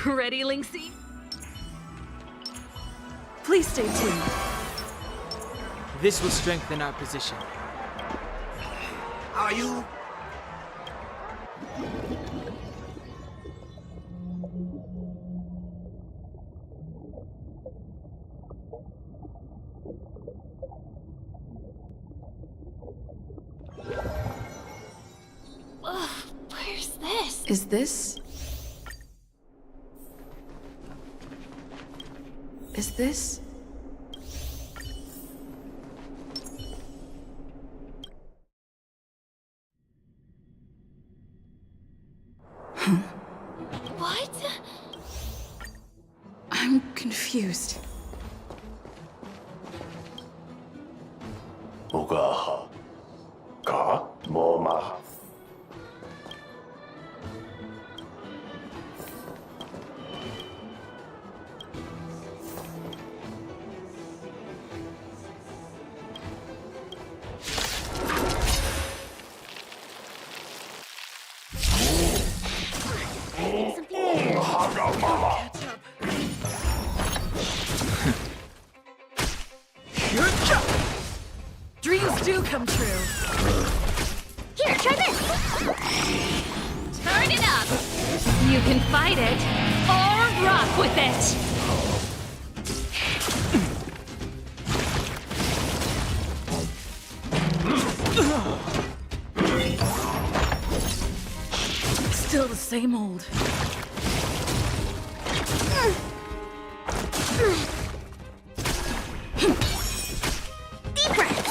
Ready, Linksy? Please stay tuned.
This will strengthen our position.
Are you?
Is this... Is this...
What?
I'm confused.
Ugaha. Ka Momaha.
Dreams do come true.
Here, try this! Turn it up! You can fight it, or rock with it!
Still the same old.
Deep breath!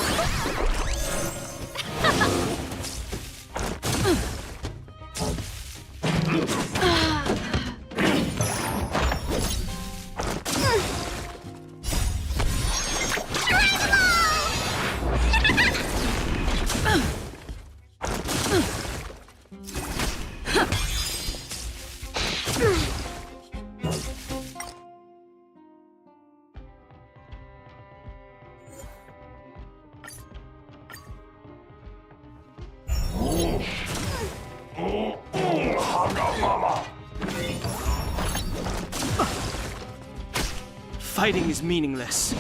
Fighting is meaningless.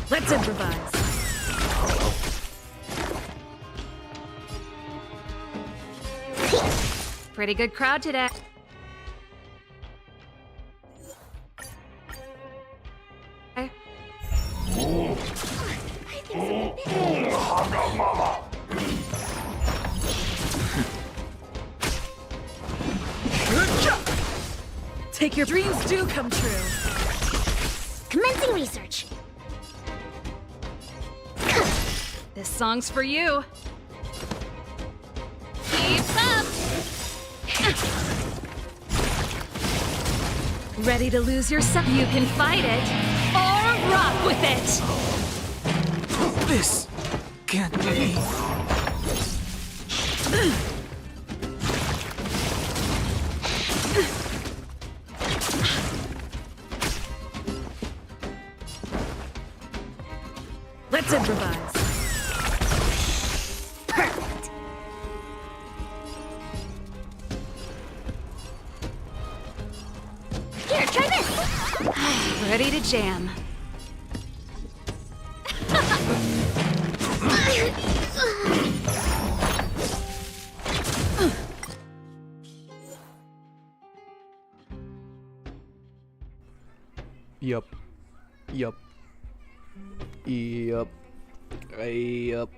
Let's improvise.
Pretty good crowd today.
Take your dreams do come true.
Commencing research.
This song's for you.
Keep up!
Ready to lose yourself?
You can fight it, or rock with it!
This can't be.
Let's improvise.
Perfect. Here, try this!
Ready to jam.
Yup. Yup. Yup. Yup.